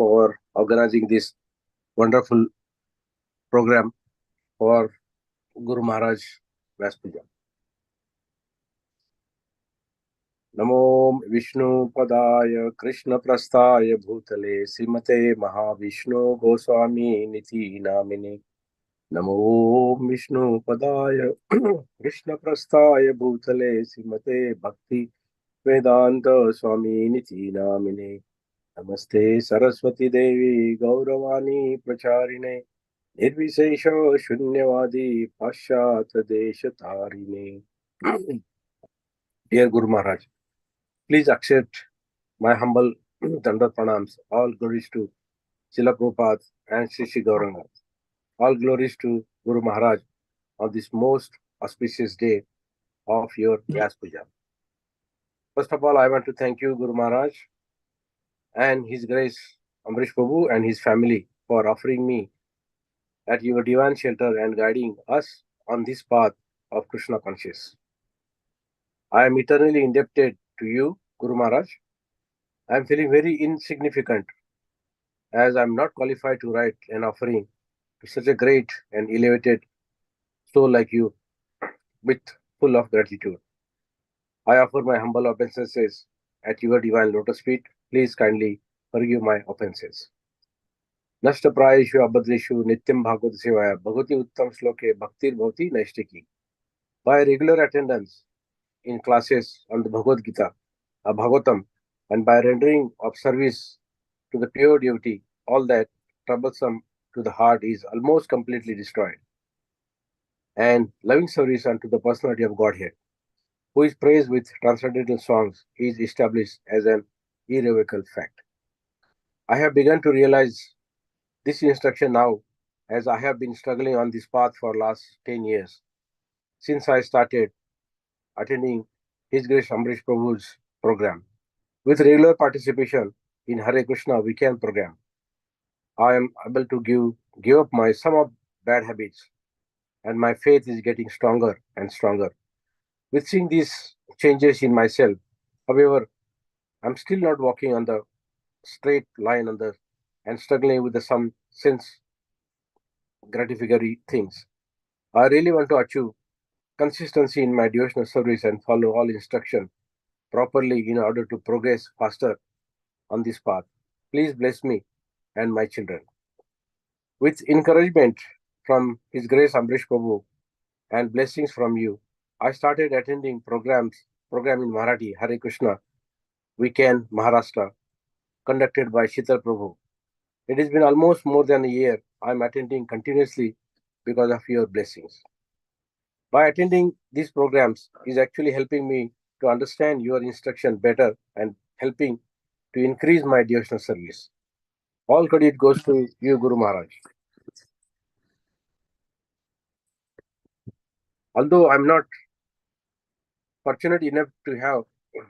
for organizing this wonderful program for Guru Maharaj Vyas Puja. Namo Vishnu Padaya Krishna Prasthaya Bhutale Srimate Mahavishnu Goswami Niti Namine. Namo Vishnu Padaya Krishna Prasthaya Bhutale Srimate Bhakti Vedanta Swami Niti Namine. Namaste Saraswati Devi Gauravani Pracharine Nirvishesha Shunyavadi Pashat Deshatarine. Dear Guru Maharaj, please accept my humble Dandat Pranams. All glories to Srila Prabhupada and Sri Sri Gauranga. All glories to Guru Maharaj on this most auspicious day of your Vyas Puja. First of all, I want to thank you, Guru Maharaj, and His Grace Amrish Prabhu and his family for offering me at your divine shelter and guiding us on this path of Krishna consciousness. I am eternally indebted to you, Guru Maharaj. I am feeling very insignificant as I am not qualified to write an offering to such a great and elevated soul like you with full of gratitude. I offer my humble obeisances at your divine lotus feet. Please kindly forgive my offenses. Nashta prayeshu abhadreshu nityam bhagavad sevaya bhagavati uttam shloke bhaktir bhavati naishtiki. By regular attendance in classes on the Bhagavad Gita, Bhagavatam, and by rendering of service to the pure devotee, all that troublesome to the heart is almost completely destroyed. And loving service unto the personality of Godhead, who is praised with transcendental songs, is established as an irrevocable fact. I have begun to realize this instruction now, as I have been struggling on this path for last 10 years, since I started attending His Grace Amrish Prabhu's program. With regular participation in Hare Krishna WECAN program, I am able to give up some of bad habits, and my faith is getting stronger and stronger. With seeing these changes in myself, however, I'm still not walking on the straight line and struggling with some sense gratificatory things. I really want to achieve consistency in my devotional service and follow all instruction properly in order to progress faster on this path. Please bless me and my children. With encouragement from His Grace Amrish Prabhu and blessings from you, I started attending program in Marathi, Hare Krishna WECAN Maharashtra, conducted by Shital Prabhu. It has been almost more than a year I am attending continuously because of your blessings. By attending these programs is actually helping me to understand your instruction better and helping to increase my devotional service. All credit goes to you, Guru Maharaj. Although I'm not fortunate enough to have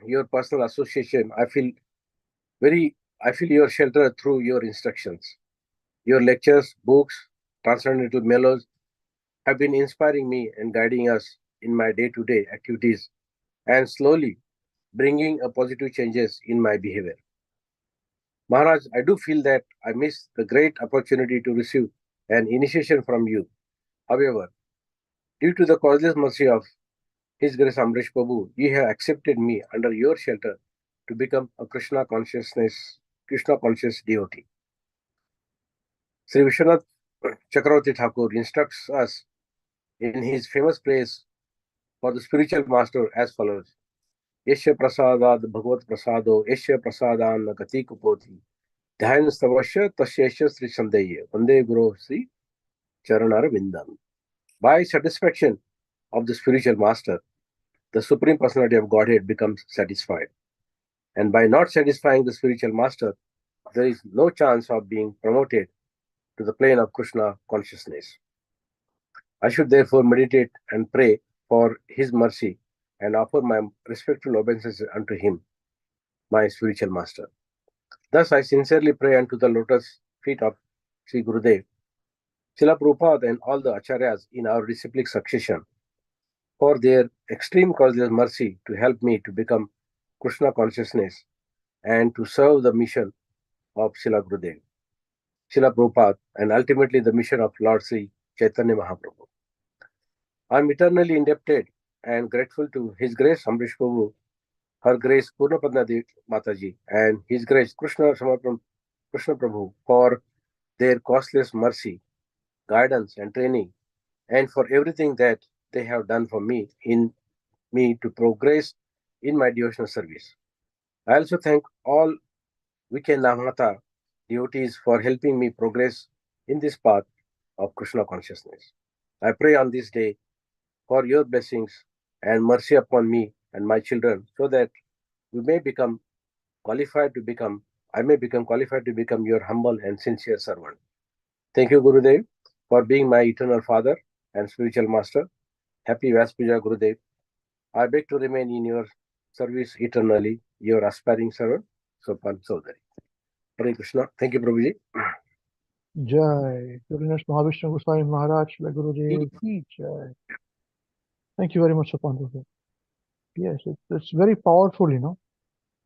your personal association, I feel your shelter through your instructions. Your lectures, books, transcendental mellows have been inspiring me and guiding us in my day-to-day activities and slowly bringing a positive changes in my behavior. Maharaj, I do feel that I missed the great opportunity to receive an initiation from you. However, due to the causeless mercy of His Grace Amrish Prabhu, you have accepted me under your shelter to become a Krishna conscious devotee. Sri Vishwanath Chakravarti Thakur instructs us in his famous praise for the spiritual master as follows. Yesha prasadad bhagavat prasado, yesha prasadan gati kupoti, dhyan stavasya tasyesha sri sandeye, vande guru sri charanar vindam. By satisfaction of the spiritual master, the Supreme Personality of Godhead becomes satisfied. And by not satisfying the spiritual master, there is no chance of being promoted to the plane of Krishna consciousness. I should therefore meditate and pray for his mercy and offer my respectful obeisances unto him, my spiritual master. Thus I sincerely pray unto the lotus feet of Sri Gurudev, Srila Prabhupada and all the acharyas in our disciplic succession for their extreme causeless mercy to help me to become Krishna consciousness and to serve the mission of Srila Gurudev, Srila Prabhupada, and ultimately the mission of Lord Sri Chaitanya Mahaprabhu. I am eternally indebted and grateful to His Grace Amrish Prabhu, Her Grace Purnapadna Mataji, and His Grace Krishna Prabhu for their costless mercy, guidance, and training, and for everything that they have done for me to progress in my devotional service. I also thank all WECAN devotees for helping me progress in this path of Krishna consciousness. I pray on this day for your blessings and mercy upon me and my children, so that we may become qualified to become I may become qualified to become your humble and sincere servant. Thank you, Gurudev, for being my eternal father and spiritual master. Happy Vaspuja, Gurudev. I beg to remain in your service eternally, your aspiring servant, Sopan Chaudhary. Hare Krishna. Thank you, Prabhuji. Jai. Holiness Mahavishnu Goswami Mahārāja, Gurudev ki Jai. Thank you very much, Sopan. Yes, it's very powerful,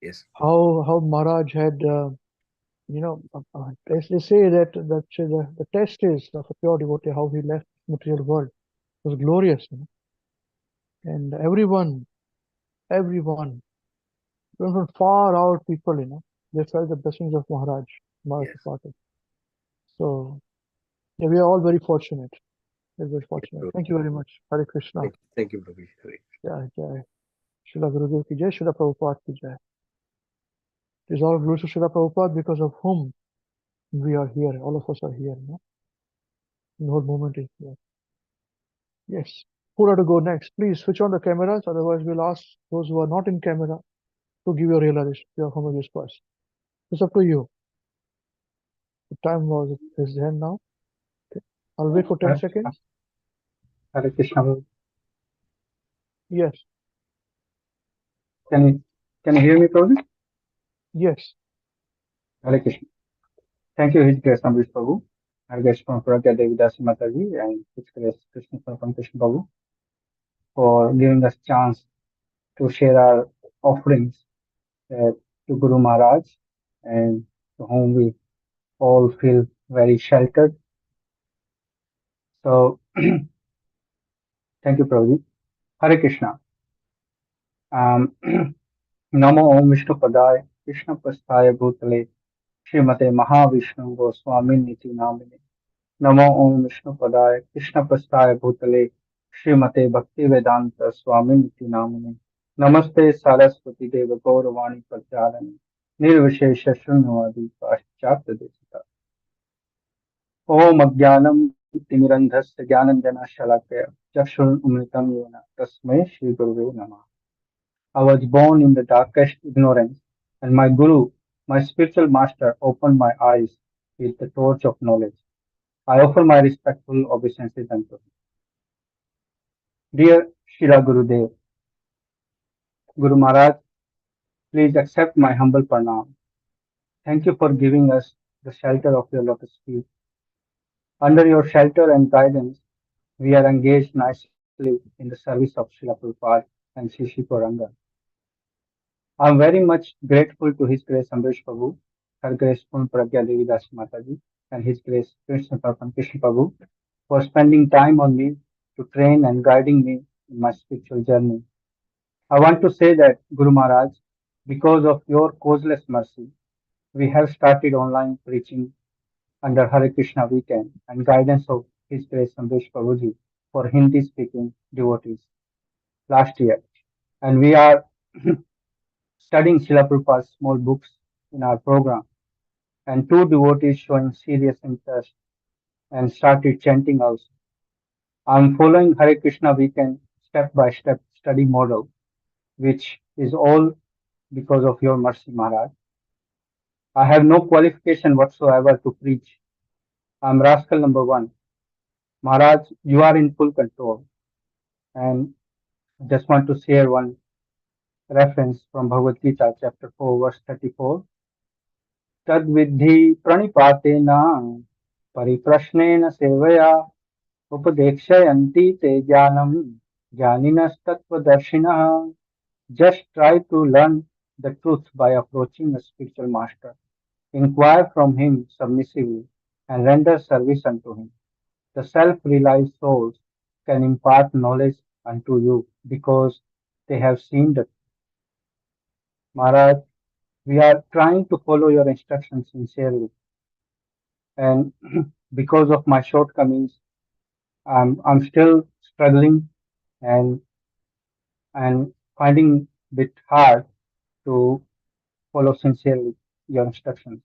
Yes. How Mahārāja had, they say that the test is of a pure devotee, how he left the material world. It was glorious, And everyone, even from far out people, they felt the blessings of Mahārāja. Yes. So, yeah, we are all very fortunate. Very fortunate. Yes, Thank you very much. Hare Krishna. Thank you, Prabhuji. Jai, Jai. Srila Gurudev ki Jai, Srila Prabhupada ki Jai. It is all glory to Srila Prabhupada, because of whom we are here. All of us are here. The whole movement is here. Yes. Who are to go next? Please switch on the cameras. Otherwise, we'll ask those who are not in camera to give your realization, your homages first. It's up to you. The time is end now. Okay. I'll wait for 10 seconds. Hare Krishna. Yes. Can you hear me, Prabhu? Yes. Hare Krishna. Thank you, His Grace Amrish Prabhu, Hare Krishna Pragya Devidasi Mataji, and His Grace Krishna Krishna Prabhu for giving us chance to share our offerings to Guru Maharaj, and to whom we all feel very sheltered. So, thank you, Prabhuji. Hare Krishna. Namo Om Vishnu Padaya Krishna Prasthaya Bhutale Srimate Mahavishnu Goswami Niti Namine. Namo Om Vishnu Padaya Krishna Prasthaya Bhutale Srimate Bhakti Vedanta Swami Niti Namine. Namaste Saraswati Deva Gauravani Pracharani Nirvishesha Shunyavadi Paschatya Desita. Om Ajnanam Timirandhasya Jnananjana Shalakaya Chakshur Umritam Yena Tasmai Shri Guruve Namah. I was born in the darkest ignorance, and my Guru, my spiritual master, opened my eyes with the torch of knowledge. I offer my respectful obeisances unto him. Dear Srila Gurudev, Guru Maharaj, please accept my humble pranam. Thank you for giving us the shelter of your lotus feet. Under your shelter and guidance, we are engaged nicely in the service of Srila Prabhupada and Sri Sri Gauranga. I am very much grateful to His Grace Amrish Prabhu, Her Grace Purna Pragya Devi Dasi Mataji, and His Grace Krishna Prabhu for spending time on me to train and guiding me in my spiritual journey. I want to say that, Guru Maharaj, because of your causeless mercy, we have started online preaching under Hare Krishna WECAN and guidance of His Grace Amrish Prabhuji for Hindi-speaking devotees last year. And we are studying Srila Prabhupada's small books in our program, and two devotees showing serious interest and started chanting also. I am following Hare Krishna WECAN step-by-step study model, which is all because of your mercy, Maharaj. I have no qualification whatsoever to preach. I am rascal number one. Maharaj, you are in full control. And I just want to share one reference from Bhagavad Gita, chapter 4, verse 34. Tad vidhi pranipatena pariprashnena sevaya upadekshayanti te jnanam jnaninas. Just try to learn the truth by approaching a spiritual master Inquire from him submissively, and render service unto him. The self-realized souls can impart knowledge unto you because they have seen the Maharaj. We are trying to follow your instructions sincerely, and because of my shortcomings, I'm still struggling and and finding it hard to follow sincerely your instructions.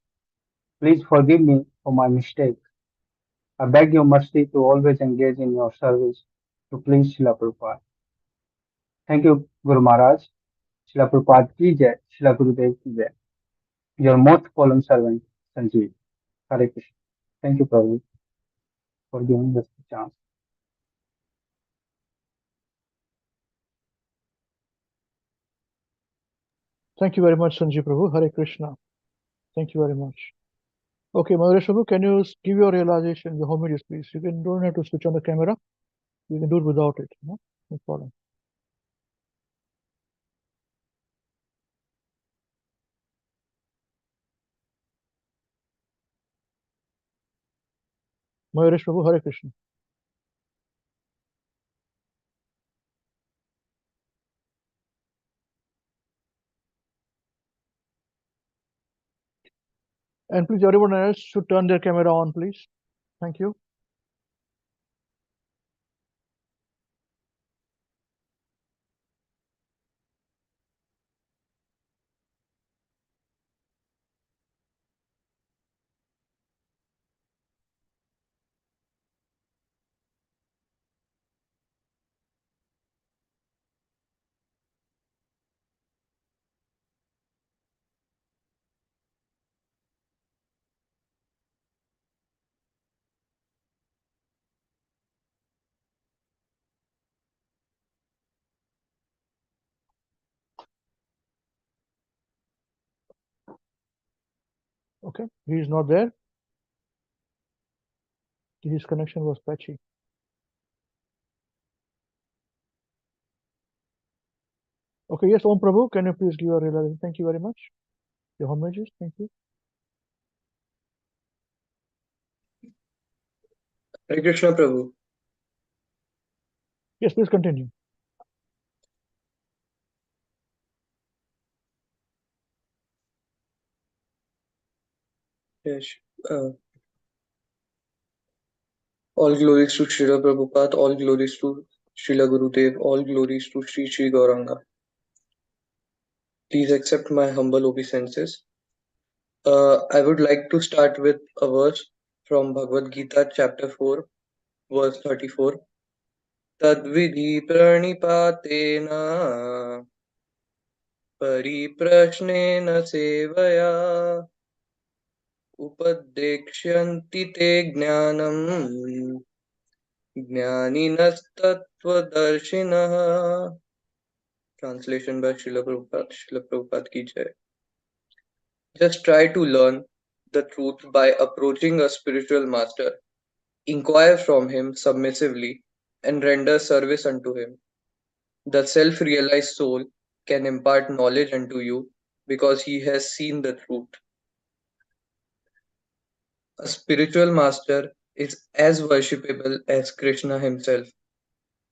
Please forgive me for my mistake. I beg your mercy to always engage in your service to please Srila Prabhupada. Thank you, Guru Maharaj. Srila Prabhupada ki jai, Srila Gurudev ki jai. Your most fallen servant, Sanjeev. Hare Krishna. Thank you, Prabhu, for giving us the chance. Thank you very much, Sanjeev Prabhu. Hare Krishna. Thank you very much. Okay, Mahavishnu Prabhu, can you give your realization, your homages, please? Don't have to switch on the camera. You can do it without it. No problem. Mahavishnu Prabhu, Hare Krishna. And please, everyone else should turn their camera on, please. Thank you. Okay, he is not there. His connection was patchy. Okay, yes, Om Prabhu, can you please give your realization? Thank you very much. Your homages, thank you. Hare Krishna Prabhu. Yes, please continue. Yes. All glories to Srila Prabhupada, all glories to Srila Gurudev, all glories to Sri Sri Gauranga. Please accept my humble obeisances. I would like to start with a verse from Bhagavad Gita, chapter 4, verse 34. Tadvidhi pranipatena pariprashnena sevaya upadekshyanti te jnanam jnaninastatvadarshinaha. Translation by Srila Prabhupada. Srila Prabhupada ki jai. Just try to learn the truth by approaching a spiritual master. Inquire from him submissively and render service unto him. The self-realized soul can impart knowledge unto you because he has seen the truth. A spiritual master is as worshipable as Krishna himself.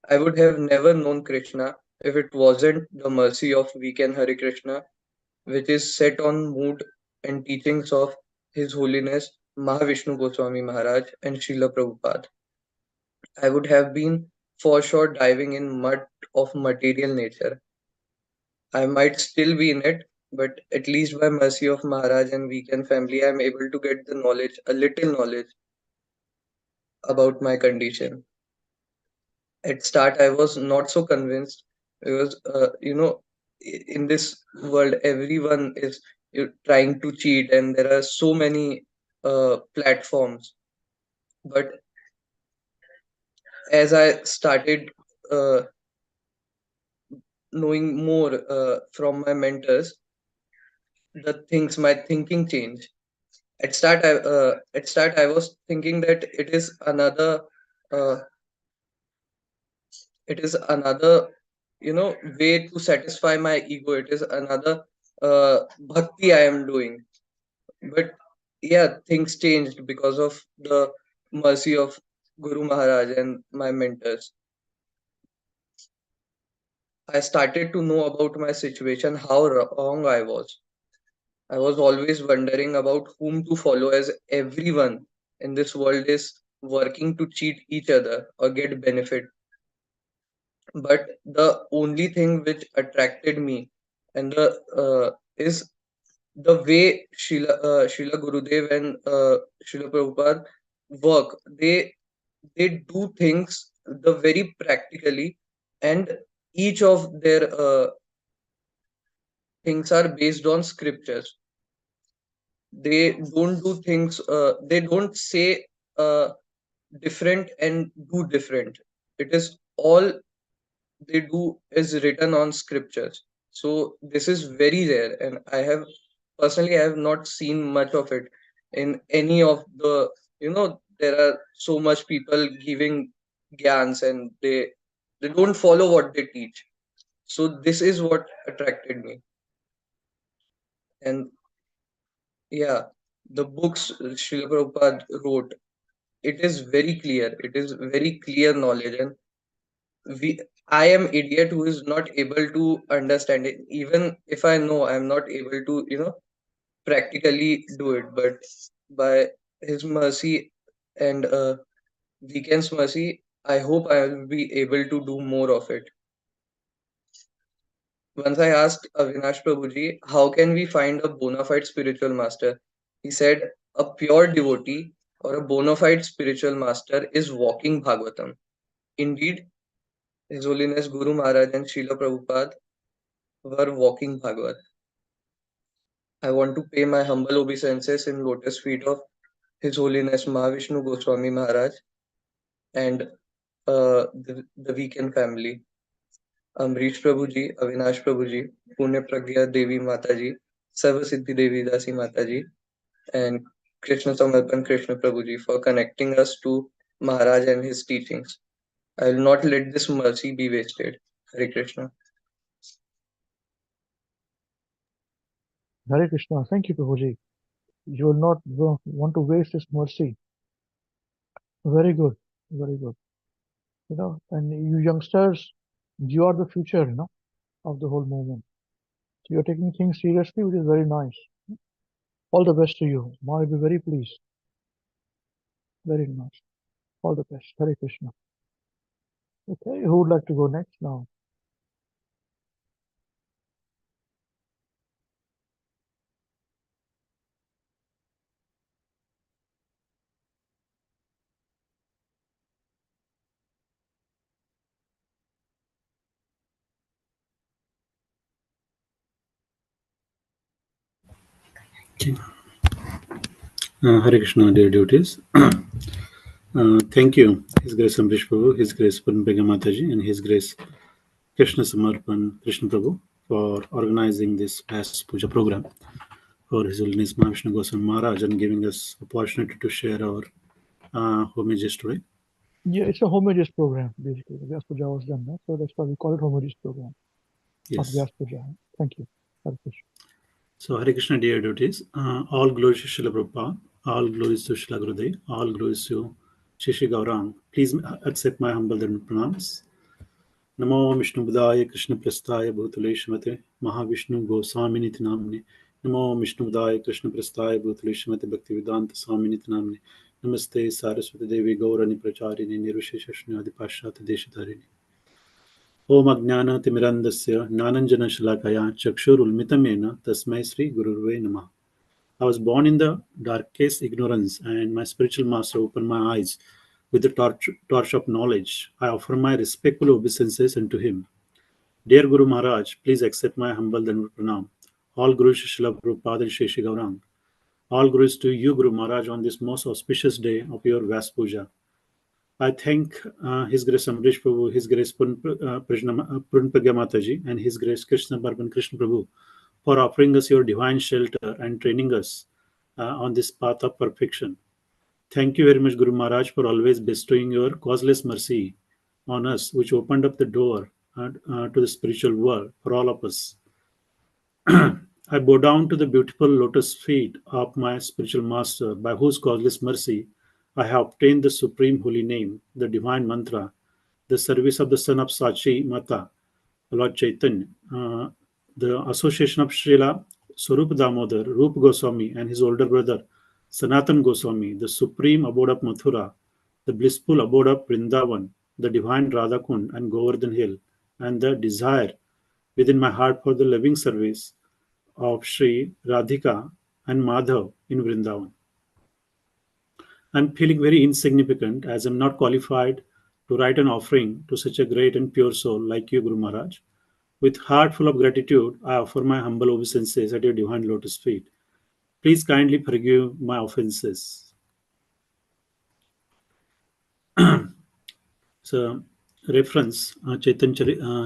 I would have never known Krishna if it wasn't the mercy of WECAN Hare Krishna, which is set on mood and teachings of His Holiness Mahavishnu Goswami Mahārāja and Srila Prabhupada. I would have been for sure diving in mud of material nature. I might still be in it, but at least by mercy of Mahārāja and WECAN family, I am able to get the knowledge, a little knowledge about my condition. At start, I was not so convinced because, in this world, everyone is trying to cheat and there are so many platforms. But as I started knowing more from my mentors, my thinking changed. At start, I was thinking that uh, it is another, way to satisfy my ego. It is another bhakti I am doing. But yeah, things changed because of the mercy of Guru Maharaj and my mentors. I started to know about my situation, how wrong I was. I was always wondering about whom to follow, as everyone in this world is working to cheat each other or get benefit. But the only thing which attracted me and the is the way Srila Gurudev and Srila Prabhupada work. They do things the very practically, and each of their things are based on scriptures. They don't do things. They don't say different and do different. It is all they do is written on scriptures. So this is very rare, and I have not seen much of it in any of the, there are so much people giving gyans, and they don't follow what they teach. So this is what attracted me. And yeah, the books Srila Prabhupada wrote, it is very clear. It is very clear knowledge, and we I am idiot who is not able to understand it. Even if I know, I'm not able to, practically do it. But by his mercy and WECAN's mercy, I hope I will be able to do more of it. Once I asked Avinash Prabhuji, how can we find a bona fide spiritual master? He said, a pure devotee or a bona fide spiritual master is walking Bhagavatam. Indeed, His Holiness Guru Maharaj and Srila Prabhupada were walking Bhagavad. I want to pay my humble obeisances in lotus feet of His Holiness Mahavishnu Goswami Maharaj and the WECAN family. Amrish Prabhuji, Avinash Prabhuji, Punya Pragya Devi Mataji, Sarva Siddhi Devi Dasi Mataji, and Krishna Samarpan Krishna Prabhuji for connecting us to Maharaj and his teachings. I will not let this mercy be wasted. Hare Krishna. Hare Krishna. Thank you, Prabhuji. You will not want to waste this mercy. Very good. Very good. And you youngsters, you are the future, of the whole movement. So you're taking things seriously, which is very nice. All the best to you. Ma will be very pleased. Very nice. All the best. Hare Krishna. Okay, who would like to go next now? Hare Krishna, dear devotees. Thank you, His Grace Amrish Prabhu, His Grace Purnpega Mataji, and His Grace Krishna Samarpan Krishna Prabhu for organizing this past puja program for His Holiness Mahavishnu Goswami Maharaj and giving us opportunity to share our homages today. Yeah, it's a homages program, basically. The Vyas Puja was done, so that's why we call it homages program. Not Yes. Vyas Puja. Thank you. Hare Krishna. So, Hare Krishna, dear devotees. All glories to Srila Prabhupada, all glories to Srila Gurudev, all glories to Shishi Gaurang. Please accept my humble pranams. नमो विष्णुपदाय कृष्णप्रस्थाय भूतले श्रीमते महाविष्णु गोस्वामिनिति नाम्ने नमो विष्णुपदाय कृष्णप्रस्थाय भूतले श्रीमते भक्तिवेदांत स्वामिनिति नाम्ने नमस्ते सारस्वती देवी गौरनि प्रचारिणे निर्विशेषशून्यादि पाश्चात्य देशधारिणे ओम अज्ञानतिमिरन्धस्य ज्ञानञ्जनशलाकया चक्षुरुन्मिलितं येन तस्मै श्री गुरुर्वे नमः. I was born in the darkest ignorance, and my spiritual master opened my eyes with the torch of knowledge. I offer my respectful obeisances unto him. Dear Guru Maharaj, please accept my humble Dandavat Pranam. All Gurus Srila Prabhupada and Sheshi Gaurang. All Gurus to you, Guru Maharaj, on this most auspicious day of your Vyas Puja. I thank His Grace Amrish Prabhu, His Grace Purnpagya Mataji, and His Grace Krishna Barban Krishna Prabhu for offering us your divine shelter and training us on this path of perfection. Thank you very much, Guru Maharaj, for always bestowing your causeless mercy on us, which opened up the door to the spiritual world for all of us. I bow down to the beautiful lotus feet of my spiritual master, by whose causeless mercy I have obtained the supreme holy name, the divine mantra, the service of the son of Sachi Mata, Lord Chaitanya, the association of Srila Swarup Damodar, Rup Goswami, and his older brother Sanatan Goswami, the supreme abode of Mathura, the blissful abode of Vrindavan, the divine Radhakund and Govardhan Hill, and the desire within my heart for the loving service of Sri Radhika and Madhav in Vrindavan. I'm feeling very insignificant as I'm not qualified to write an offering to such a great and pure soul like you, Guru Maharaj. With heart full of gratitude, I offer my humble obeisances at your divine lotus feet. Please kindly forgive my offenses. So, reference Chaitanya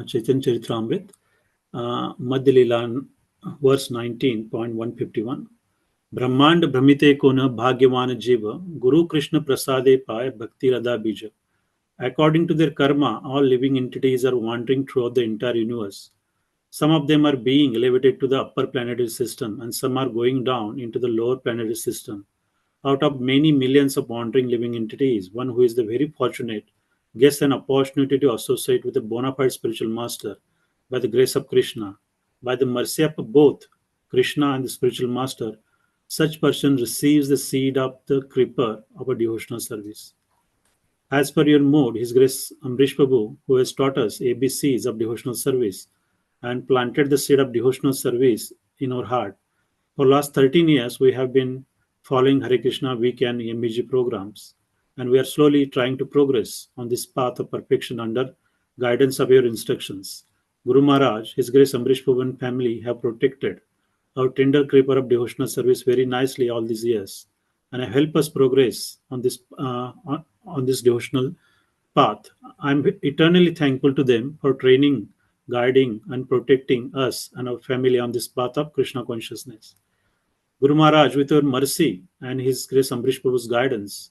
Charitamrit, Madhya Leela, verse 19.151. ब्रह्मांड भ्रमिते को न भाग्यवान जीव गुरु कृष्ण प्रसादे पाए भक्ति रदा बीज. According to their karma, all living entities are wandering throughout the entire universe. Some of them are being elevated to the upper planetary system, and some are going down into the lower planetary system. Out of many millions of wandering living entities, one who is the very fortunate gets an opportunity to associate with a bona fide spiritual master by the grace of Krishna. By the mercy of both Krishna and the spiritual master, such person receives the seed of the creeper of a devotional service. As per your mood, His Grace Amrish Prabhu, who has taught us ABCs of devotional service and planted the seed of devotional service in our heart. For last 13 years, we have been following Hare Krishna WECAN MEG programs, and we are slowly trying to progress on this path of perfection under guidance of your instructions. Guru Maharaj, His Grace Amrish Prabhu and family have protected our tender creeper of devotional service very nicely all these years, and have helped us progress on this devotional path. I'm eternally thankful to them for training, guiding, and protecting us and our family on this path of Krishna consciousness. Guru Maharaj, with your mercy and His Grace Amrish Prabhu's guidance,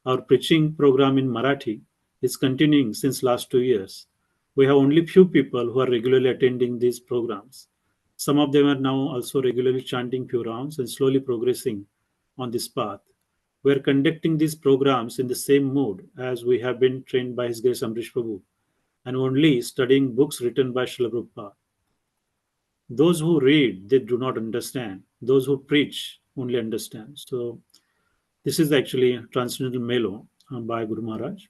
our preaching program in Marathi is continuing since last 2 years. We have only few people who are regularly attending these programs. Some of them are now also regularly chanting few rounds and slowly progressing on this path. We are conducting these programs in the same mood as we have been trained by His Grace Amrish Prabhu, and only studying books written by Srila Prabhupada. Those who read, they do not understand. Those who preach only understand. So this is actually a transcendental melo by Guru Maharaj.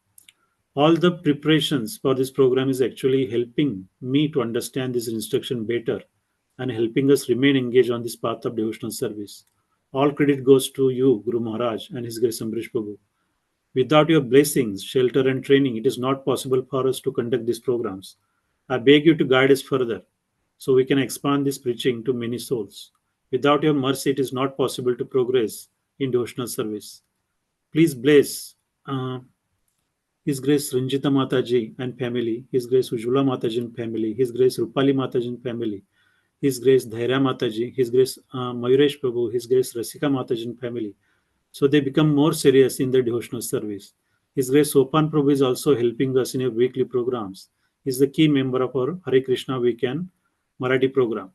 All the preparations for this program is actually helping me to understand this instruction better and helping us remain engaged on this path of devotional service. All credit goes to you, Guru Maharaj, and His Grace Amrish Prabhu. Without your blessings, shelter, and training, it is not possible for us to conduct these programs. I beg you to guide us further so we can expand this preaching to many souls. Without your mercy, it is not possible to progress in devotional service. Please bless His Grace Ranjita Mataji and family, His Grace Ujjwala Mataji and family, His Grace Rupali Mataji and family, His Grace Dhairya Mataji, His Grace Mayuresh Prabhu, His Grace Rasika Mataji and family, so they become more serious in their devotional service. His Grace Sopan Prabhu is also helping us in our weekly programs. He is the key member of our Hare Krishna WECAN Marathi program.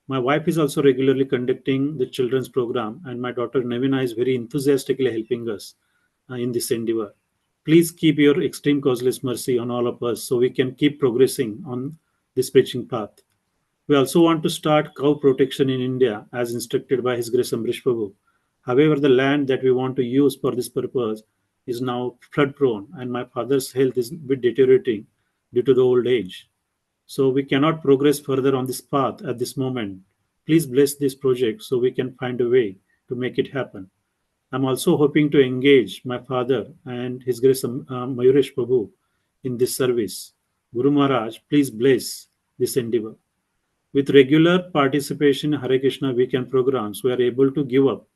My wife is also regularly conducting the children's program, and my daughter Navina is very enthusiastically helping us in this endeavor. Please keep your extreme causeless mercy on all of us so we can keep progressing on this preaching path. We also want to start cow protection in India as instructed by His Grace Amrish Prabhu. However, the land that we want to use for this purpose is now flood prone, and my father's health is a bit deteriorating due to the old age. So we cannot progress further on this path at this moment. Please bless this project so we can find a way to make it happen. I'm also hoping to engage my father and His Grace Mayuresh Prabhu in this service. Guru Maharaj, please bless this endeavor. With regular participation in Hare Krishna WECAN programs, we are able to give up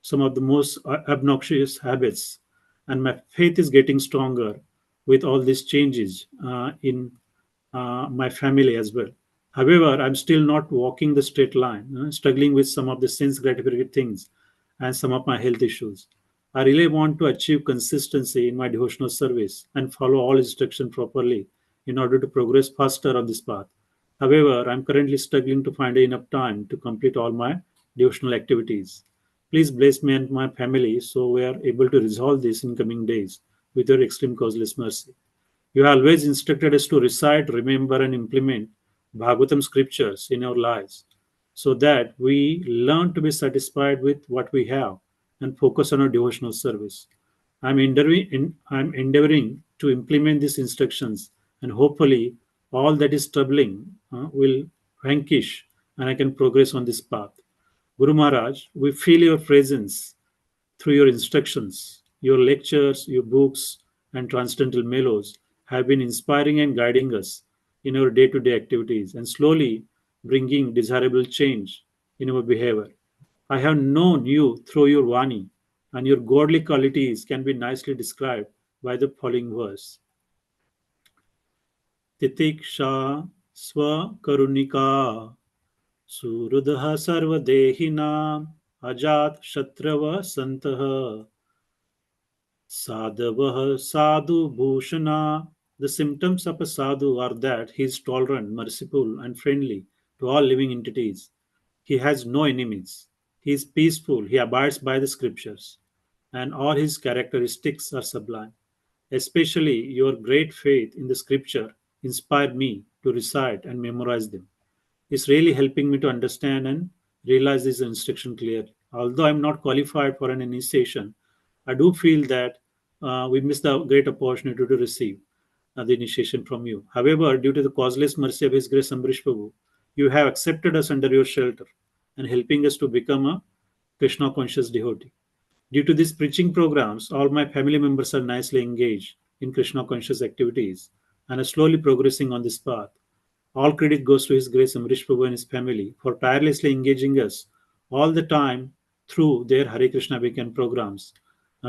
some of the most obnoxious habits, and my faith is getting stronger with all these changes in my family as well. However, I'm still not walking the straight line, struggling with some of the sense gratifying things and some of my health issues. I really want to achieve consistency in my devotional service and follow all instruction properly in order to progress faster on this path. However, I'm currently struggling to find enough time to complete all my devotional activities. Please bless me and my family so we are able to resolve this in coming days with your extreme causeless mercy. You have always instructed us to recite, remember, and implement Bhagavatam scriptures in our lives so that we learn to be satisfied with what we have and focus on our devotional service. I'm endeavoring to implement these instructions, and hopefully, all that is troubling will vanquish and I can progress on this path. Guru Maharaj, we feel your presence through your instructions. Your lectures, your books, and transcendental mellows have been inspiring and guiding us in our day to day activities and slowly bringing desirable change in our behavior. I have known you through your Vani, and your godly qualities can be nicely described by the following verse. Titiksha Swakarunika Surudha Sarvadehina Ajat Shatrava Santaha Sadhavah Sadhu Bhushana. The symptoms of a sadhu are that he is tolerant, merciful, and friendly to all living entities. He has no enemies. He is peaceful. He abides by the scriptures. And all his characteristics are sublime. Especially your great faith in the scripture inspired me to recite and memorize them. It's really helping me to understand and realize this instruction clearly. Although I'm not qualified for an initiation, I do feel that we missed the great opportunity to receive the initiation from you. However, due to the causeless mercy of His Grace Amrish Prabhu, you have accepted us under your shelter and helping us to become a Krishna conscious devotee. Due to these preaching programs, all my family members are nicely engaged in Krishna conscious activities and are slowly progressing on this path. All credit goes to His Grace Amrish Prabhu and his family for tirelessly engaging us all the time through their Hare Krishna WECAN programs,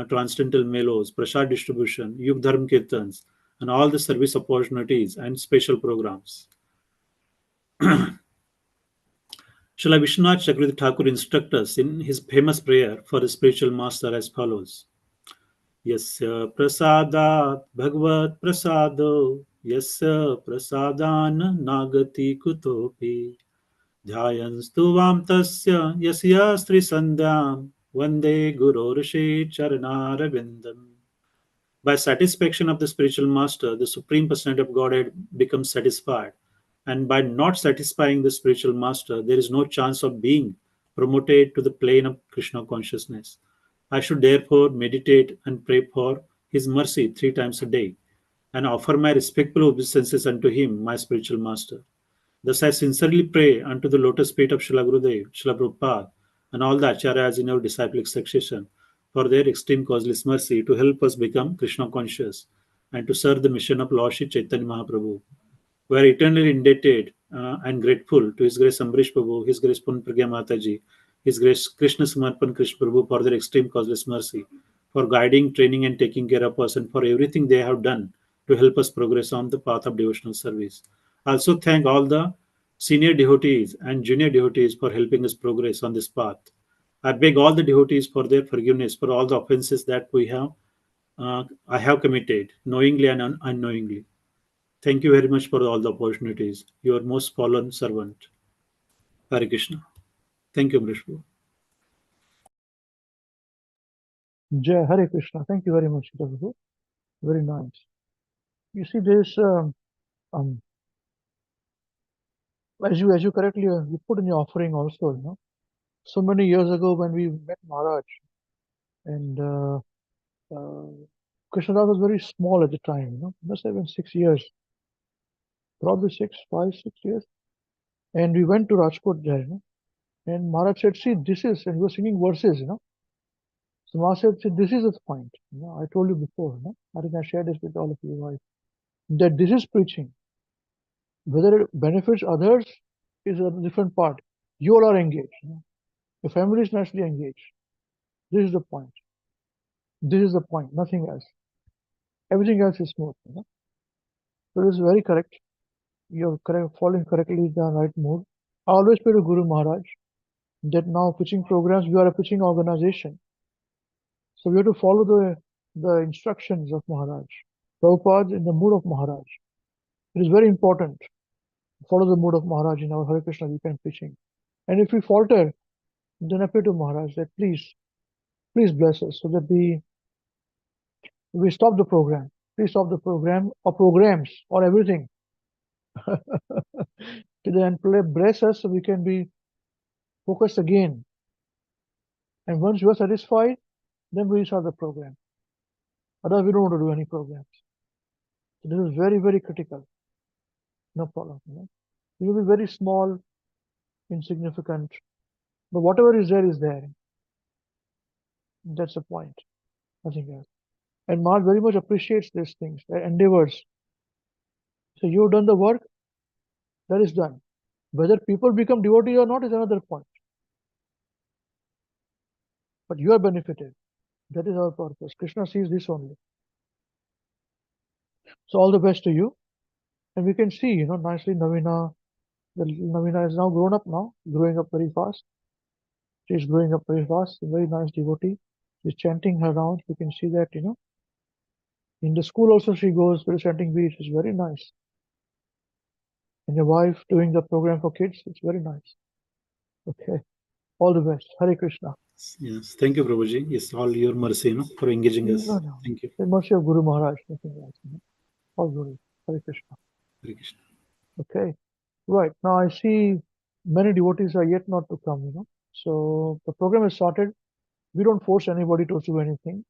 transcendental mellows, prasad distribution, Yug Dharm Kirtans, and all the service opportunities and special programs. Srila Vishwanath Chakravarti Thakur instructs us in his famous prayer for his spiritual master as follows. Yasya prasadat bhagavad prasado yasya prasadan nagati kutopi dhyayanstu vam tasya yasya stri sandhyam vande gururshi charanarvindam. By satisfaction of the spiritual master, the Supreme Personality of Godhead becomes satisfied. And by not satisfying the spiritual master, there is no chance of being promoted to the plane of Krishna consciousness. I should therefore meditate and pray for his mercy 3 times a day and offer my respectful obeisances unto him, my spiritual master. Thus I sincerely pray unto the lotus feet of Srila Gurudev, Srila Prabhupada, and all the acharyas in our disciplic succession for their extreme causeless mercy to help us become Krishna conscious and to serve the mission of Lord Shri Chaitanya Mahaprabhu. We are eternally indebted and grateful to His Grace Amrish Prabhu, His Grace Pun Pragya Mataji, His Grace Krishna Samarpan Krishna Prabhu for their extreme causeless mercy, for guiding, training, and taking care of us, and for everything they have done to help us progress on the path of devotional service. I also thank all the senior devotees and junior devotees for helping us progress on this path. I beg all the devotees for their forgiveness for all the offenses that I have committed, knowingly and unknowingly. Thank you very much for all the opportunities. Your most fallen servant, Hare Krishna. Thank you, Amrish Prabhu. Jai Hare Krishna. Thank you very much, Prabhu. Very nice. You see, this as you correctly you put in your offering also, you know, so many years ago when we met Maharaj, and Krishnadas was very small at the time, you know, must have been 6 years, probably 5, 6 years, and we went to Rajkot there, you know, and Maharaj said, see, this is, and he was singing verses, you know. So Maharaj said, see, this is the point, you know, I told you before, you know, I think I shared this with all of you, right, that this is preaching. Whether it benefits others is a different part. You all are engaged. You know? Your family is naturally engaged. This is the point. This is the point, nothing else. Everything else is smooth. You know? So this is very correct. You're correct, following correctly the right mode. I always pray to Guru Maharaj that now preaching programs, we are a preaching organization. So we have to follow the instructions of Maharaj. Prabhupada in the mood of Maharaj. It is very important follow the mood of Maharaj in our Hare Krishna weekend preaching. And if we falter, then appeal to Maharaj that please bless us so that we stop the program. Please stop the program or programs or everything. Then bless us so we can be focused again. And once you are satisfied, then we restart the program. Otherwise, we don't want to do any programs. So this is very, very critical. No problem. You know? It will be very small, insignificant, but whatever is there. That's the point. Nothing else. And Maharaj very much appreciates these things, endeavors. So you've done the work, that is done. Whether people become devotees or not is another point. But you are benefited. That is our purpose. Krishna sees this only. So all the best to you. And we can see, nicely Navina. Navina is now grown up now, growing up very fast. She's growing up very fast, a very nice devotee. She's chanting her rounds. We can see that, in the school also she goes for chanting beads. It's very nice. And your wife doing the program for kids, it's very nice. Okay. All the best. Hare Krishna. Yes, thank you, Prabhuji. It's all your mercy, for engaging us. No. Thank you. The mercy of Guru Maharaj, nothing else. All glory. Hare Krishna. Hare Krishna. Okay. Right. Now I see many devotees are yet not to come, So the program is started. We don't force anybody to do anything.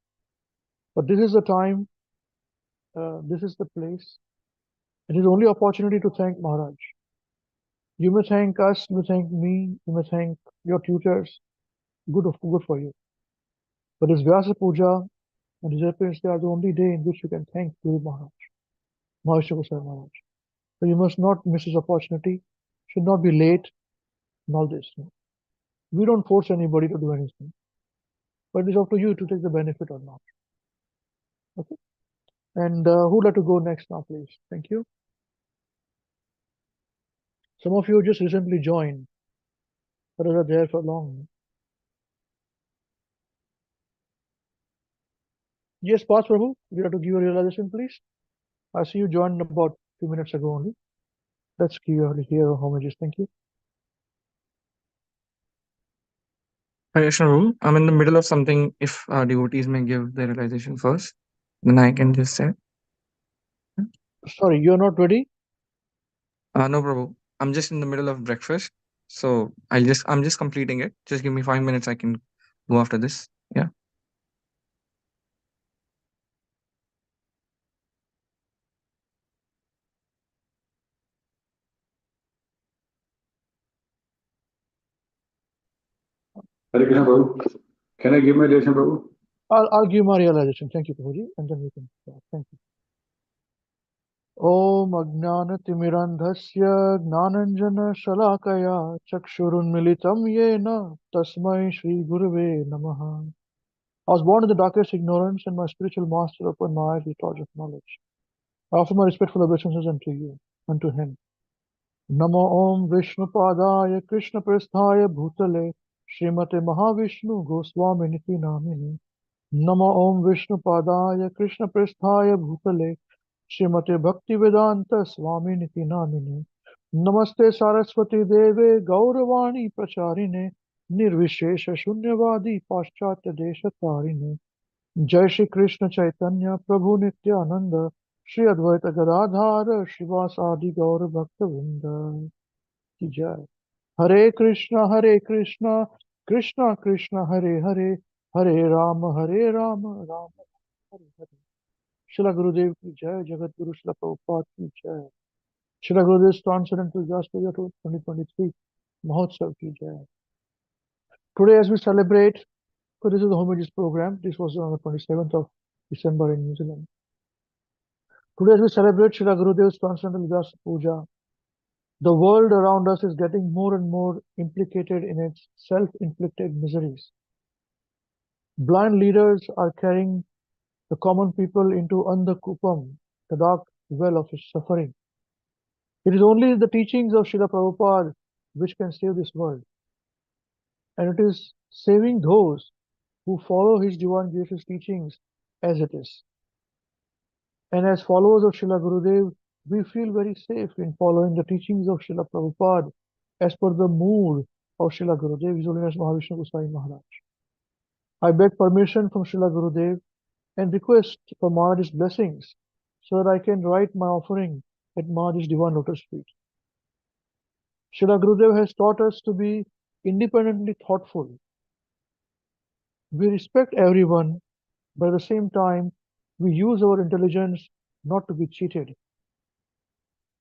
But this is the time, this is the place. It is the only opportunity to thank Maharaj. You may thank us, you may thank me, you may thank your tutors. Good for you. But this Vyasa Puja and his appearance, they are the only day in which you can thank Guru Maharaj, Mahavishnu Goswami Maharaj. So you must not miss this opportunity, should not be late, and all this. We don't force anybody to do anything. But it's up to you to take the benefit or not. Okay? And who would like to go next now, please? Thank you. Some of you just recently joined, but are there for long. Yes, Pass Prabhu, you have to give your realization, please. I see you joined about 2 minutes ago only. Let's hear homages. Thank you. Hare Krishna Prabhu, I'm in the middle of something. If devotees may give their realization first, then I can just say. Sorry, you're not ready? No, Prabhu. I'm just in the middle of breakfast. So I'm just completing it. Just give me 5 minutes. I can go after this. Yeah. Hare Krishna Prabhu. Can I give my reaction, Prabhu? I'll give my realization. Thank you, Prabhuji, and then we can start. Thank you. Om Ajnanatimirandhasya Gnananjana Shalakaya Chakshurunmilitam Yena Tasmai Shri Gurave Namaha. I was born in the darkest ignorance, and my spiritual master opened my eyes with torch of knowledge. I offer my respectful obeisances unto him. Namo Om Vishnu Padaya Krishna Prasthaya Bhutale Srimate Mahavishnu Goswami Niti Namini. Namo Om Vishnu Padaya Krishna Prasthaya Bhutale Srimate Bhaktivedanta Swami Niti Namini. Namaste Saraswati Deve Gauravani Pracharine Nirvishesha Shunyavadi Paschatya Desha Tarine. Jai Shri Krishna Chaitanya Prabhu Nityananda Shri Advaita Gadadhara Shivas Adi Gaura Bhakta Vrinda Ki Jai. Hare Krishna Krishna Krishna Hare Hare Hare Rama Rama Rama Hare Hare. Srila Gurudev Ki Jai. Jagat Guru Srila Prabhupada Ki Jai. Srila Gurudev's Transcendental Gospel 2023 Mahotsav Ki Jai. Today as we celebrate, so this is the Homages program. This was on the 27th of December in New Zealand. Today as we celebrate Srila Gurudev's Transcendental Gospel Puja, the world around us is getting more and more implicated in its self-inflicted miseries. Blind leaders are carrying the common people into Andhakupam, the dark well of his suffering. It is only the teachings of Srila Prabhupada which can save this world. And it is saving those who follow his divine gracious teachings as it is. And as followers of Srila Gurudev, we feel very safe in following the teachings of Srila Prabhupada as per the mood of Srila Gurudev, His Holiness Mahavishnu Goswami Maharaj. I beg permission from Srila Gurudev and request for Mahārāja's blessings so that I can write my offering at Mahārāja's divine lotus feet. Srila Gurudev has taught us to be independently thoughtful. We respect everyone, but at the same time, we use our intelligence not to be cheated.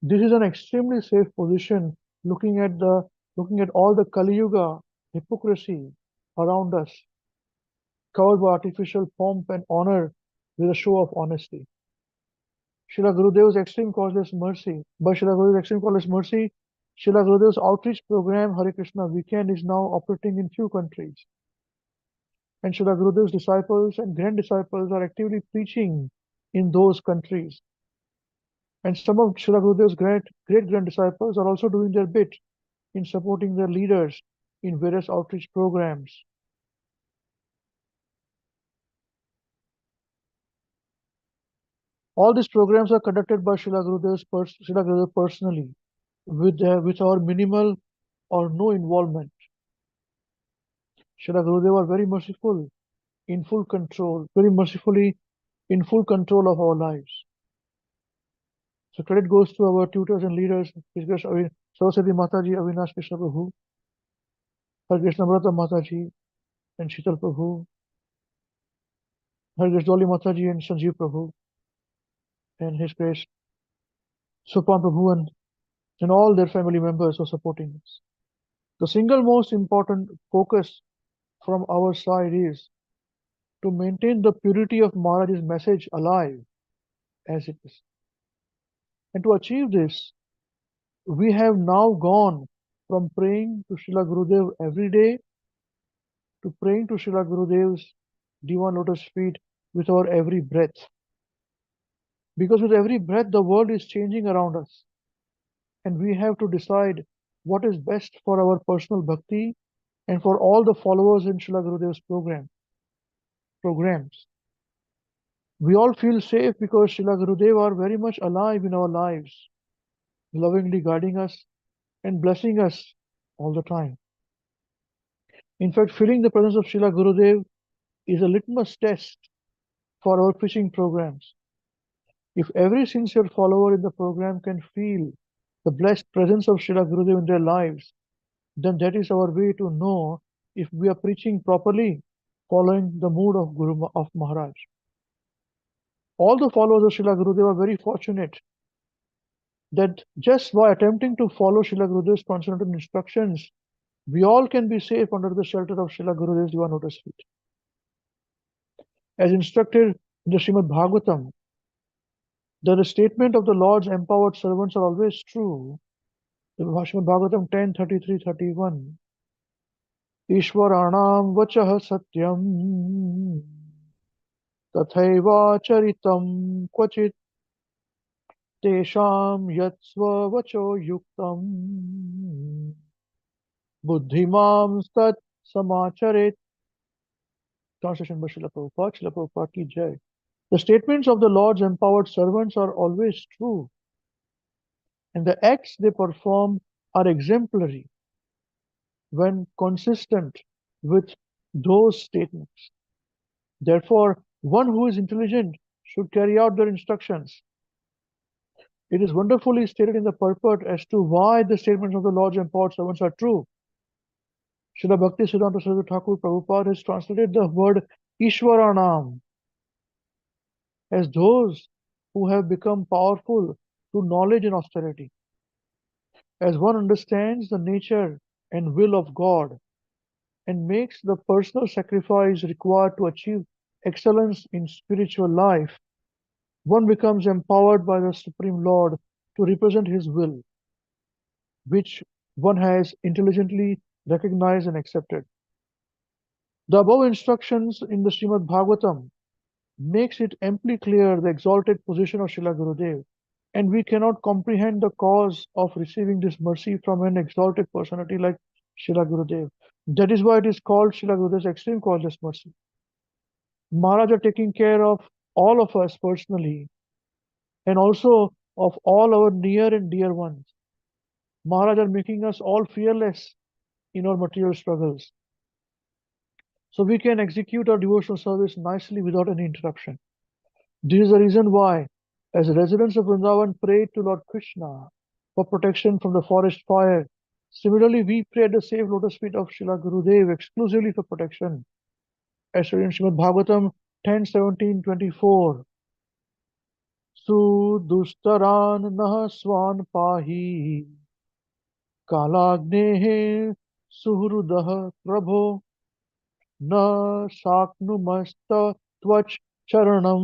This is an extremely safe position looking at all the Kali Yuga hypocrisy around us, covered by artificial pomp and honor with a show of honesty. Srila Gurudev's extreme causeless mercy, Srila Gurudev's outreach program Hare Krishna WECAN is now operating in few countries. And Srila Gurudev's disciples and grand disciples are actively preaching in those countries. And some of Srila Gurudev's great grand disciples are also doing their bit in supporting their leaders in various outreach programs. All these programs are conducted by Srila Gurudev personally, with our minimal or no involvement. Srila Gurudev are very mercifully in full control of our lives. So credit goes to our tutors and leaders, His Grace Saraswati Mataji, Avinash Krishna Prabhu, Hare Krishna Brata Mataji, and Sheetal Prabhu, Hare Krishna Dolly Mataji and Sanjeev Prabhu, and His Grace Supan Prabhu and all their family members who are supporting us. The single most important focus from our side is to maintain the purity of Mahārāja's message alive as it is. And to achieve this, we have now gone from praying to Srila Gurudev every day to praying to Srila Gurudev's divine lotus feet with our every breath. Because with every breath, the world is changing around us. And we have to decide what is best for our personal bhakti and for all the followers in Srila Gurudev's programs. We all feel safe because Srila Gurudev are very much alive in our lives, lovingly guiding us and blessing us all the time. In fact, feeling the presence of Srila Gurudev is a litmus test for our preaching programs. If every sincere follower in the program can feel the blessed presence of Srila Gurudev in their lives, then that is our way to know if we are preaching properly, following the mood of Mahārāja. All the followers of Srila Gurudev are very fortunate that just by attempting to follow Srila Gurudev's transcendental instructions, we all can be safe under the shelter of Srila Gurudev's divine lotus feet. As instructed in the Srimad Bhagavatam, that the statement of the Lord's empowered servants are always true. The Srimad Bhagavatam 10:33-31. Ishwaranam vachah satyam tathaiva charitam kvachit tesham yatsva vacho yuktam buddhimam stat samacharet. Translation by Srila Prabhupada ki jai. The statements of the Lord's empowered servants are always true, and the acts they perform are exemplary when consistent with those statements. Therefore, one who is intelligent should carry out their instructions. It is wonderfully stated in the purport as to why the statements of the Lord's empowered servants are true. Srila Bhakti Siddhanta Saraswati Thakur Prabhupada has translated the word Ishwaranam as those who have become powerful through knowledge and austerity. As one understands the nature and will of God and makes the personal sacrifice required to achieve excellence in spiritual life, one becomes empowered by the Supreme Lord to represent His will, which one has intelligently recognized and accepted. The above instructions in the Srimad Bhagavatam makes it amply clear the exalted position of Srila Gurudev, and we cannot comprehend the cause of receiving this mercy from an exalted personality like Srila Gurudev. That is why it is called Srila Gurudev's extreme causeless mercy. Mahārāja taking care of all of us personally, and also of all our near and dear ones. Mahārāja are making us all fearless in our material struggles, so we can execute our devotional service nicely without any interruption. This is the reason why, as residents of Vrindavan, prayed to Lord Krishna for protection from the forest fire. Similarly, we pray at the safe lotus feet of Srila Gurudev exclusively for protection. As stated in Srimad Bhagavatam 10:17-24. Sudustaran nah swan pahi kalagnehe suhrudah prabho na saknumasta tvach charanam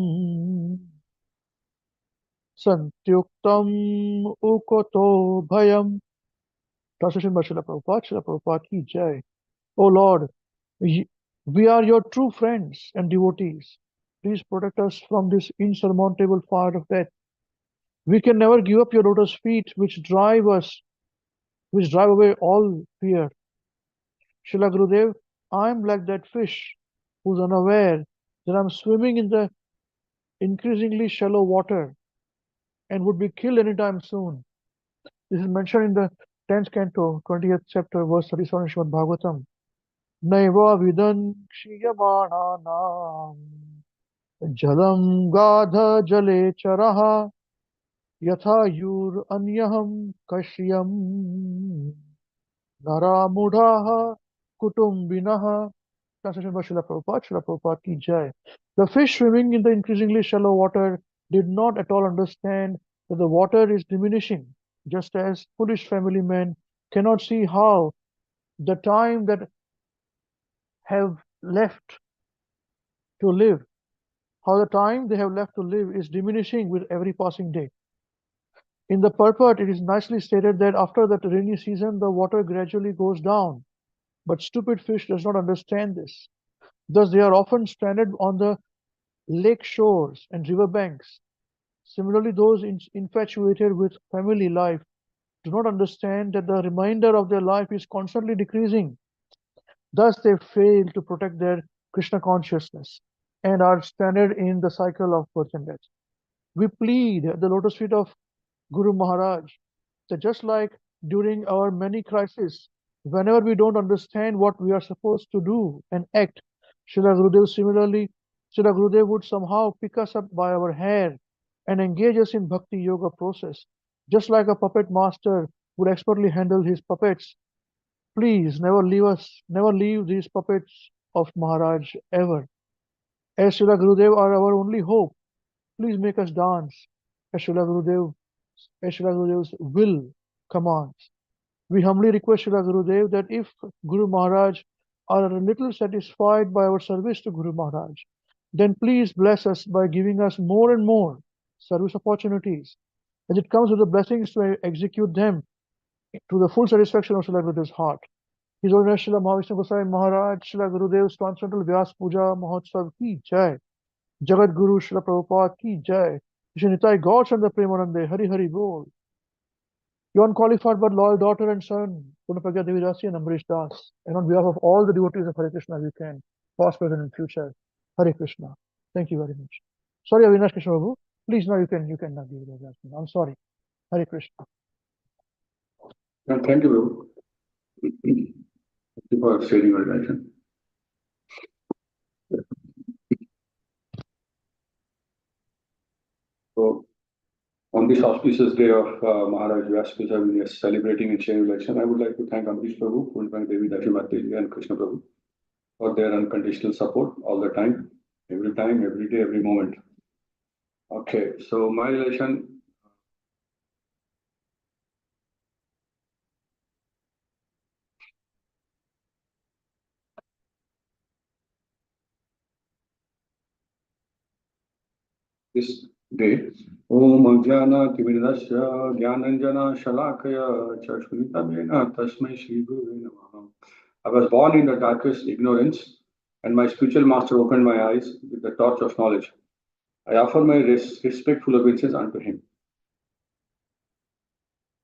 santyuktam ukoto bhayam. Translation by Srila Prabhupada. Srila Prabhupada ki jai. O Lord, we are your true friends and devotees. Please protect us from this insurmountable fire of death. We can never give up your lotus feet, which drive away all fear. Srila Gurudev, I am like that fish who's unaware that I'm swimming in the increasingly shallow water and would be killed anytime soon. This is mentioned in the 10th canto, 20th chapter, verse 37 Srimad Bhagavatam. Naiva vidan kshiyamananam jalam gadha jale charaha yatha yur anyaham kashyam nara mudhaha kutumbinaha. Translation by Srila Prabhupada. Srila Prabhupada ki jai. The fish swimming in the increasingly shallow water did not at all understand that the water is diminishing, just as foolish family men cannot see how the time that have left to live, how the time they have left to live is diminishing with every passing day. In the purport, it is nicely stated that after the rainy season, the water gradually goes down. But stupid fish does not understand this. Thus, they are often stranded on the lake shores and river banks. Similarly, those infatuated with family life do not understand that the remainder of their life is constantly decreasing. Thus, they fail to protect their Krishna consciousness and are stranded in the cycle of birth and death. We plead at the lotus feet of Guru Mahārāja that just like during our many crises, whenever we don't understand what we are supposed to do and act, Srila Gurudev would somehow pick us up by our hair and engage us in bhakti yoga process, just like a puppet master would expertly handle his puppets. Please never leave these puppets of Mahārāja ever. As Srila Gurudev are our only hope, please make us dance as Srila Gurudev's will commands. We humbly request Srila Gurudev that if Guru Mahārāja are a little satisfied by our service to Guru Mahārāja, then please bless us by giving us more and more service opportunities, as it comes with the blessings to execute them to the full satisfaction of Srila Gurudev's heart. His Holiness Srila Mahavishnu Goswami Mahārāja, Srila Gurudev's Transcendental Vyas Puja Mahotsav ki jai. Jagat Guru Srila Prabhupada ki jai. Shri God and the Premanande, Hari Hari Bol. Your unqualified but loyal daughter and son, Punapagya Devi Dasi and Amrish Das, and on behalf of all the devotees of Hare Krishna, we can past, present, and future. Hare Krishna. Thank you very much. Sorry, Avinash Krishna Babu. Please now you can now give the adjustment. I'm sorry. Hare Krishna. Thank you, Babu. Thank you for sharing your attention. So, on this auspicious day of Mahārāja Vyas Puja, we are celebrating and sharing election. I would like to thank Amrish Prabhu, Punapagya Devi Dasi Mataji, and Krishna Prabhu for their unconditional support all the time, every day, every moment. Okay, so my relation. This day, Om Jnana Timirasya Jnananjana Shalakaya Chashmritabhena Tasmai Shri Gurave Namaha. I was born in the darkest ignorance, and my spiritual master opened my eyes with the torch of knowledge. I offer my respectful obeisance unto him.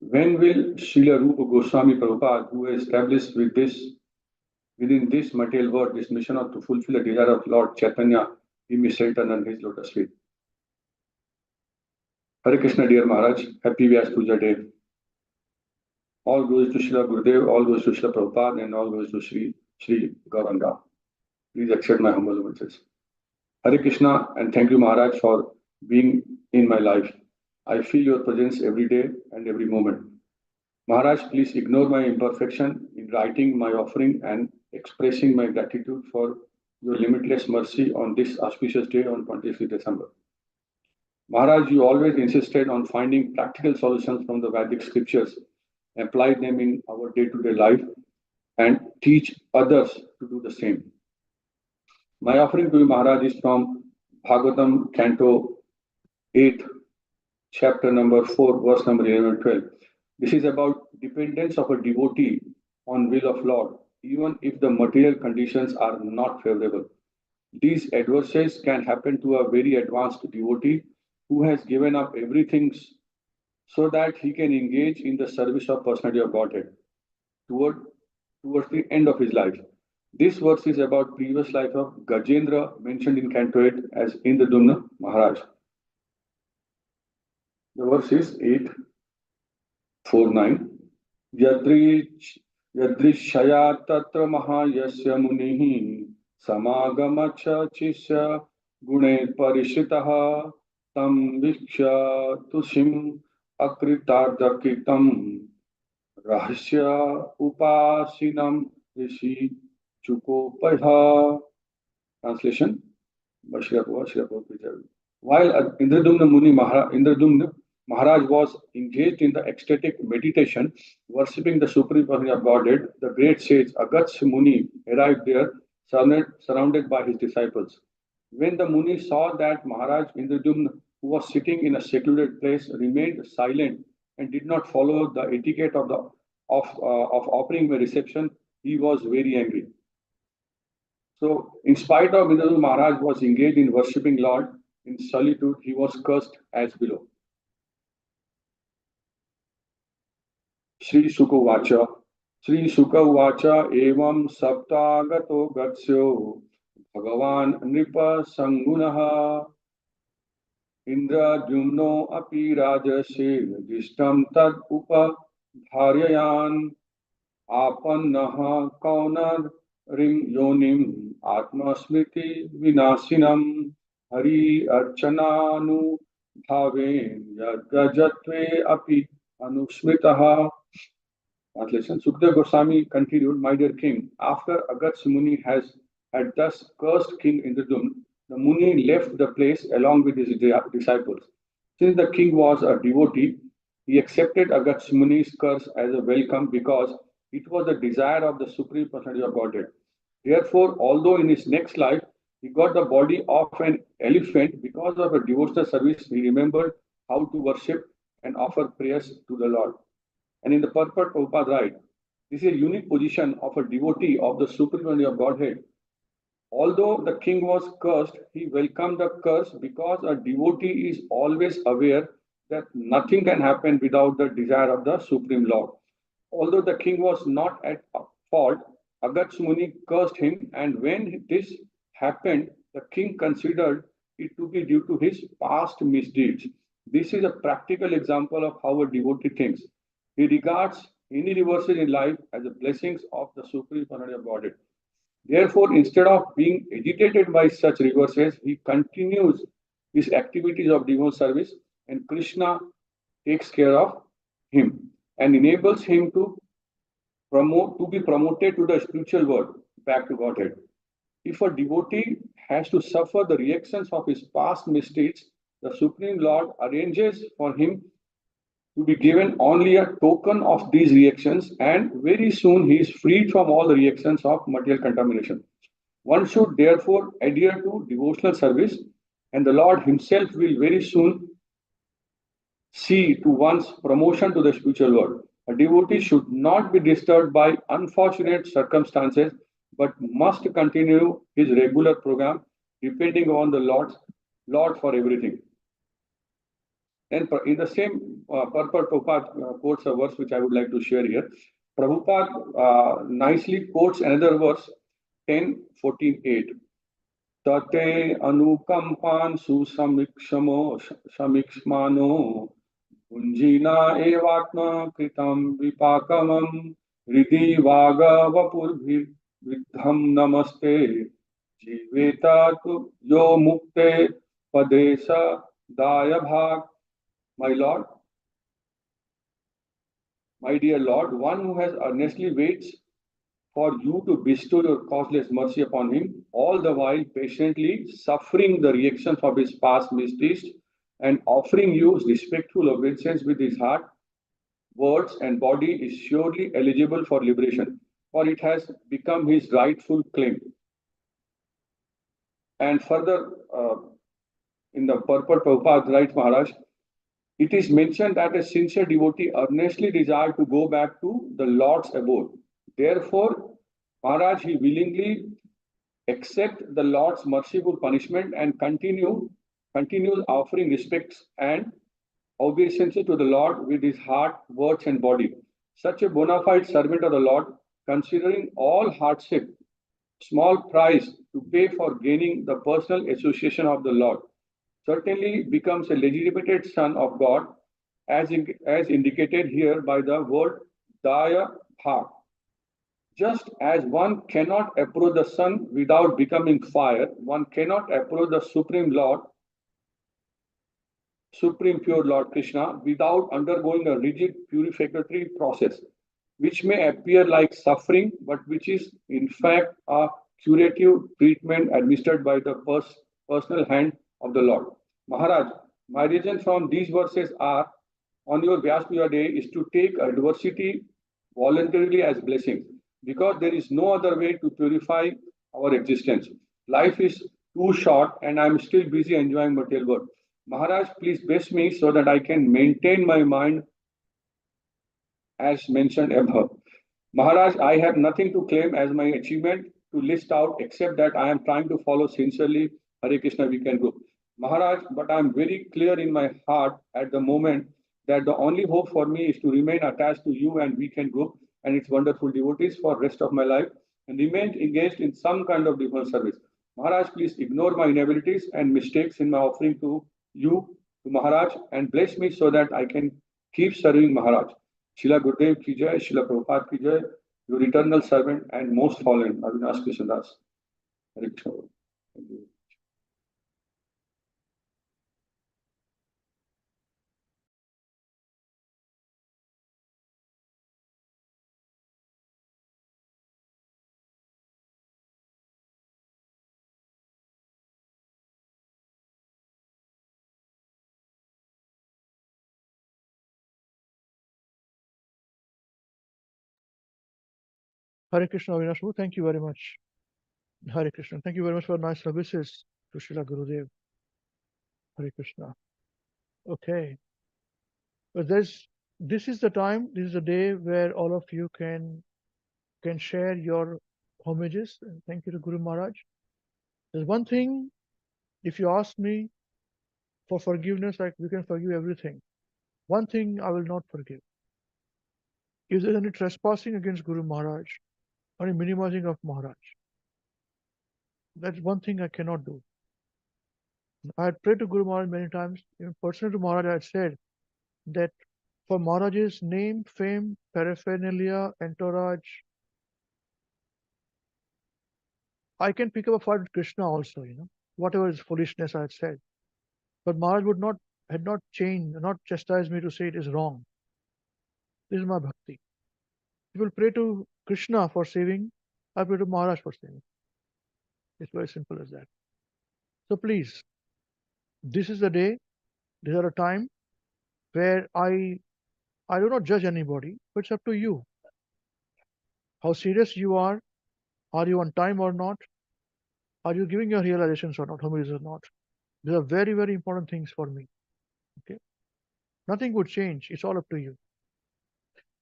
When will Srila Rupa Goswami Prabhupada, who has established within this material world this mission to fulfill the desire of Lord Chaitanya, be me Satan on his lotus feet? Hare Krishna, dear Maharaj. Happy Vyas Puja Day. All goes to Srila Gurudev, all goes to Srila Prabhupada, and all goes to Sri Gauranga. Please accept my humble homages. Hare Krishna, and thank you, Maharaj, for being in my life. I feel your presence every day and every moment. Maharaj, please ignore my imperfection in writing my offering and expressing my gratitude for your limitless mercy on this auspicious day on 25th December. Maharaj, you always insisted on finding practical solutions from the Vedic scriptures, apply them in our day-to-day life, and teach others to do the same. My offering to you, Maharaj, is from Bhagavatam, Canto 8, chapter number 4, verse number 11 and 12. This is about dependence of a devotee on will of Lord, even if the material conditions are not favorable. These adversities can happen to a very advanced devotee who has given up everything so that he can engage in the service of personality of Godhead towards the end of his life. This verse is about previous life of Gajendra, mentioned in Canto 8 as Indradumna Maharaj. The verse is 8:4-9. Yadrishaya tatra mahayasya munihi samagamacha chisya gune parishitaha tam viksha tusim akritardakitam rahasya upasinam rishi chukopaiha. Translation by Srila Prabhupada. While Indradumna Maharaj was engaged in the ecstatic meditation, worshipping the Supreme Personality of Godhead, the great sage Agastya Muni arrived there, surrounded by his disciples. When the Muni saw that Maharaj Indradumna, who was sitting in a secluded place, remained silent and did not follow the etiquette of offering a reception, he was very angry. So, in spite of Indradumna Maharaj was engaged in worshipping Lord in solitude, he was cursed as below. Sri Sukha Uvacha evam saptagato gatsyo Bhagavan Nripa Sangunaha Indradyumno api rajase dishtam tad upadharyayan apannaha kaunad rim yonim atmasmriti vinasinam hari archananu bhaven yadgajatve api anusmritaha. Translation. Sukadeva Goswami continued, my dear king, after Agastya Muni had thus cursed King Indradumna, the Muni left the place along with his disciples. Since the king was a devotee, he accepted Agastya Muni's curse as a welcome because it was the desire of the Supreme Personality of Godhead. Therefore, although in his next life he got the body of an elephant, because of a devotional service, he remembered how to worship and offer prayers to the Lord. And in the purport, Prabhupada writes, this is a unique position of a devotee of the Supreme Personality of Godhead. Although the king was cursed, he welcomed the curse because a devotee is always aware that nothing can happen without the desire of the Supreme Lord. Although the king was not at fault, Agastya Muni cursed him, and when this happened, the king considered it to be due to his past misdeeds. This is a practical example of how a devotee thinks. He regards any reversal in life as the blessings of the Supreme Personality of Godhead. Therefore, instead of being agitated by such reverses, he continues his activities of devotional service, and Krishna takes care of him and enables him to be promoted to the spiritual world, back to Godhead. If a devotee has to suffer the reactions of his past mistakes, the Supreme Lord arranges for him to be given only a token of these reactions, and very soon he is freed from all the reactions of material contamination. One should therefore adhere to devotional service, and the Lord himself will very soon see to one's promotion to the spiritual world. A devotee should not be disturbed by unfortunate circumstances, but must continue his regular program, depending on the Lord for everything. And in the same purport, Prabhupada quotes a verse which I would like to share here. Prabhupada nicely quotes another verse, 10:14:8. tate anukampan samikshmano Unjina evatma kritam vipakamam Ridi vaga vapurvir vidham namaste Jiveta tu yo mukte padesa daya bhag. My Lord, my dear Lord, one who has earnestly waits for you to bestow your causeless mercy upon him, all the while patiently suffering the reactions of his past misdeeds and offering you respectful obeisance with his heart, words, and body is surely eligible for liberation, for it has become his rightful claim. And further, in the purport Prabhupada writes, Maharaj, it is mentioned that a sincere devotee earnestly desired to go back to the Lord's abode. Therefore, Maharaj, he willingly accept the Lord's merciful punishment and continues offering respects and obeisance to the Lord with his heart, words, and body. Such a bona fide servant of the Lord, considering all hardship, small price to pay for gaining the personal association of the Lord, certainly becomes a legitimate son of God, as indicated here by the word Daya Bhag. Just as one cannot approach the sun without becoming fire, one cannot approach the Supreme Lord, Supreme Pure Lord Krishna, without undergoing a rigid purificatory process, which may appear like suffering, but which is in fact a curative treatment administered by the personal hand of the Lord. Maharaj, my reason from these verses are, on your Vyas Puja day, is to take adversity voluntarily as blessings, because there is no other way to purify our existence. Life is too short and I am still busy enjoying material world. Maharaj, please bless me so that I can maintain my mind as mentioned above. Maharaj, I have nothing to claim as my achievement to list out except that I am trying to follow sincerely Hare Krishna WECAN group. Maharaj, but I am very clear in my heart at the moment that the only hope for me is to remain attached to you and WECAN group and its wonderful devotees for the rest of my life and remain engaged in some kind of devotional service. Maharaj, please ignore my inabilities and mistakes in my offering to you, to Maharaj, and bless me so that I can keep serving Maharaj. Srila Gurudev ki jai, Srila Prabhupada ki jai, your eternal servant and most fallen, Avinash Krishnadas. Hare Krishna. Thank you. Hare Krishna, Avinash. Thank you very much. Hare Krishna. Thank you very much for nice services to Srila Gurudev. Hare Krishna. Okay. But this is the time, this is the day where all of you can share your homages. And thank you to Guru Maharaj. There's one thing, if you ask me for forgiveness, like we can forgive everything. One thing I will not forgive. If there's any trespassing against Guru Maharaj, any minimizing of Maharaj, that's one thing I cannot do. I had prayed to Guru Maharaj many times, even personally to Maharaj, I had said that for Maharaj's name, fame, paraphernalia, entourage, I can pick up a fight with Krishna also, whatever is foolishness I had said. But Maharaj had not changed, not chastised me to say it is wrong. This is my bhakti. People pray to Krishna for saving, I pray to Maharaj for saving. It's very simple as that. So please, this is the day, this is a time where I do not judge anybody, but it's up to you. How serious you are you on time or not? Are you giving your realizations or not, homages or not? These are very, very important things for me. Okay? Nothing would change. It's all up to you.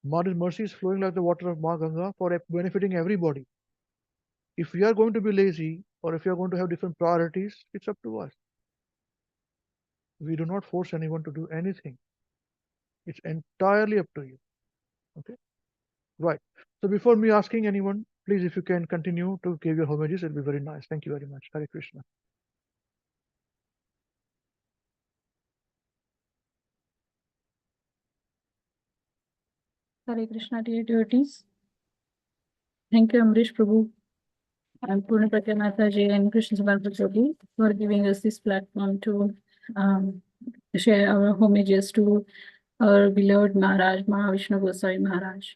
Maharaj's mercy is flowing like the water of Ma Ganga for benefiting everybody. If we are going to be lazy or if we are going to have different priorities, it's up to us. We do not force anyone to do anything. It's entirely up to you. Okay? Right. So before me asking anyone, Please, if you can continue to give your homages, it'll be very nice. Thank you very much. Hare Krishna. Hare Krishna, dear devotees. Thank you, Amrish Prabhu and Purna Pratya Mataji and Krishna Samarpa Prabhu for giving us this platform to share our homages to our beloved Maharaj, Mahavishnu Goswami Maharaj.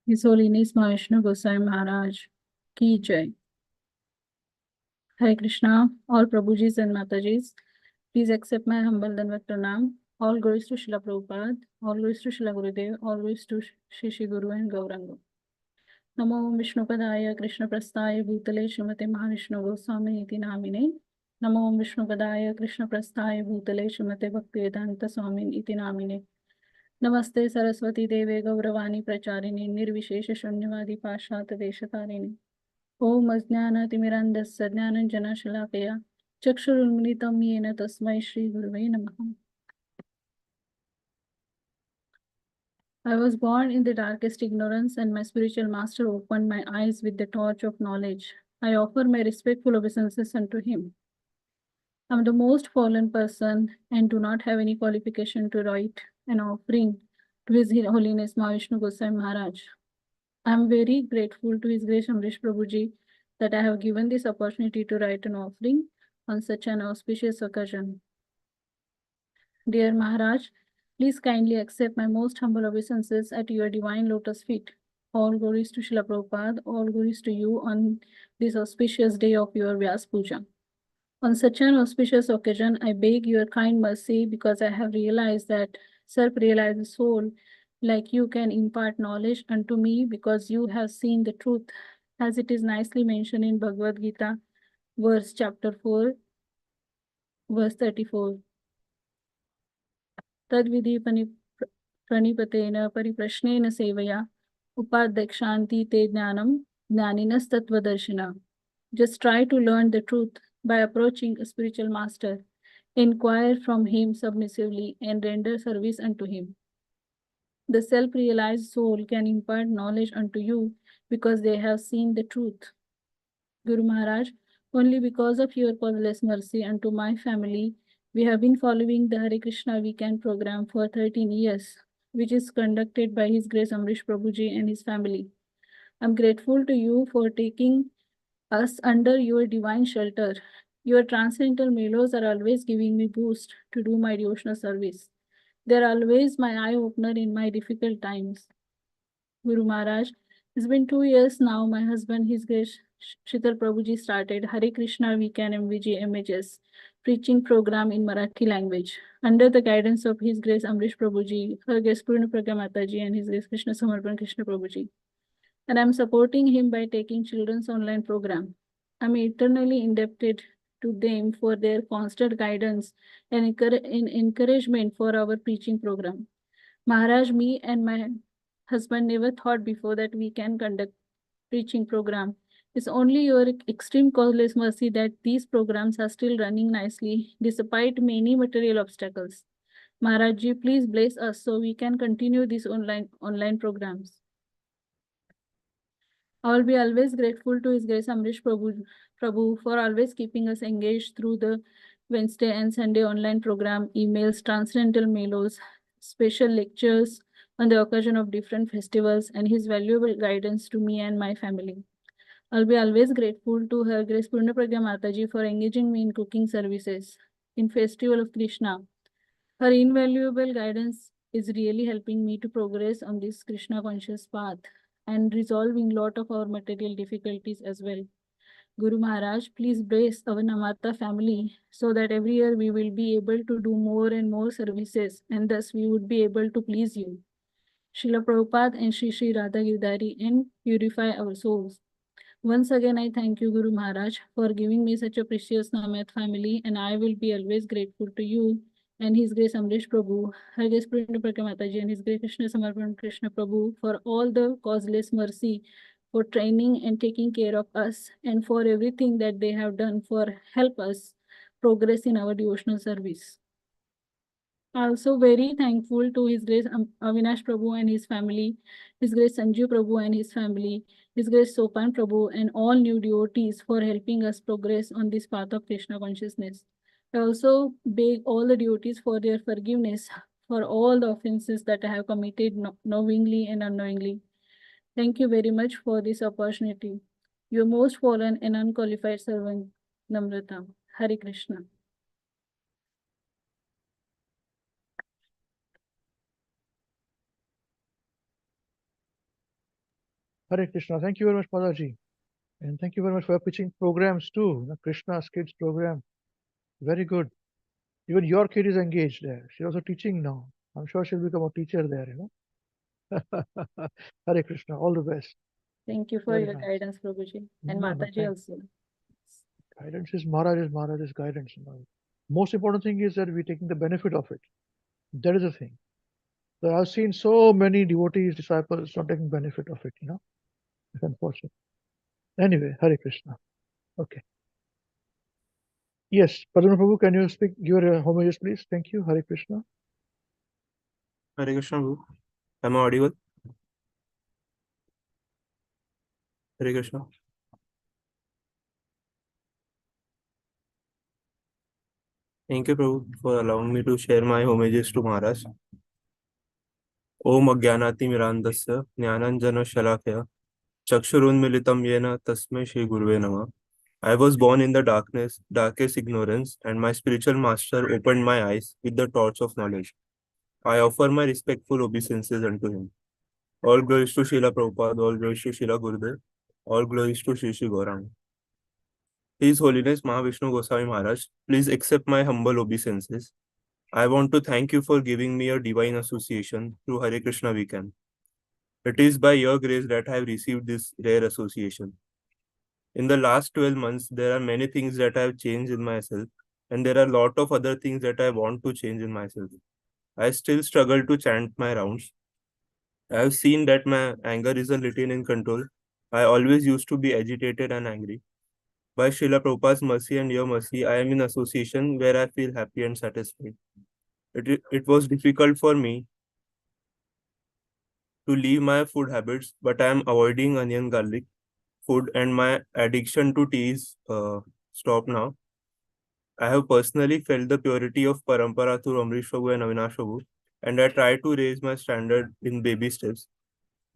His Holiness Mahavishnu Goswami Maharaj Ki Jai. Hare Krishna, all Prabhujis and Matajis, please accept my humble Dandavat Pranam. All glories to Srila Prabhupada, all glories to Srila Gurudev, all glories to Shri Guru and Gauranga. Namo Vishnu Padaya Krishna Prastaya Bhutale Srimate Mahavishnu Goswami Iti Namine. Namo Vishnu Padaya Krishna Prastaya Bhutale Srimate Bhaktivedanta Swami Iti Namine. Namaste Saraswati Deve Gauravani Pracharini Nirvishesha Shunyavadi Pashat Deshatarine. Om Ajnana Timirandasya Jnananjana Shalakaya Chakshurunmilitam Yena Tasmai Shri Gurave Namaha. I was born in the darkest ignorance, and my spiritual master opened my eyes with the torch of knowledge. I offer my respectful obeisances unto him. I am the most fallen person and do not have any qualification to write an offering to His Holiness Mahavishnu Goswami Maharaj. I am very grateful to His Grace Amrish Prabhuji that I have given this opportunity to write an offering on such an auspicious occasion. Dear Maharaj, please kindly accept my most humble obeisances at your divine lotus feet. All glories to Srila Prabhupada, all glories to you on this auspicious day of your Vyas Puja. On such an auspicious occasion, I beg your kind mercy because I have realized that self-realized soul like you can impart knowledge unto me because you have seen the truth, as it is nicely mentioned in Bhagavad Gita, verse chapter 4, verse 34. Tadvidhi pranipatena pariprashnena sevaya upadyakshanti te jnanam jnaninas tattvadarshina. Just try to learn the truth by approaching a spiritual master. Inquire from him submissively and render service unto him. The self-realized soul can impart knowledge unto you because they have seen the truth. Guru Maharaj, only because of your causeless mercy unto my family, we have been following the Hare Krishna WECAN program for 13 years, which is conducted by His Grace Amrish Prabhuji and his family. I am grateful to you for taking us under your divine shelter. Your transcendental melos are always giving me boost to do my devotional service. They are always my eye-opener in my difficult times. Guru Maharaj, it's been 2 years now. My husband, His Grace Shital Prabhuji, started Hare Krishna WECAN MVG Homages preaching program in Marathi language under the guidance of His Grace Amrish Prabhuji, Her Grace Purna Pragya Mataji, and His Grace Krishna Samarpan Krishna Prabhuji. And I'm supporting him by taking children's online program. I'm eternally indebted to them for their constant guidance and encouragement for our preaching program. Maharaj, me and my husband never thought before that we can conduct preaching program. It's only your extreme causeless mercy that these programs are still running nicely despite many material obstacles. Maharaj ji, please bless us so we can continue these online programs. I will be always grateful to His Grace Amrish Prabhu for always keeping us engaged through the Wednesday and Sunday online program, emails, transcendental melos, special lectures on the occasion of different festivals, and his valuable guidance to me and my family. I'll be always grateful to Her Grace Purna Pragya Mataji for engaging me in cooking services in Festival of Krishna. Her invaluable guidance is really helping me to progress on this Krishna conscious path and resolving lot of our material difficulties as well. Guru Maharaj, please bless our Namata family so that every year we will be able to do more and more services and thus we would be able to please you. Srila Prabhupada and Sri Radha Giridhari and purify our souls. Once again, I thank you, Guru Maharaj, for giving me such a precious Namat family, and I will be always grateful to you and His Grace Amrish Prabhu, Her Grace Purna Pragya Mataji, and His Grace Krishna Samarpan Krishna Prabhu for all the causeless mercy, for training and taking care of us, and for everything that they have done for help us progress in our devotional service. Also very thankful to His Grace Avinash Prabhu and his family, His Grace Sanjeev Prabhu and his family, His Grace Sopan Prabhu and all new devotees for helping us progress on this path of Krishna consciousness. I also beg all the devotees for their forgiveness for all the offenses that I have committed knowingly and unknowingly. Thank you very much for this opportunity. Your most fallen and unqualified servant, Namrata. Hare Krishna. Hare Krishna. Thank you very much, Mataji. And thank you very much for pitching programs too. The Krishna's Kids program. Very good. Even your kid is engaged there. She's also teaching now. I'm sure she'll become a teacher there, you know. Hare Krishna. All the best. Thank you for Very your nice. guidance, Prabhuji. And No, no, Mataji thanks. also. Guidance is Mahārāja's guidance. You know. Most important thing is that we're taking the benefit of it. That is the thing. So I've seen so many devotees, disciples not taking benefit of it, you know. It's unfortunate. Anyway, Hare Krishna. Okay. Yes, Padma Prabhu, can you speak your homages, please? Thank you. Hare Krishna. Hare Krishna, Guru. Am I audible? Hare Krishna. Thank you, Prabhu, for allowing me to share my homages to Maharaj. Om Ajnanati Mirandasya Jnananjana Shalakaya Chakshurunmilitam Yena Tasmai Shri Guruve Namah. I was born in the darkest ignorance, and my spiritual master opened my eyes with the torch of knowledge. I offer my respectful obeisances unto him. All glories to Srila Prabhupada, all glories to Srila Gurudev, all glories to Shri Shri Gauranga. His Holiness Mahavishnu Goswami Maharaj, please accept my humble obeisances. I want to thank you for giving me a divine association through Hare Krishna WECAN. It is by your grace that I have received this rare association. In the last 12 months, there are many things that I have changed in myself, and there are a lot of other things that I want to change in myself. I still struggle to chant my rounds. I have seen that my anger isn't little in control. I always used to be agitated and angry. By Srila Prabhupada's mercy and your mercy, I am in association where I feel happy and satisfied. It was difficult for me to leave my food habits, but I am avoiding onion garlic food, and my addiction to tea is stopped now. I have personally felt the purity of Parampara through Amrish Prabhu and Avinash Prabhu, and I try to raise my standard in baby steps.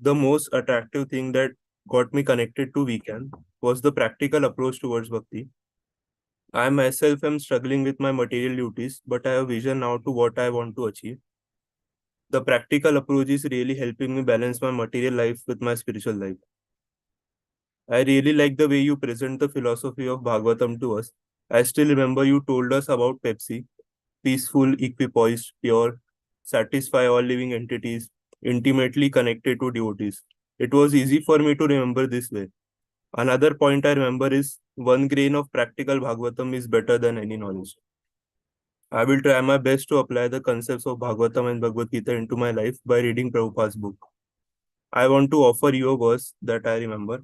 The most attractive thing that got me connected to WECAN was the practical approach towards bhakti. I myself am struggling with my material duties, but I have vision now to what I want to achieve. The practical approach is really helping me balance my material life with my spiritual life. I really like the way you present the philosophy of Bhagavatam to us. I still remember you told us about Pepsi, peaceful, equipoised, pure, satisfy all living entities, intimately connected to devotees. It was easy for me to remember this way. Another point I remember is 1 grain of practical Bhagavatam is better than any knowledge. I will try my best to apply the concepts of Bhagavatam and Bhagavad Gita into my life by reading Prabhupada's book. I want to offer you a verse that I remember.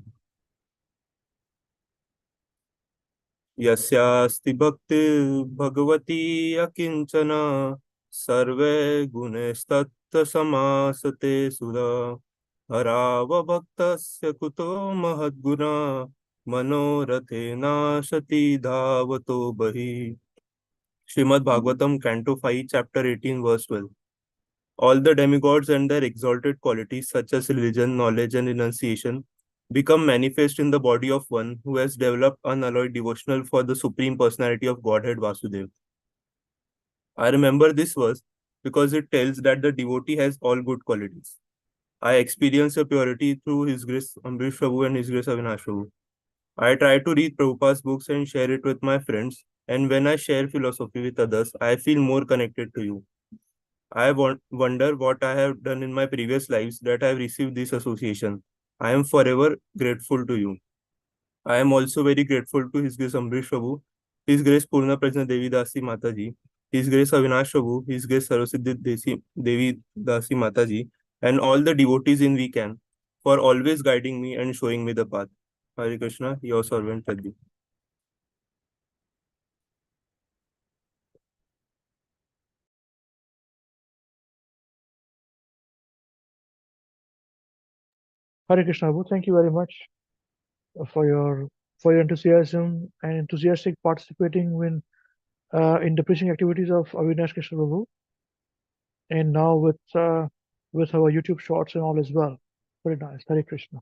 Yasyasti bhakti bhagavati akinchana sarve gunestatta samasate sudha harava bhaktasya kuto mahadguna manorathe nashati dhavato bahi. Srimad Bhagavatam, Canto 5, Chapter 18, Verse 12. All the demigods and their exalted qualities such as religion, knowledge, and renunciation become manifest in the body of one who has developed unalloyed devotional for the Supreme Personality of Godhead Vasudeva. I remember this verse because it tells that the devotee has all good qualities. I experience a purity through His Grace Amrish Prabhu and His Grace Avinash Prabhu. I try to read Prabhupada's books and share it with my friends, and when I share philosophy with others, I feel more connected to you. I wonder what I have done in my previous lives that I have received this association. I am forever grateful to you. I am also very grateful to His Grace Amrish Prabhu, His Grace Purna Prajna Devi Dasi Mataji, His Grace Avinash Prabhu, His Grace Saraswati Devi Dasi Mataji, and all the devotees in WECAN for always guiding me and showing me the path. Hare Krishna, your servant Pradip. Hare Krishna, Prabhu. Thank you very much for your enthusiasm and enthusiastic participating in the preaching activities of Organized Krishna Prabhu, and now with our YouTube shorts and all as well. Very nice. Hare Krishna.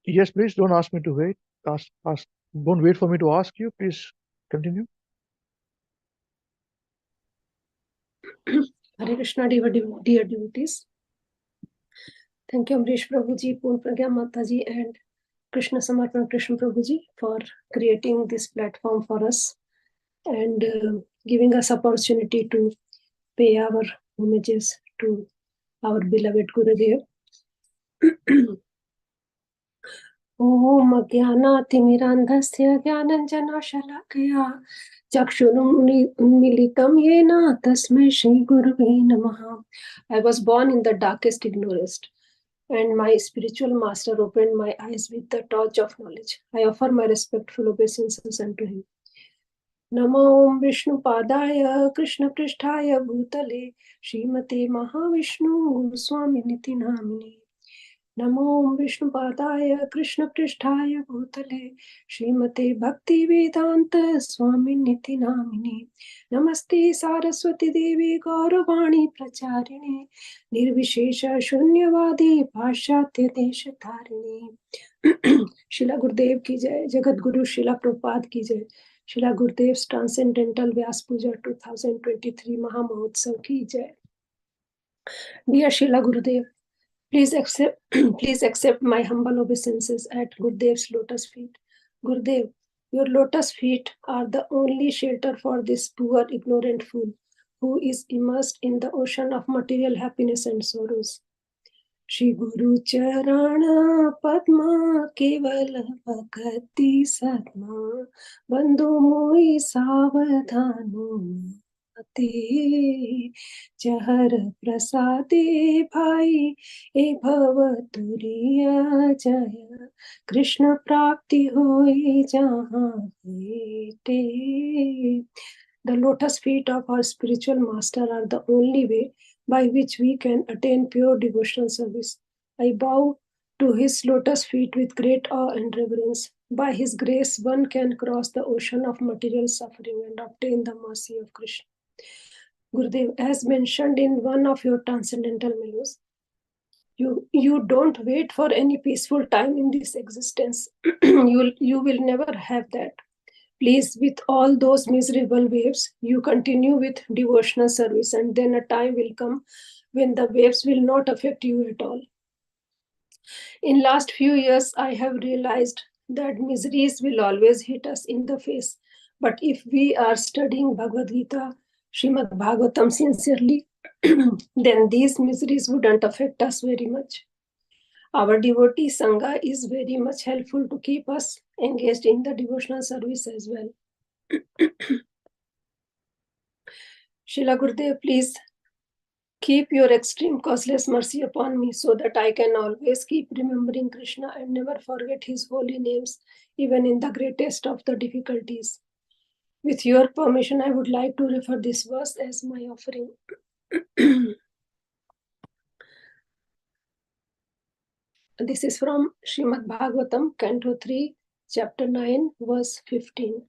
Yes, please don't ask me to wait. Don't wait for me to ask you. Please continue. Hare Krishna, dear devotees. Thank you, Amrish Prabhuji, Poon Pragya Mataji, and Krishna Samarpan Krishna Prabhuji for creating this platform for us and giving us opportunity to pay our homages to our beloved Gurudev. Om Jnanatimmirandhasya Jnananjanashalakaya Chakshurunmilitam Yena Tasmai Shri Guruve Namaha. I was born in the darkest ignorance, and my spiritual master opened my eyes with the torch of knowledge. I offer my respectful obeisances unto him. Namo Om Vishnu Padaya Krishna Pristhaya Bhutale Srimate Mahavishnu Goswami Niti Namini. Namo Om Vishnu Padaya Krishna Pristhaya Bhutale Srimate Bhakti Vedanta Swami Niti Namini. Namaste Saraswati Devi Gauravani Pracharini Nirvishesha Shunyavadi Pashatya Deshatharini. Srila Gurudev ki jai, Jagat Guru Srila Prabhupada ki jai. Srila Gurudev's Transcendental Vyas Puja 2023 Mahamahotsav ki jai. Dear Srila Gurudev, please accept my humble obeisances at Gurudev's lotus feet. Gurudev, your lotus feet are the only shelter for this poor ignorant fool who is immersed in the ocean of material happiness and sorrows. Shri Guru Charana Padma Kevala Bhakti Satma Bandhu Moi Savadhanu Mate Chahar Prasade Bhai E Bhavaturiya Jaya Krishna Prapti Hoi Jahan Hete. The lotus feet of our spiritual master are the only way by which we can attain pure devotional service. I bow to his lotus feet with great awe and reverence. By his grace, one can cross the ocean of material suffering and obtain the mercy of Krishna. Gurudev, as mentioned in one of your transcendental melodies, you don't wait for any peaceful time in this existence. You will never have that. Please, with all those miserable waves, you continue with devotional service, and then a time will come when the waves will not affect you at all. In last few years, I have realized that miseries will always hit us in the face. But if we are studying Bhagavad Gita, Srimad Bhagavatam sincerely, then these miseries wouldn't affect us very much. Our devotee Sangha is very much helpful to keep us engaged in the devotional service as well. Srila Gurudev, please keep your extreme causeless mercy upon me so that I can always keep remembering Krishna and never forget his holy names, even in the greatest of the difficulties. With your permission, I would like to refer this verse as my offering. This is from Srimad Bhagavatam, Canto 3, Chapter 9, verse 15.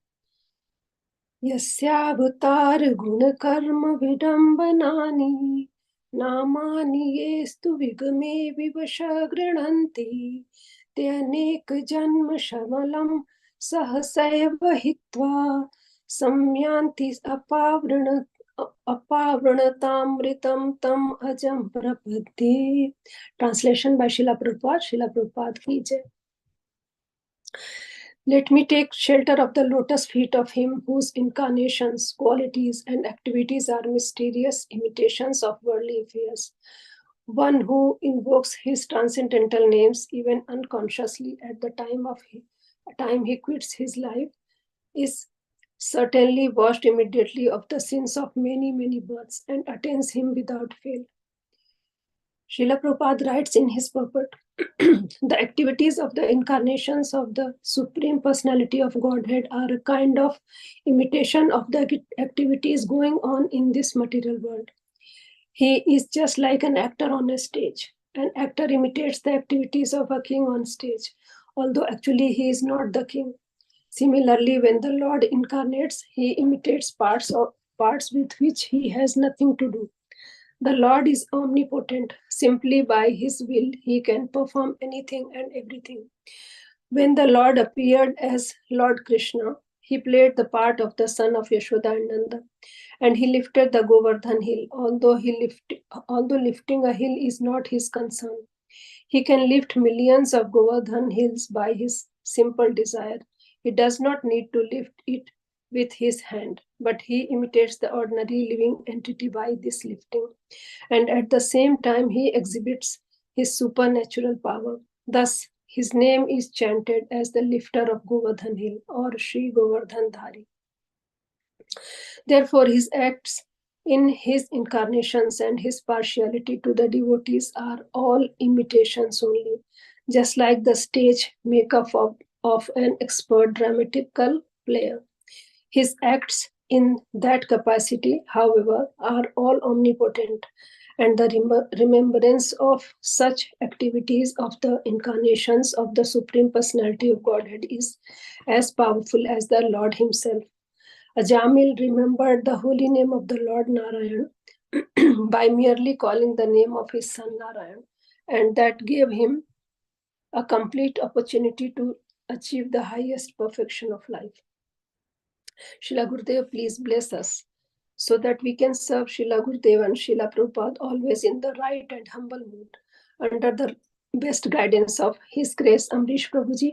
Yasyavatar guna karma vidambanani namani yestu vigame vivasha grananti te anek janma shamalam sahasaiva hitva samyanti apavranatamritam tam ajam prapadde. Translation by Srila Prabhupada. Srila Prabhupada ki jai. Let me take shelter of the lotus feet of him whose incarnations, qualities, and activities are mysterious imitations of worldly affairs. One who invokes his transcendental names even unconsciously at the time he quits his life is certainly washed immediately of the sins of many, many births and attains him without fail. Srila Prabhupada writes in his purport, the activities of the incarnations of the Supreme Personality of Godhead are a kind of imitation of the activities going on in this material world. He is just like an actor on a stage. An actor imitates the activities of a king on stage, although actually he is not the king. Similarly, when the Lord incarnates, he imitates parts with which he has nothing to do. The Lord is omnipotent. Simply by his will, he can perform anything and everything. When the Lord appeared as Lord Krishna, he played the part of the son of Yashoda and Nanda, and he lifted the Govardhan hill, although lifting a hill is not his concern. He can lift millions of Govardhan hills by his simple desire. He does not need to lift it with his hand, but he imitates the ordinary living entity by this lifting. And at the same time, he exhibits his supernatural power. Thus, his name is chanted as the lifter of Govardhan hill or Sri Govardhan Dhari. Therefore, his acts in his incarnations and his partiality to the devotees are all imitations only, just like the stage makeup of an expert dramatical player. His acts in that capacity, however, are all omnipotent, and the remembrance of such activities of the incarnations of the Supreme Personality of Godhead is as powerful as the Lord himself. Ajamil remembered the holy name of the Lord Narayan by merely calling the name of his son Narayan, and that gave him a complete opportunity to achieve the highest perfection of life. Srila Gurudev, please bless us so that we can serve Srila Gurudev and Srila Prabhupada always in the right and humble mood, under the best guidance of His Grace Amrish Prabhuji,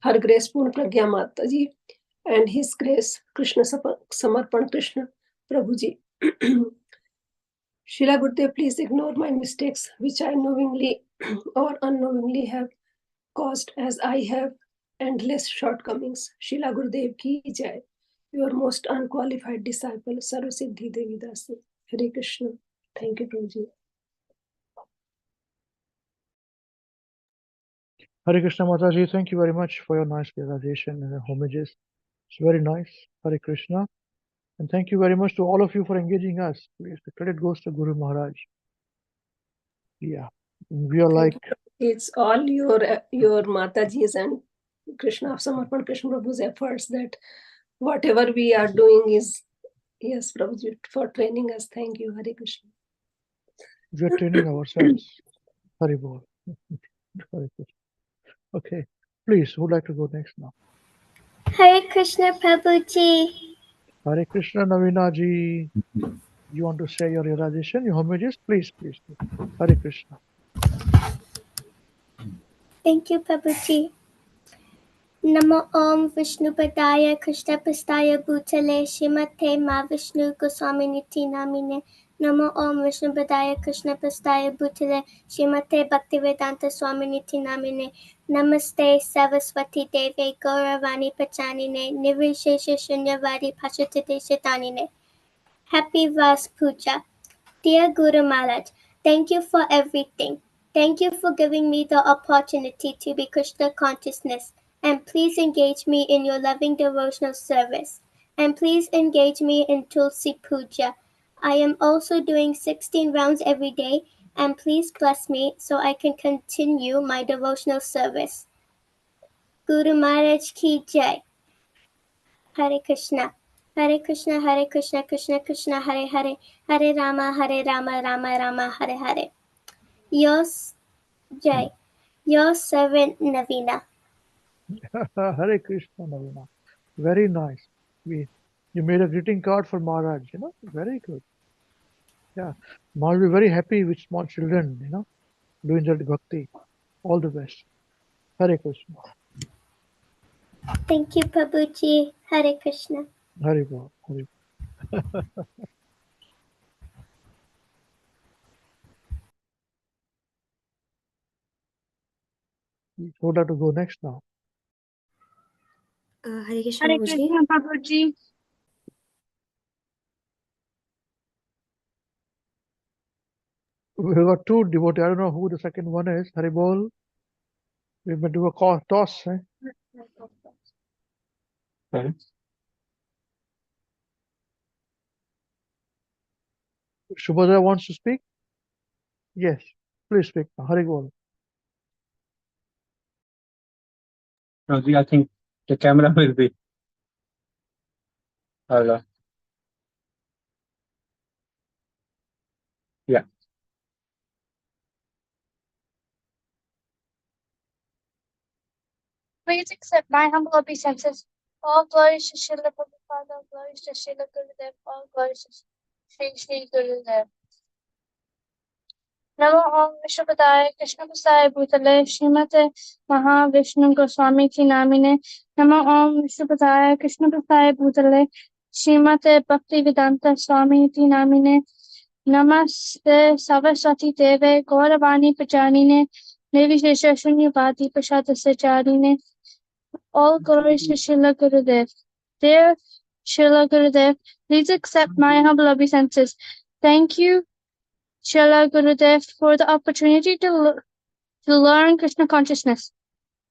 Her Grace Purna Pragya Mataji, and His Grace Krishna Samarpan Krishna Prabhuji. Srila Gurudev, please ignore my mistakes, which I knowingly or unknowingly have caused, as I have endless shortcomings. Srila Gurudev ki jai. Your most unqualified disciple, Sarvasiddhi Devi Dasi. Hare Krishna. Thank you, Prabhuji. Hare Krishna Mataji, thank you very much for your nice realization and the homages. It's very nice. Hare Krishna. And thank you very much to all of you for engaging us. The credit goes to Guru Maharaj. Yeah. We are like... It's all your Mataji's and Krishna Samarpan Krishna Prabhu's efforts that whatever we are doing is, yes, Prabhuji, for training us. Thank you, Hare Krishna. We are training ourselves. Hare Bol. Okay, please, who would like to go next now? Hare Krishna Prabhuji. Hare Krishna Navina ji. You want to say your realization, your homages? Please. Hare Krishna. Thank you, Prabhuji. Namo Om Vishnu Padaya Krishna Pastaya Bhutale Shrimate Mahavishnu Goswami Niti Namine. Namo Om Vishnu Padaya Krishna Pastaya Bhutale Shrimate Bhaktivedanta Swami Niti Namine. Namaste Saraswati Deve Gauravani Pachanine Nirvishesha Shunyavadi Pashatite Shatanine. Happy Vas Puja. Dear Guru Maharaj, thank you for everything. Thank you for giving me the opportunity to be Krishna consciousness. And please engage me in your loving devotional service. And please engage me in Tulsi Puja. I am also doing 16 rounds every day. And please bless me so I can continue my devotional service. Guru Maharaj Ki Jai. Hare Krishna. Hare Krishna, Hare Krishna, Krishna Krishna, Hare Hare, Hare Rama, Rama Rama, Hare Hare. Yours, Jai. Your servant, Navina. Hare Krishna Navina. Very nice. You made a greeting card for Maharaj, very good. Yeah, Maharaj will be very happy with small children, doing that bhakti. All the best. Hare Krishna. Thank you, Prabhuji. Hare Krishna. Hare Bol. Hare. Who would like to go next now? Hare Krishna, Hare Krishna, Prabhuji. We got two devotees. I don't know who the second one is. Haribol. We may do a toss. Eh? Sorry. Shubhadra wants to speak? Yes. Please speak. Haribol. Rosie, I think the camera will be. Hello. Yeah. Please accept my humble obeisances. All glories to Srila Prabhupada, all glories to Srila Gurudev, all glories to Sri Gurudev. Namo Om Vishnupadaya Krishna Prasaya Bhutale Srimate Mahavishnu Goswami Ki Namine. Namo Om Vishnupadaya Krishna Prasaya Bhutale Srimate Bhaktivedanta Swami Ki Namine. Namaste Saraswati Deve Gauravani Pachanine Nirvishesha Shunyavadi Prasadasacarine. All glories to Srila Gurudev. Dear Srila Gurudev, please accept my humble obeisances. Thank you, Srila Gurudev, for the opportunity to learn Krishna consciousness.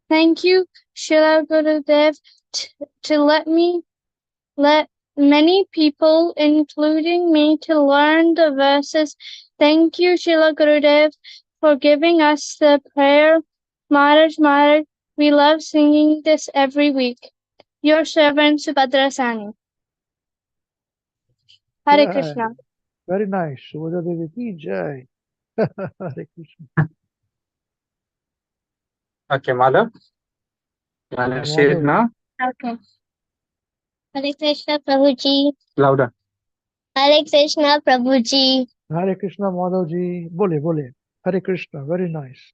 Thank you, Srila Gurudev, to let many people, including me, to learn the verses. Thank you, Srila Gurudev, for giving us the prayer. Mahārāja, Mahārāja, we love singing this every week. Your servant, Subhadra Sani. Hare Jai. Krishna. Very nice. Shubhadra Devi ki jai. Hare Krishna. Okay, Madhav. You wanna share it Madhav. now? Okay. Hare Krishna Prabhuji. Louder. Hare Krishna Prabhuji. Hare Krishna Madhavji. Bole, bole. Hare Krishna. Very nice.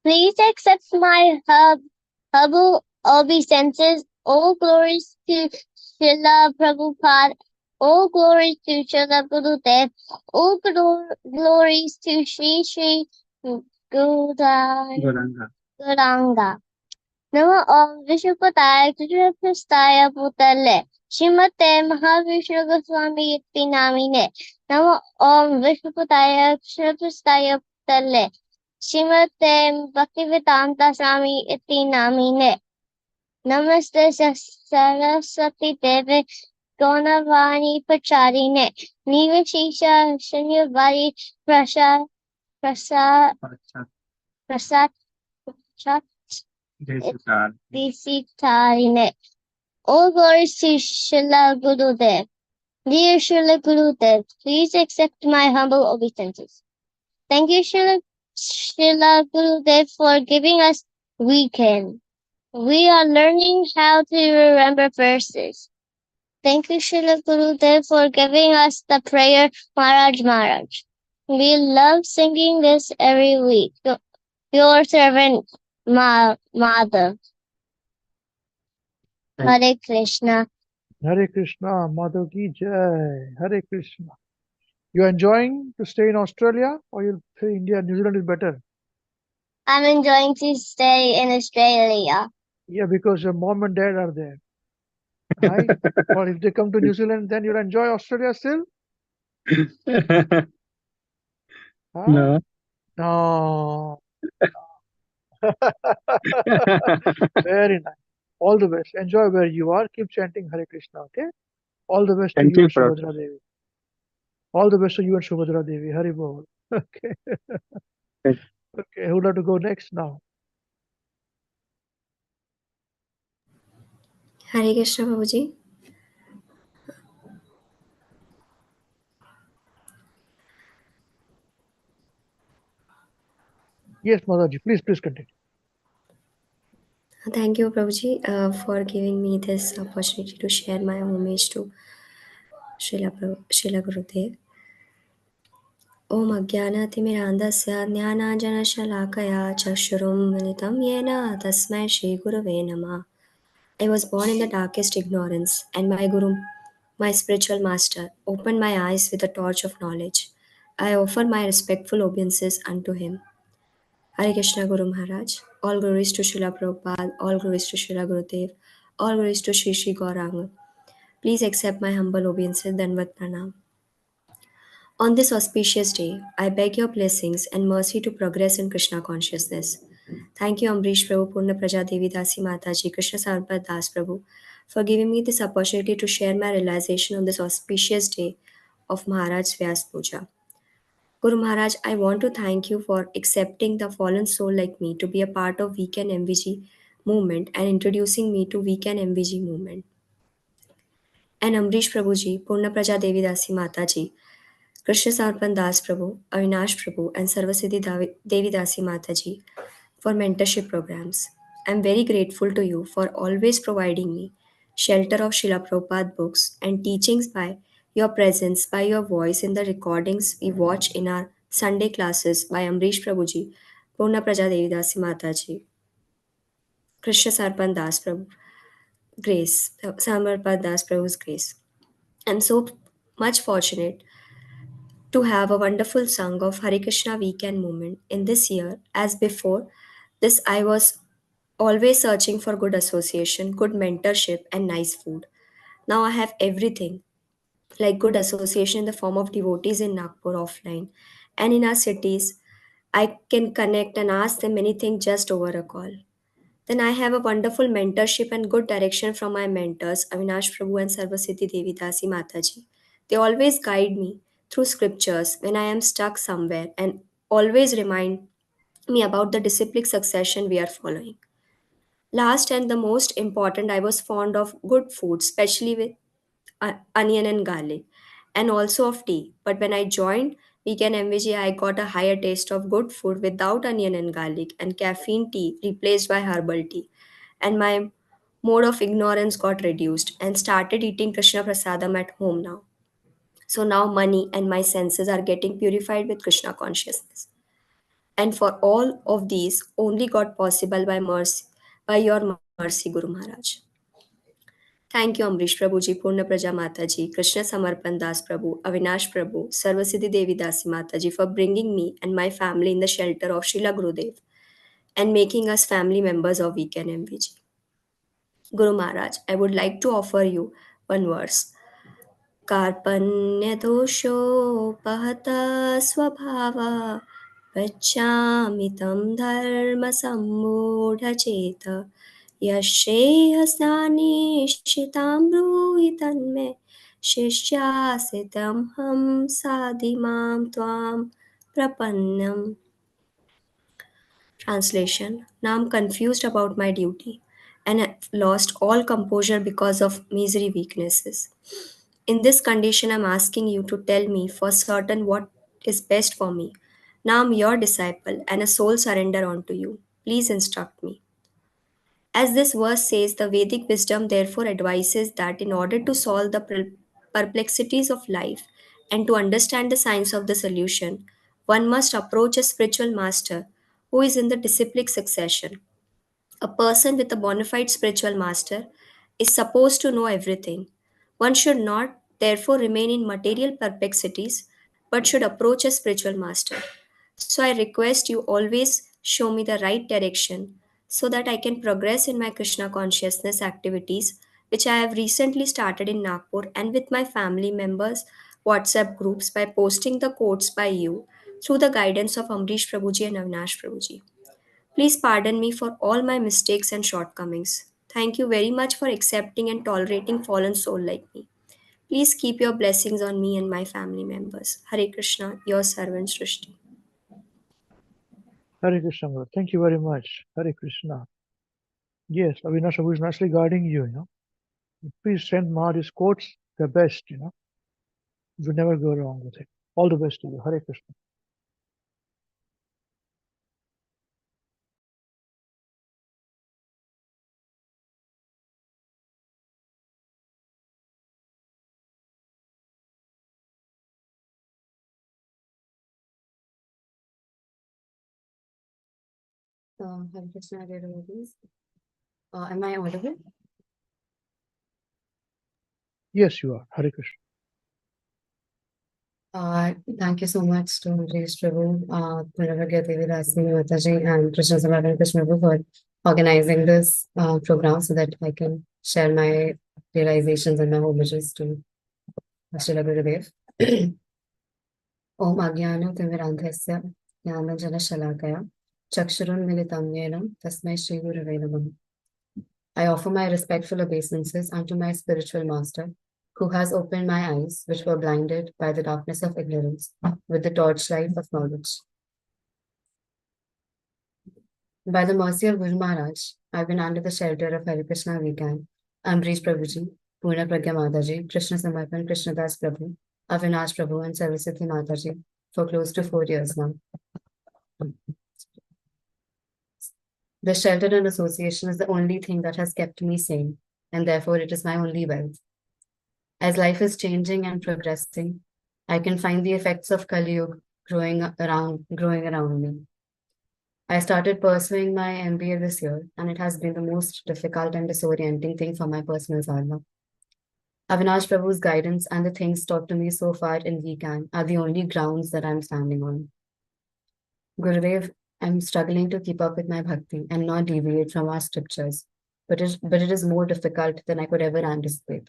Please accept my humble obeisances. All glories to Srila Prabhupada. All glories to Srila Gurudev. All glories to Sri Goranga. Gauranga. Namo Om Vishnupadaya Krishna Prasthaya Bhutale Srimate Mahavishnu Goswami Iti Namine. Namo Om Vishnupadaya Krishna Prasthaya Bhutale Srimate Bhaktivedanta Swami Iti Namine. Namaste Saraswati Deve Gauravani Pacharine Nivashisha Shunyavadi Prasad Desitarine. All glories to Srila Gurudev. Dear Srila Gurudev, please accept my humble obeisances. Thank you, Srila Gurudev, for giving us WECAN. We are learning how to remember verses. Thank you, Srila Gurudev, for giving us the prayer Mahārāja, Mahārāja. We love singing this every week. Your servant, Madhav. Hare Krishna. Hare Krishna Madhav ki jai. Hare Krishna. You enjoying to stay in Australia or you'll say India, New Zealand is better? I'm enjoying to stay in Australia. Yeah, because your mom and dad are there. Right? Or if they come to New Zealand, then you'll enjoy Australia still? Huh? No. No. Very nice. All the best. Enjoy where you are. Keep chanting Hare Krishna, okay? All the best Thank to you you, and Prabhu. Subhadra Devi. All the best to you and Subhadra Devi. Hari Bol. Okay. Thank Okay, who would like to go next now? Hare Krishna Prabhuji. Yes, Mataji, please continue. Thank you, Prabhuji, for giving me this opportunity to share my homage to Srila Gurudev. Om Ajnanatimirandasya Jnananjanashalakaya Chakshurum Militam Yena Tasmai Shri Gurave Namah. I was born in the darkest ignorance, and my Guru, my spiritual master, opened my eyes with a torch of knowledge. I offer my respectful obeisances unto him. Hare Krishna Guru Maharaj. All glories to Srila Prabhupada, all glories to Srila Gurudev, all glories to Sri Gauranga. Please accept my humble obeisances, Dandavat Pranam. On this auspicious day, I beg your blessings and mercy to progress in Krishna consciousness. Thank you, Amrish Prabhu, Purna Praja Devi Dasi Mataji, Krishna Sampat Das Prabhu, for giving me this opportunity to share my realization on this auspicious day of Maharaj's Vyas Puja. Guru Maharaj, I want to thank you for accepting the fallen soul like me to be a part of WECAN MVG movement and introducing me to WECAN MVG movement. And Amrish Prabhuji, Purna Praja Devi Dasi Mataji, Krishna Sarpan Das Prabhu, Avinash Prabhu, and Sarvasiddhi Devi Dasi Mataji for mentorship programs. I am very grateful to you for always providing me shelter of Srila Prabhupada books and teachings by your presence, by your voice in the recordings we watch in our Sunday classes by Amrish Prabhuji, Purna Praja Devi Dasi Mataji, Krishna Sarpan Das Prabhu, Grace, Samarpan Das Prabhu's Grace. I am so much fortunate to have a wonderful song of Hare Krishna weekend movement in this year. As before this, I was always searching for good association, good mentorship, and nice food. Now I have everything like good association in the form of devotees in Nagpur offline and in our cities. I can connect and ask them anything just over a call. Then I have a wonderful mentorship and good direction from my mentors, Avinash Prabhu and Sarvasiddhi Devi Dasi Mataji. They always guide me through scriptures when I am stuck somewhere and always remind me about the disciplic succession we are following. Last and the most important, I was fond of good food, especially with onion and garlic, and also of tea. But when I joined Weekend MVG, I got a higher taste of good food without onion and garlic and caffeine tea replaced by herbal tea. And my mode of ignorance got reduced and started eating Krishna Prasadam at home now. So now money and my senses are getting purified with Krishna consciousness. And for all of these only got possible by mercy, by your mercy, Guru Maharaj. Thank you, Amrish Prabhuji, Purna Praja Mataji, Krishna Samarpan Das Prabhu, Avinash Prabhu, Sarvasiddhi Devi Dasi Mataji for bringing me and my family in the shelter of Srila Gurudev and making us family members of Weekend MVG. Guru Maharaj, I would like to offer you one verse. Karpanyadoshopahata swabhava Vachamitam dharma sammudhacheta Yashreya shitam bruhitanme Shishyasitam ham sadimam tvam prapannam. Translation. Now I'm confused about my duty and I've lost all composure because of misery weaknesses. In this condition, I'm asking you to tell me for certain what is best for me. Now I'm your disciple and a soul surrender unto you. Please instruct me. As this verse says, the Vedic wisdom therefore advises that in order to solve the perplexities of life and to understand the science of the solution, one must approach a spiritual master who is in the disciplic succession. A person with a bona fide spiritual master is supposed to know everything. One should not, therefore, remain in material perplexities, but should approach a spiritual master. So I request you always show me the right direction so that I can progress in my Krishna consciousness activities, which I have recently started in Nagpur and with my family members' WhatsApp groups by posting the quotes by you through the guidance of Amrish Prabhuji and Avinash Prabhuji. Please pardon me for all my mistakes and shortcomings. Thank you very much for accepting and tolerating fallen soul like me. Please keep your blessings on me and my family members. Hare Krishna, your servant Srishti. Hare Krishna, Guru. Thank you very much. Hare Krishna. Yes, Avinash Prabhu is nicely guiding you, Please send Maharaj's quotes, the best, You never go wrong with it. All the best to you. Hare Krishna. Hare Krishna, dear devotees. Am I audible? Yes, you are. Hare Krishna. Thank you so much to Amrish Prabhu, Mahārāja Devi Dasi Mataji, and Krishna Samarpan Krishna Prabhu for organizing this program so that I can share my realizations and my homages to Srila Gurudev. Om Ajnana Timirandhasya Jnananjana Shalakaya Chakshurunmilitam Yenam Tasmai Shri Gurave Namah. I offer my respectful obeisances unto my spiritual master, who has opened my eyes, which were blinded by the darkness of ignorance, with the torchlight of knowledge. By the mercy of Guru Maharaj, I have been under the shelter of Hare Krishna WECAN, Ambrish Prabhuji, Purna Pragya Mataji, Krishna Samarpan Krishnadas Prabhu, Avinash Prabhu, and Saraswati Mataji for close to 4 years now. The shelter and association is the only thing that has kept me sane, and therefore it is my only wealth. As life is changing and progressing, I can find the effects of Kali Yuga growing around me. I started pursuing my MBA this year, and it has been the most difficult and disorienting thing for my personal dharma. Avinash Prabhu's guidance and the things taught to me so far in WECAN are the only grounds that I'm standing on. Gurudev, I'm struggling to keep up with my bhakti and not deviate from our scriptures, but it is more difficult than I could ever anticipate.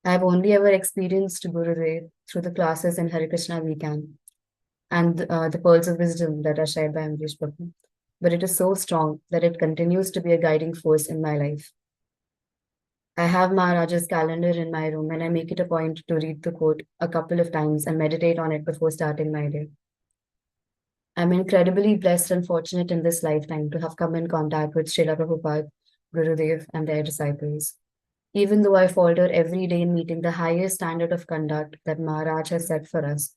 I have only ever experienced Gurudev through the classes in Hare Krishna WECAN and the pearls of wisdom that are shared by Ambrish Prabhu. But it is so strong that it continues to be a guiding force in my life. I have Mahārāja's calendar in my room, and I make it a point to read the quote a couple of times and meditate on it before starting my day. I'm incredibly blessed and fortunate in this lifetime to have come in contact with Srila Prabhupada, Gurudev, and their disciples. Even though I falter every day in meeting the highest standard of conduct that Mahārāja has set for us,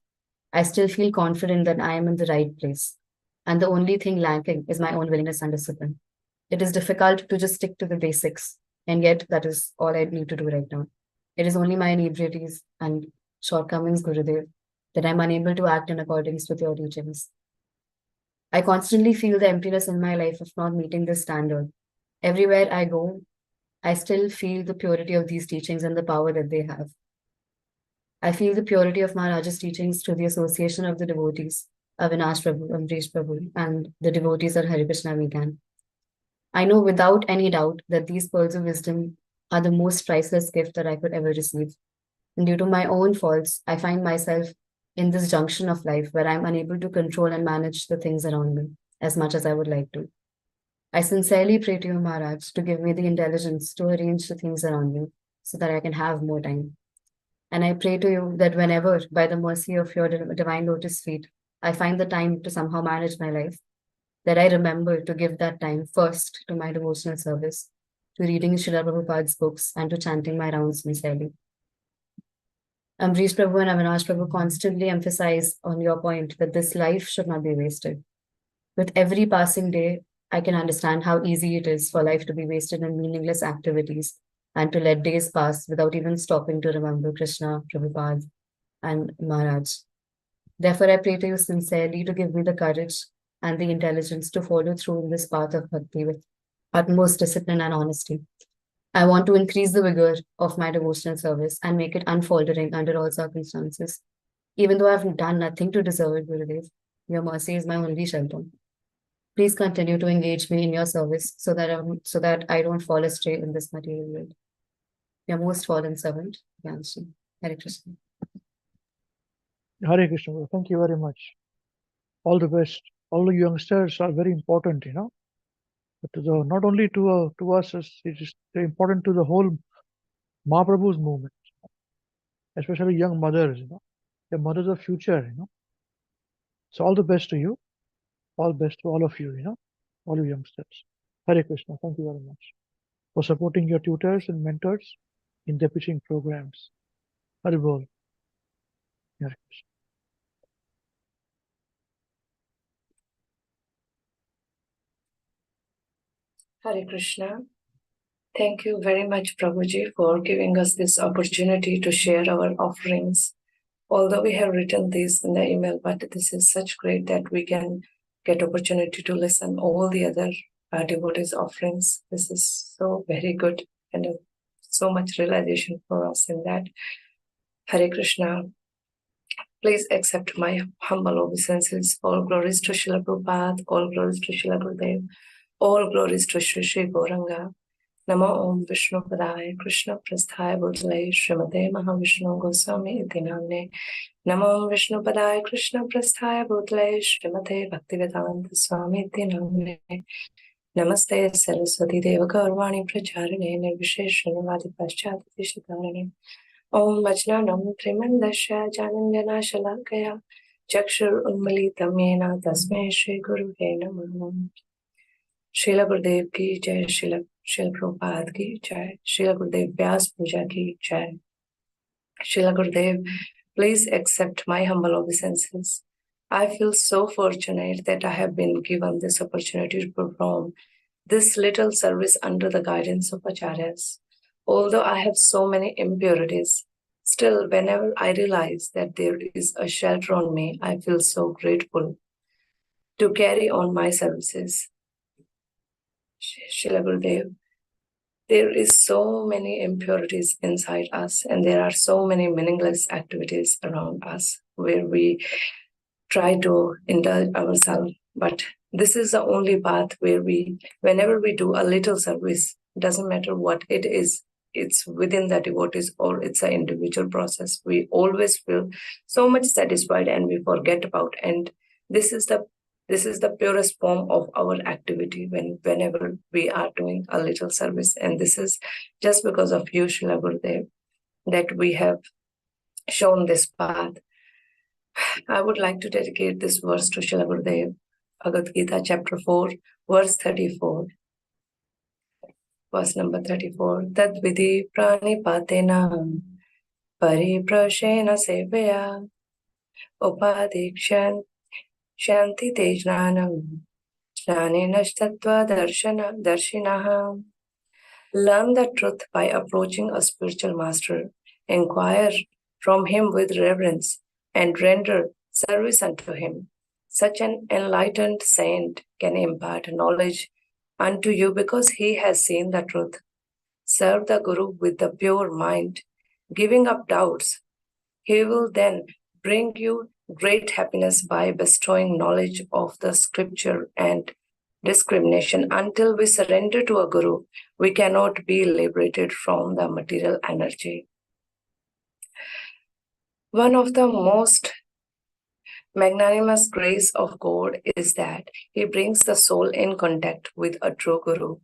I still feel confident that I am in the right place, and the only thing lacking is my own willingness and discipline. It is difficult to just stick to the basics, and yet that is all I need to do right now. It is only my inebriaties and shortcomings, Gurudev, that I'm unable to act in accordance with your teachings. I constantly feel the emptiness in my life of not meeting this standard. Everywhere I go, I still feel the purity of these teachings and the power that they have. I feel the purity of Mahārāja's teachings through the association of the devotees, Avinash Prabhu, Ambrish Prabhu, and the devotees of Hare Krishna WECAN. I know without any doubt that these pearls of wisdom are the most priceless gift that I could ever receive. And due to my own faults, I find myself in this junction of life where I'm unable to control and manage the things around me as much as I would like to. I sincerely pray to you, Maharaj, to give me the intelligence to arrange the things around me so that I can have more time. And I pray to you that whenever, by the mercy of your divine lotus feet, I find the time to somehow manage my life, that I remember to give that time first to my devotional service, to reading Srila Prabhupada's books, and to chanting my rounds sincerely. Ambrish Prabhu and Avinash Prabhu constantly emphasize on your point that this life should not be wasted. With every passing day, I can understand how easy it is for life to be wasted in meaningless activities and to let days pass without even stopping to remember Krishna, Prabhupada, and Maharaj. Therefore, I pray to you sincerely to give me the courage and the intelligence to follow through in this path of bhakti with utmost discipline and honesty. I want to increase the vigor of my devotional service and make it unfaltering under all circumstances. Even though I have done nothing to deserve it, Gurudev, your mercy is my only shelter. Please continue to engage me in your service so that I don't fall astray in this material world. Your most fallen servant, Yanshi. Hare Krishna. Hare Krishna. Thank you very much. All the best. All the youngsters are very important, But not only to us, it is very important to the whole Mahaprabhu's movement, especially young mothers, The mothers of future, So all the best to you. All best to all of you, all you youngsters. Hare Krishna. Thank you very much for supporting your tutors and mentors in their teaching programs. Hare Bol. Hare Krishna. Hare Krishna. Thank you very much, Prabhuji, for giving us this opportunity to share our offerings. Although we have written this in the email, but this is such great that we can get opportunity to listen all the other devotees' offerings. This is so very good and so much realization for us in that. Hare Krishna. Please accept my humble obeisances. All glories to Srila Prabhupada, all glories to Srila Gurudev, all glories to Sri Sri Gauranga. Namo Om Vishnu Padaya Krishna Prasthaya Bhutale Srimate Mahavishnu Goswami iti namne. Namo Om Vishnu Padaya Krishna Prasthaya Bhutale Srimate Bhaktivedanta Swami iti namne. Namaste Saraswati Deva Gaurvani Pracharine Nirvisheshanavadi Paschati Shatarane. Om Vajnanam Trimandasya Jananjana Shalakaya Chakshur Unmalitam Yena Tasme Shri Guru Namah. Srila Gurudev ki jai, Srila Prabhupada ki jai, Srila Gurudev Vyas Puja ki jai. Srila Gurudev, please accept my humble obeisances. I feel so fortunate that I have been given this opportunity to perform this little service under the guidance of Acharyas. Although I have so many impurities, still whenever I realize that there is a shelter on me, I feel so grateful to carry on my services. Srila Gurudev, there is so many impurities inside us, and there are so many meaningless activities around us where we try to indulge ourselves. But this is the only path where whenever we do a little service, doesn't matter what it is, it's within the devotees or it's an individual process, we always feel so much satisfied and we forget about. And this is the purest form of our activity whenever we are doing a little service. And this is just because of you, Srila Gurudev, that we have shown this path. I would like to dedicate this verse to Srila Gurudev, Bhagavad Gita, chapter 4, verse 34. Verse number 34. Tad vidhi pranipatena pariprashena sevaya upadikshan shanti tejnanam jnanenashtattva darshinaha. Learn the truth by approaching a spiritual master. Inquire from him with reverence and render service unto him. Such an enlightened saint can impart knowledge unto you because he has seen the truth. Serve the Guru with the pure mind, giving up doubts. He will then bring you great happiness by bestowing knowledge of the scripture and discrimination. Until we surrender to a Guru, we cannot be liberated from the material energy. One of the most magnanimous grace of God is that he brings the soul in contact with a true Guru.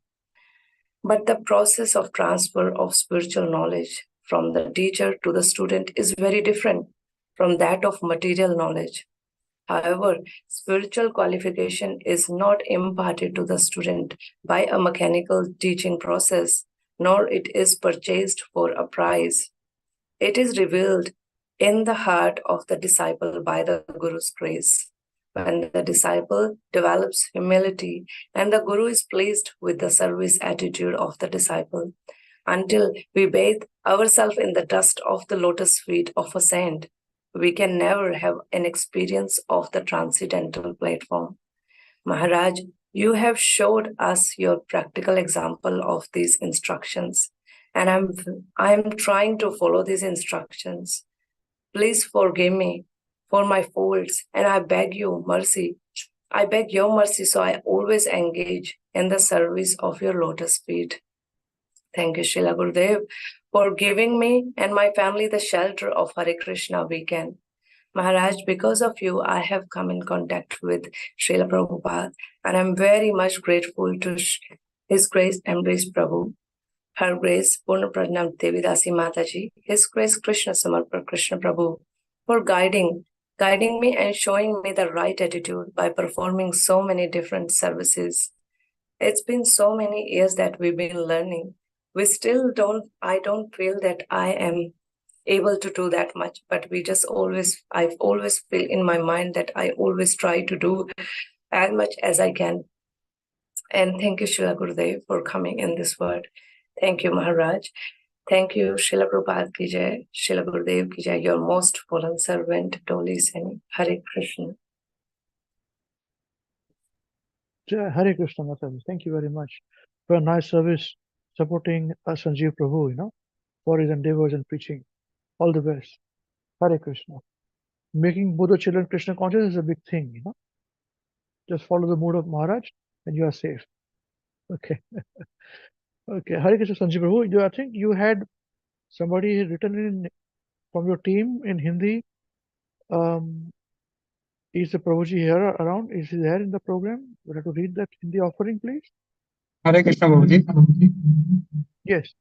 But the process of transfer of spiritual knowledge from the teacher to the student is very different from that of material knowledge. However, spiritual qualification is not imparted to the student by a mechanical teaching process, nor it is purchased for a price. It is revealed in the heart of the disciple by the Guru's grace. When the disciple develops humility and the Guru is pleased with the service attitude of the disciple, until we bathe ourselves in the dust of the lotus feet of a saint, we can never have an experience of the transcendental platform. Mahārāja, you have showed us your practical example of these instructions, and I'm trying to follow these instructions. Please forgive me for my faults, and I beg you mercy. I beg your mercy, so I always engage in the service of your lotus feet. Thank you, Srila Gurudev, for giving me and my family the shelter of Hare Krishna WECAN. Mahārāja, because of you, I have come in contact with Srila Prabhupada, and I'm very much grateful to His Grace Embrace Prabhu, Her Grace Purna Prajnam Devidasi Mataji, His Grace Krishna Samarpa Krishna Prabhu, for guiding me and showing me the right attitude by performing so many different services. It's been so many years that we've been learning. I don't feel that I am able to do that much, but I always feel in my mind that I always try to do as much as I can. And thank you, Srila Gurudev, for coming in this world. Thank you, Mahārāja. Thank you, Srila Prabhupada ki jai, Srila Gurudev ki jai, your most fallen servant, Dolly Seni. Hare Krishna. Hare Krishna, Mataji. Thank you very much for a nice service supporting Sanjeev Prabhu, for his endeavors in preaching. All the best. Hare Krishna. Making both the children Krishna conscious is a big thing, Just follow the mood of Mahārāja and you are safe. Okay. Okay, Hare Krishna, Sanjeev Prabhu. I think you had somebody written in from your team in Hindi. Is the Prabhuji here around? Is he there in the program? Would you like to read that Hindi offering, please? Hare Krishna Prabhuji. Yes.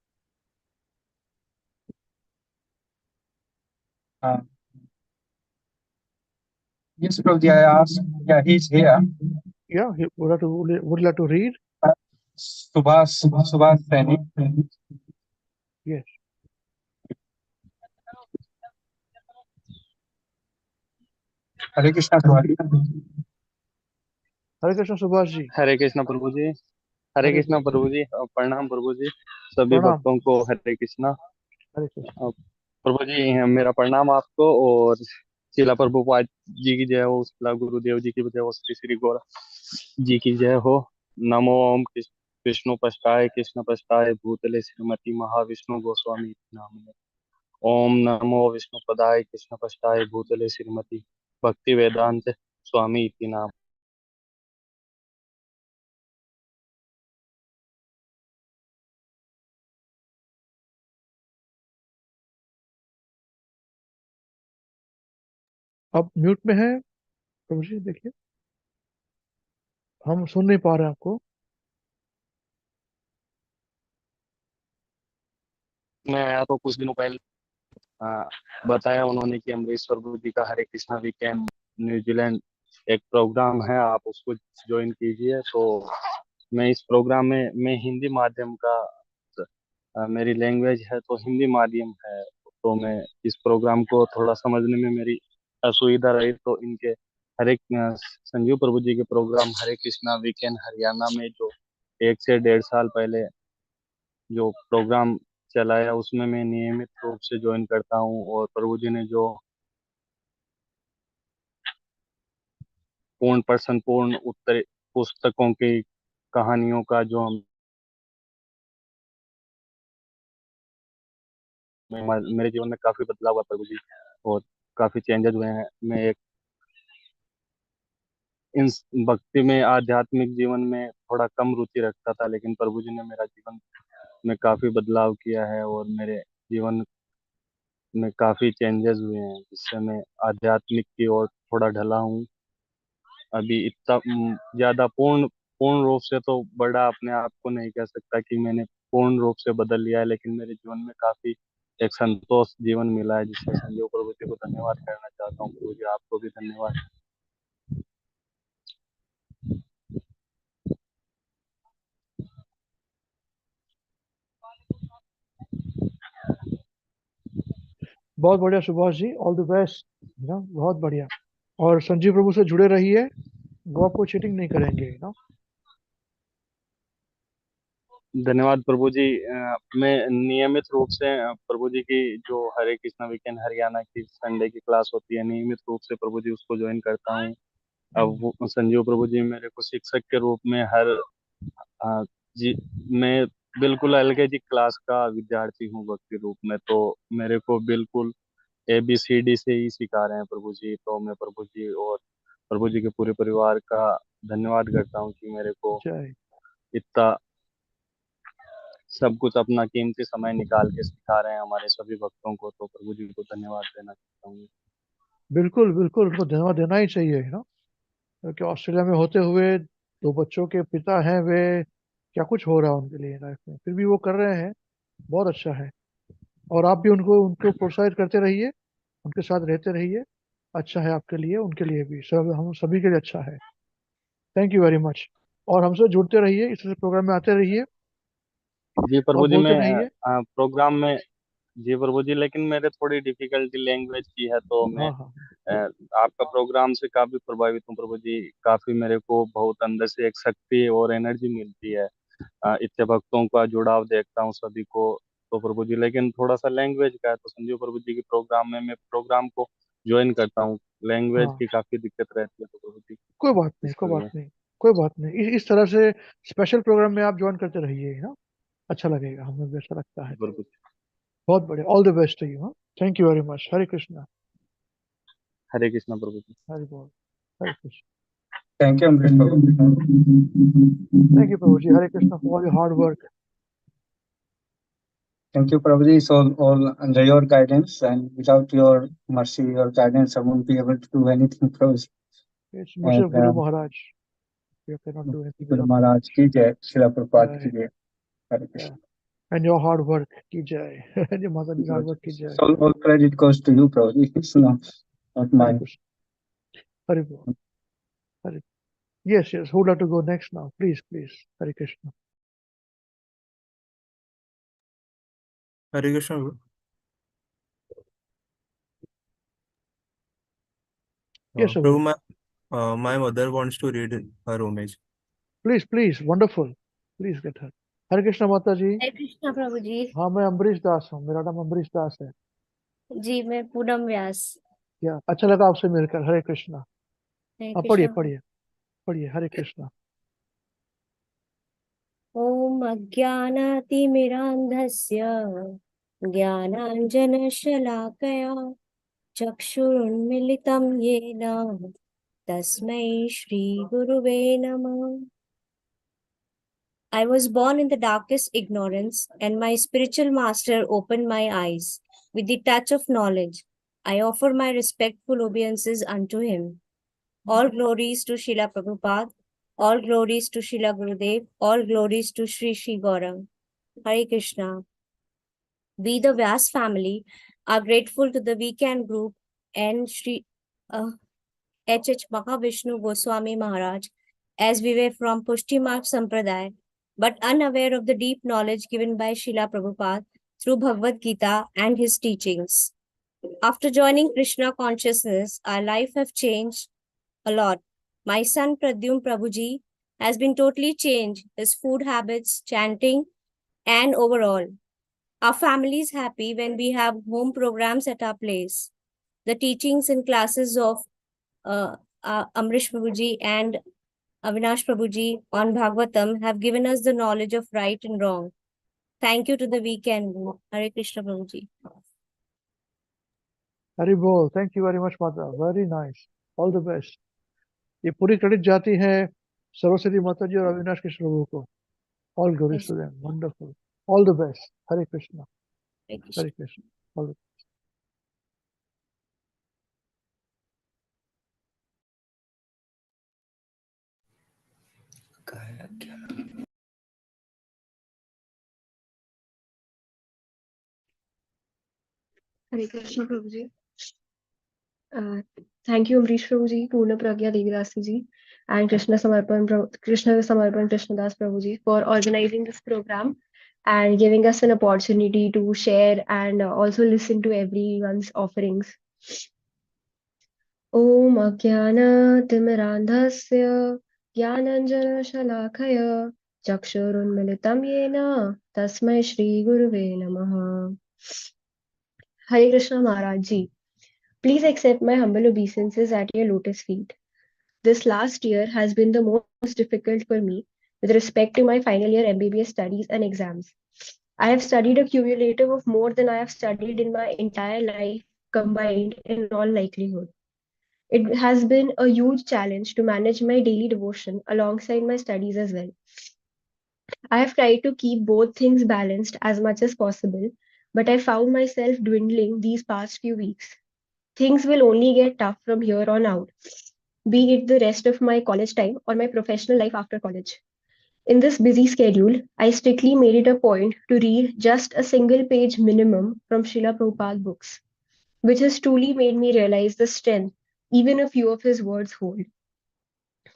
Yes, Prabhuji, I asked. Yeah, he's here. Yeah, would you like to read? Subhas Saini. Yes. Hare Krishna Prabhuji. Hare Krishna Subhash ji. हरे कृष्णा प्रभु जी, हरे हरे कृष्णा कृष्णा। प्रभु जी, प्रणाम प्रभु जी, सभी प्रणाम। भक्तों को हरे कृष्णा। हरे कृष्णा। प्रभु जी मेरा प्रणाम आपको, और शिला प्रभुपाद जी की जय हो, शिला गुरुदेव जी की जय हो, श्री श्री गौरा जी की जय हो। नमो ओम विष्णु पष्टाय कृष्ण पष्टाय भूतले श्रीमती महाविष्णु गोस्वामी नामिने। ओम नमो विष्णु पदाय कृष्ण पष्टाय भूतले श्रीमती भक्ति वेदांत स्वामी इति नाम। अब म्यूट में है प्रभु जी, देखिए हम सुन नहीं पा रहे हैं आपको। मैं आया तो कुछ दिनों पहले बताया उन्होंने कि अमरीश प्रभु जी का हरे कृष्णा वीकेंड न्यूजीलैंड एक प्रोग्राम है, आप उसको ज्वाइन कीजिए। तो मैं इस प्रोग्राम में मैं हिंदी माध्यम का मेरी लैंग्वेज है तो हिंदी माध्यम है, तो मैं इस प्रोग्राम को थोड़ा समझने में मेरी असुविधा रही, तो इनके हरे संजीव प्रभु जी के प्रोग्राम हरे कृष्णा वीकेंड हरियाणा में जो 1 से 1.5 साल पहले जो प्रोग्राम चलाया उसमें मैं नियमित रूप से ज्वाइन करता हूँ, और प्रभु जी ने जो पूर्ण प्रश्न पूर्ण उत्तर पुस्तकों की कहानियों का जो हम मेरे जीवन में काफी बदलाव हुआ प्रभु जी, और काफी चेंजेस हुए हैं। मैं एक इन भक्ति में आध्यात्मिक जीवन में थोड़ा कम रुचि रखता था, लेकिन प्रभु जी ने मेरा जीवन में काफी बदलाव किया है, और मेरे जीवन में काफी चेंजेस हुए हैं, जिससे मैं आध्यात्मिक की ओर थोड़ा ढला हूँ। अभी इतना ज्यादा पूर्ण रूप से तो बड़ा अपने आप को नहीं कह सकता कि मैंने पूर्ण रूप से बदल लिया है, लेकिन मेरे जीवन में काफी एक संतोष जीवन मिला है, जिससे संजीव प्रभु जी को धन्यवाद करना चाहता हूँ। प्रभु जी आपको भी धन्यवाद। बहुत बढ़िया Subhash ji, all the best. ना बहुत बढ़िया। और संजीव प्रभु से जुड़े रहिए, वो आपको चीटिंग नहीं करेंगे ना। धन्यवाद प्रभु जी। मैं नियमित रूप से प्रभु जी की जो हरे कृष्णा वीकेंड हरियाणा की संडे की क्लास होती है, नियमित रूप से प्रभु जी उसको ज्वाइन करता हूँ। अब वो संजीव प्रभु जी मेरे को शिक्षक के रूप में जी मैं बिल्कुल एलके जी क्लास का विद्यार्थी हूँ भक्ति रूप में, तो मेरे को बिल्कुल ABCD से ही सिखा रहे हैं प्रभु जी। तो मैं प्रभु जी और प्रभु जी के पूरे परिवार का धन्यवाद करता हूँ कि मेरे को इतना सब कुछ अपना कीमती समय निकाल के सिखा रहे हैं हमारे सभी भक्तों को। तो प्रभु जी को धन्यवाद देना चाहता हूँ। बिल्कुल बिल्कुल, उनको धन्यवाद देना ही चाहिए ना, क्योंकि ऑस्ट्रेलिया में होते हुए 2 बच्चों के पिता हैं, वे क्या कुछ हो रहा है उनके लिए लाइफ में, फिर भी वो कर रहे हैं, बहुत अच्छा है। और आप भी उनको प्रोत्साहित करते रहिए, उनके साथ रहते रहिए, अच्छा है आपके लिए, उनके लिए भी, सब हम सभी के लिए अच्छा है। Thank you very much. और हमसे जुड़ते रहिए, इस प्रोग्राम में आते रहिए जी प्रभु और जी, बोलते मैं रहिए। प्रोग्राम में जी प्रभु जी, लेकिन मेरे थोड़ी डिफिकल्टी लैंग्वेज की है, तो मैं हाँ हाँ आपका प्रोग्राम से काफी प्रभावित हूँ प्रभु जी। काफी मेरे को बहुत अंदर से एक शक्ति और एनर्जी मिलती है, इतने भक्तों का जुड़ाव देखता हूँ सभी को। तो प्रभु जी लेकिन थोड़ा सा लैंग्वेज का है, तो संजीव प्रभु जी के प्रोग्राम में मैं प्रोग्राम को ज्वाइन करता हूँ, लैंग्वेज हाँ, की काफी दिक्कत रहती है तो प्रभु जी कोई बात नहीं, कोई इसके बात लिए। नहीं, कोई बात नहीं। इस तरह से स्पेशल प्रोग्राम में आप ज्वाइन करते रहिए ना, अच्छा लगेगा, हमें भी अच्छा लगता है। प्रभु जी बहुत बढ़िया, all the best to you. हाँ, thank you very much. Hare Krishna. Hare Krishna Prabhu ji. Hare बोल। Hare Krishna. Thank you, Amrish Prabhu. Thank you, Prabhuji. Hare Krishna for all your hard work. Thank you, Prabhuji. It's all under your guidance, and without your mercy, your guidance, I won't be able to do anything, Prabhuji. It's mercy of And Guru Maharaj. You cannot do anything Guru without Maharaj ki jai, Srila Prabhupada ki Jai. jai. Hare Krishna. And your hard work, ki jai. And your mother's hard work, ki jai. So all credit goes to you, Prabhuji. It's not Hare mine. Krishna. Hare Bol. Hare. Yes, yes. Who would like to go next now? Please, please. Hare Krishna. Hare Krishna. Guru. Yes, sir. Prabhu, my mother wants to read her homage. Please, please. Wonderful. Please get her. Hare Krishna Mata ji. हरे कृष्णा प्रभु जी। हाँ, मैं अम्बरीश दास हूँ। मेरा नाम अम्बरीश दास है। जी, मैं पूनम व्यास। क्या अच्छा लगा आपसे मिलकर। हरे कृष्णा। हरे हाँ, पढ़िए कृष्णा। पढ़िए पढ़िए। हरे कृष्णा। ओम अज्ञानातिमिरान्धस्य ज्ञानाञ्जनशलाकया चक्षुरुन्मिलितं येन तस्मै श्रीगुरुवे नमः। I was born in the darkest ignorance, and my spiritual master opened my eyes. With the touch of knowledge, I offer my respectful obeisances unto him. All glories to Srila Prabhupada, all glories to Srila Gurudev, all glories to Sri Sri Gaurang. Hare Krishna. We, the Vyas family, are grateful to the WECAN group and Sri H.H. Mahavishnu Goswami Mahārāja, as we were from Pushti Marg Sampradaya, but unaware of the deep knowledge given by Srila Prabhupada through Bhagavad Gita and his teachings. After joining Krishna consciousness, our life have changed a lot. My son Pradyum Prabhuji has been totally changed, his food habits, chanting, and overall. Our family is happy when we have home programs at our place. The teachings and classes of Amrish Prabhuji and Avinash Prabhuji on Bhagavatam have given us the knowledge of right and wrong. Thank you to the WECAN group. Hare Krishna Prabhuji. Hari बोल। Thank you very much माता। Very nice. All the best. ये पूरी credit जाती है सरस्वती माता जी और अविनाश कृष्ण प्रभु को। All glories to them. Wonderful. All the best. Hare Krishna. Hare Krishna. All the Hare Krishna Prabhuji. Thank you, Amrish Prabhuji, Purna Pragya Devidasi ji, and Krishna Samarpan Krishnadas Prabhuji for organizing this program and giving us an opportunity to share and also listen to everyone's offerings. Om Ajnana-timirandhasya Jnananjana-shalakaya Chakshurunmilitam Yena Tasmai Shri Guruve Namaha. Hare Krishna Maharaj Ji. Please accept my humble obeisances at your lotus feet. This last year has been the most difficult for me with respect to my final year MBBS studies and exams. I have studied a cumulative of more than I have studied in my entire life combined in all likelihood. It has been a huge challenge to manage my daily devotion alongside my studies as well. I have tried to keep both things balanced as much as possible, but I found myself dwindling these past few weeks. Things will only get tough from here on out, be it the rest of my college time or my professional life after college. In this busy schedule, I strictly made it a point to read just a single page minimum from Srila Prabhupada books, which has truly made me realize the strength even a few of his words hold.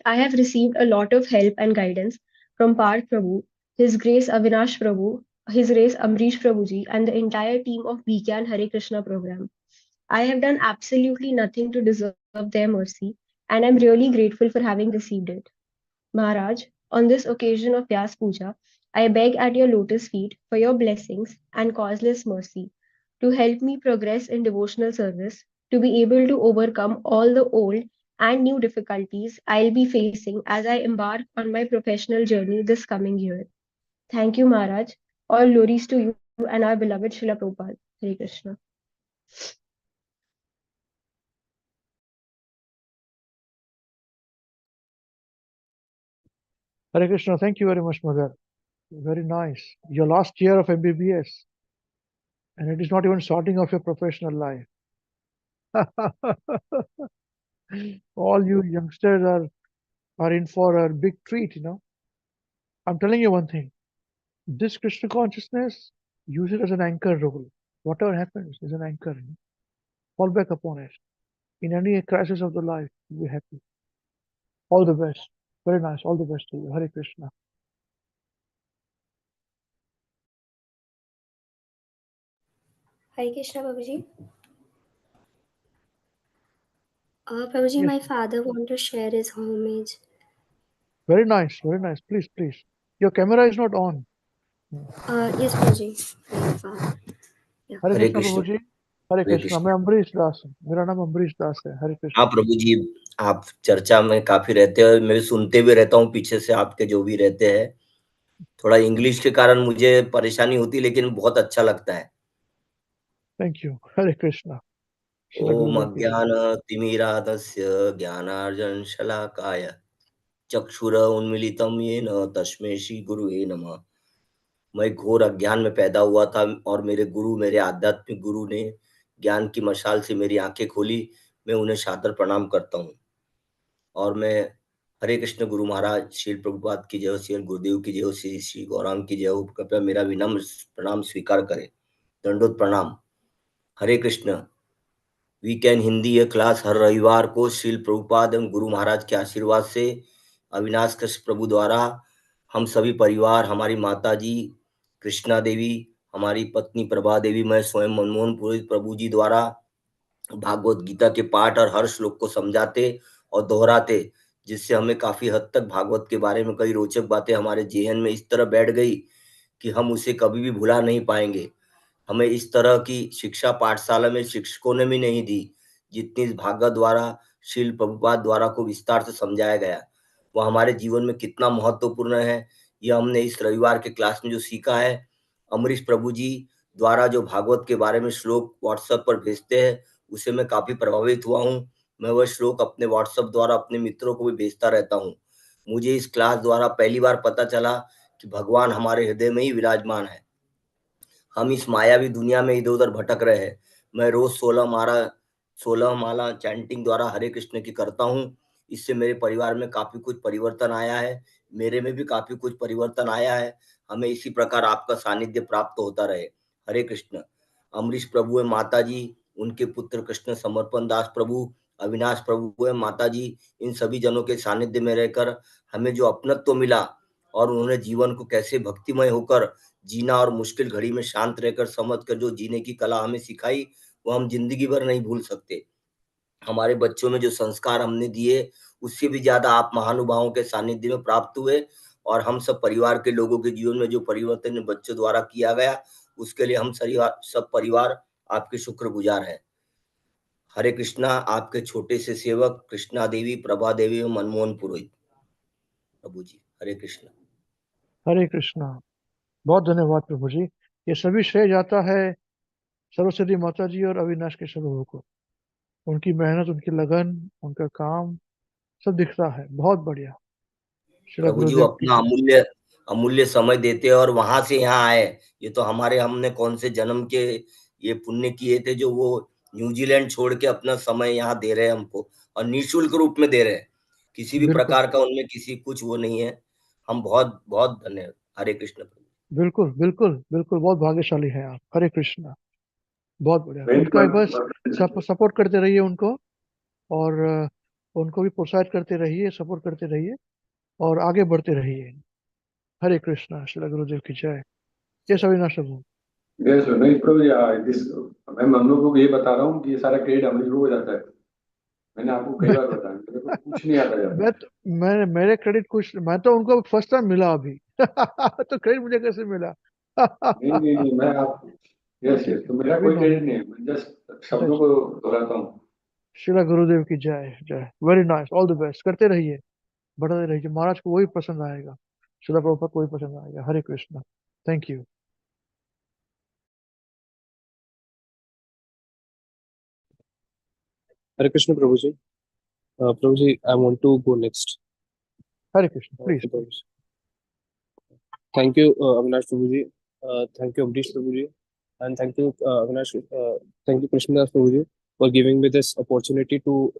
I have received a lot of help and guidance from Parth Prabhu, His Grace Avinash Prabhu, His Grace Amrish Prabhuji, and the entire team of WECAN Hare Krishna program. I have done absolutely nothing to deserve their mercy, and I'm really grateful for having received it. Maharaj, on this occasion of Vyas Puja, I beg at your lotus feet for your blessings and causeless mercy to help me progress in devotional service, to be able to overcome all the old and new difficulties I'll be facing as I embark on my professional journey this coming year. Thank you, Maharaj. All glories to you and our beloved Srila Prabhupada. Hare Krishna. Hare Krishna. Thank you very much, mother. Very nice. Your last year of MBBS. And it is not even starting off your professional life. All you youngsters are in for a big treat, you know. I'm telling you one thing. This Krishna consciousness, use it as an anchor role. Whatever happens is an anchor. You know? Fall back upon it. In any crisis of the life, you'll be happy. All the best. Very nice. All the best to you. Hare Krishna. Hare Krishna, Prabhuji. Prabhuji, Yes. my father want to share his homage. Very nice. Very nice. Please, please. Your camera is not on. Yes, Prabhuji. My father. Yeah. Hare Hare Krishna Krishna प्रभु जी हरे हरे कृष्ण कृष्ण। मैं अम्बरीश दास हूँ मेरा नाम अम्बरीश दास है हरे कृष्ण हाँ प्रभु जी, आप चर्चा में काफी रहते हो, मैं सुनते भी रहता हूँ पीछे से आपके जो भी रहते हैं। थोड़ा इंग्लिश के कारण मुझे परेशानी होती है, लेकिन बहुत अच्छा लगता है। थैंक यू हरे कृष्ण श्री ओम गुरुदेव की जय अज्ञानतिमिरान्धस्य ज्ञानार्जनशलाकाय चक्षुरुन्मीलितं येन तस्मै श्री गुरुवे नमः। मैं घोर अज्ञान में पैदा हुआ था और मेरे आध्यात्मिक गुरु ने ज्ञान की मशाल से मेरी आंखें खोली। मैं उन्हें सादर प्रणाम करता हूँ और मैं हरे कृष्ण गुरु महाराज श्री प्रभुपाद की जय हो, श्री गुरुदेव की जय हो, श्री श्री गौरांग की जय हो। कृपया मेरा विनम्र प्रणाम स्वीकार करें। दंडोत प्रणाम। हरे कृष्ण। वीकेंड हिंदी क्लास हर रविवार को श्री प्रभुपाद एवं गुरु महाराज के आशीर्वाद से अविनाश कृष्ण प्रभु द्वारा हम सभी परिवार, हमारी माता जी कृष्णा देवी, हमारी पत्नी प्रभा देवी, मैं स्वयं मनमोहन पुरोहित प्रभु जी द्वारा भागवत गीता के पाठ और हर श्लोक को समझाते और दोहराते, जिससे हमें काफी हद तक भागवत के बारे में कई रोचक बातें हमारे जेहन में इस तरह बैठ गई कि हम उसे कभी भी भुला नहीं पाएंगे। हमें इस तरह की शिक्षा पाठशाला में शिक्षकों ने भी नहीं दी, जितनी इस भागवत द्वारा श्रील प्रभुपाद द्वारा को विस्तार से समझाया गया। वह हमारे जीवन में कितना महत्वपूर्ण है, यह हमने इस रविवार के क्लास में जो सीखा है। अमरीश प्रभु जी द्वारा जो भागवत के बारे में श्लोक व्हाट्सएप पर भेजते हैं, उसे मैं काफी प्रभावित हुआ हूँ। मैं वह श्लोक अपने व्हाट्सएप द्वारा अपने मित्रों को भी भेजता रहता हूँ। मुझे इस क्लास द्वारा पहली बार पता चला कि भगवान हमारे हृदय में ही विराजमान है। हम इस मायावी दुनिया में इधर उधर भटक रहे हैं। मैं रोज 16 माला चैंटिंग द्वारा हरे कृष्ण की करता हूँ। इससे मेरे परिवार में काफी कुछ परिवर्तन आया है, मेरे में भी काफी कुछ परिवर्तन आया है। हमें इसी प्रकार आपका सानिध्य प्राप्त होता रहे। हरे कृष्ण। अमरीश प्रभु है माता जी, उनके पुत्र कृष्ण समर्पण दास प्रभु, अविनाश प्रभु है माता जी, इन सभी जनों के सानिध्य में रहकर हमें जो अपनत्व मिला और उन्होंने जीवन को कैसे भक्तिमय होकर जीना और मुश्किल घड़ी में शांत रहकर समझकर जो जीने की कला हमें सिखाई, वो हम जिंदगी भर नहीं भूल सकते। हमारे बच्चों में जो संस्कार हमने दिए, उससे भी ज्यादा आप महानुभावों के सानिध्य में प्राप्त हुए और हम सब परिवार के लोगों के जीवन में जो परिवर्तन बच्चों द्वारा किया गया, उसके लिए हम सब परिवार आपके शुक्रगुजार है। हरे कृष्णा। आपके छोटे से सेवक कृष्णा देवी, प्रभा देवी और मनमोहन पुरोहित प्रभु जी। हरे कृष्णा। हरे कृष्णा। बहुत धन्यवाद प्रभु जी। ये सभी श्रेय जाता है सरस्वती माता जी और अविनाश के प्रभु को। उनकी मेहनत, उनकी लगन, उनका काम सब दिखता है। बहुत बढ़िया। श्री प्रभु जी वो गुरुदेव की अपना जय। अमूल्य समय देते हैं और वहां से यहाँ आए। ये तो हमने कौन से जन्म के ये पुण्य किए थे जो वो न्यूजीलैंड छोड़ के अपना समय यहाँ दे रहे हैं हमको, और निःशुल्क रूप में दे रहे हैं। किसी भी बिल्कुल प्रकार का उनमें किसी कुछ वो नहीं है। हम बहुत बहुत धन्यवाद। हरे कृष्ण। बिल्कुल बिल्कुल बिल्कुल बहुत भाग्यशाली हैं आप। हरे कृष्णा। बहुत बढ़िया। उनका बस सपोर्ट करते रहिए उनको, और उनको भी प्रोत्साहित करते रहिए, सपोर्ट करते रहिए और आगे बढ़ते रहिए। हरे कृष्णा। श्री गुरुदेव की जय। जय अविनाश प्रभु। नहीं प्रभु जी, मैं हम लोगों को ये बता रहा हूँ कि ये सारा क्रेडिट अमरीश को जाता है। मैंने आपको कई बार बताया, मेरे को कुछ नहीं आता जाता। मेरे क्रेडिट कुछ, मैं तो उनको फर्स्ट टाइम मिला अभी तो क्रेडिट मुझे कैसे मिला? नहीं, मैं आप यस यस, तो मेरा कोई क्रेडिट नहीं है, मैं जस्ट शब्दों को दोहराता हूँ। श्री गुरुदेव की जय जय। Very nice. All the best. करते रहिए, बढ़ते रहिए। महाराज को वही पसंद आएगा, श्रीला प्रभुपाद को वही पसंद आएगा। Hare Krishna. Thank you. Hare Krishna, Prabhuji. Prabhuji, I want to go next. Hare Krishna, please. Prabhuji. Thank you, Avinash Prabhuji. Thank you, Amrish Prabhuji. And thank you, thank you, Krishna Prabhuji, for giving me this opportunity to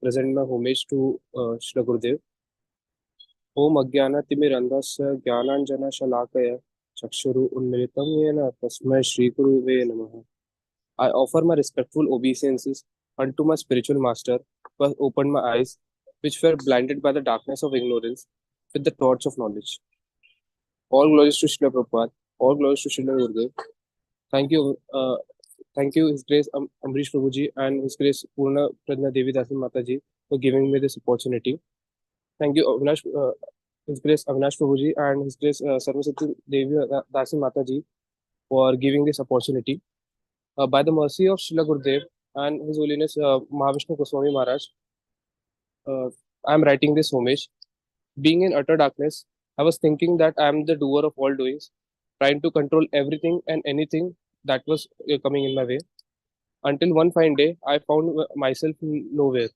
present my homage to Srila Gurudev. Om Ajnanatimirandhasya Jnananjana Shalakaya Chakshuru Unmilitam Yena Tasmai Shri Guruve Namaha. I offer my respectful obeisances unto my spiritual master who has opened my eyes, which were blinded by the darkness of ignorance, with the torch of knowledge. All glories to Srila Prabhupada. All glories to Srila Gurudev. Thank you, His Grace Amrish Prabhuji and His Grace Purna Pradna Devi Dasi Mataji for giving me this opportunity. Thank you, His Grace Avinash Prabhuji and His Grace Sarvasati Devi Dasi Mataji for giving this opportunity. By the mercy of Srila Gurudev and His Holiness Mahavishnu Goswami Mahārāja, I am writing this homage. Being in utter darkness, I was thinking that I am the doer of all doings, trying to control everything and anything that was coming in my way. Until one fine day, I found myself nowhere.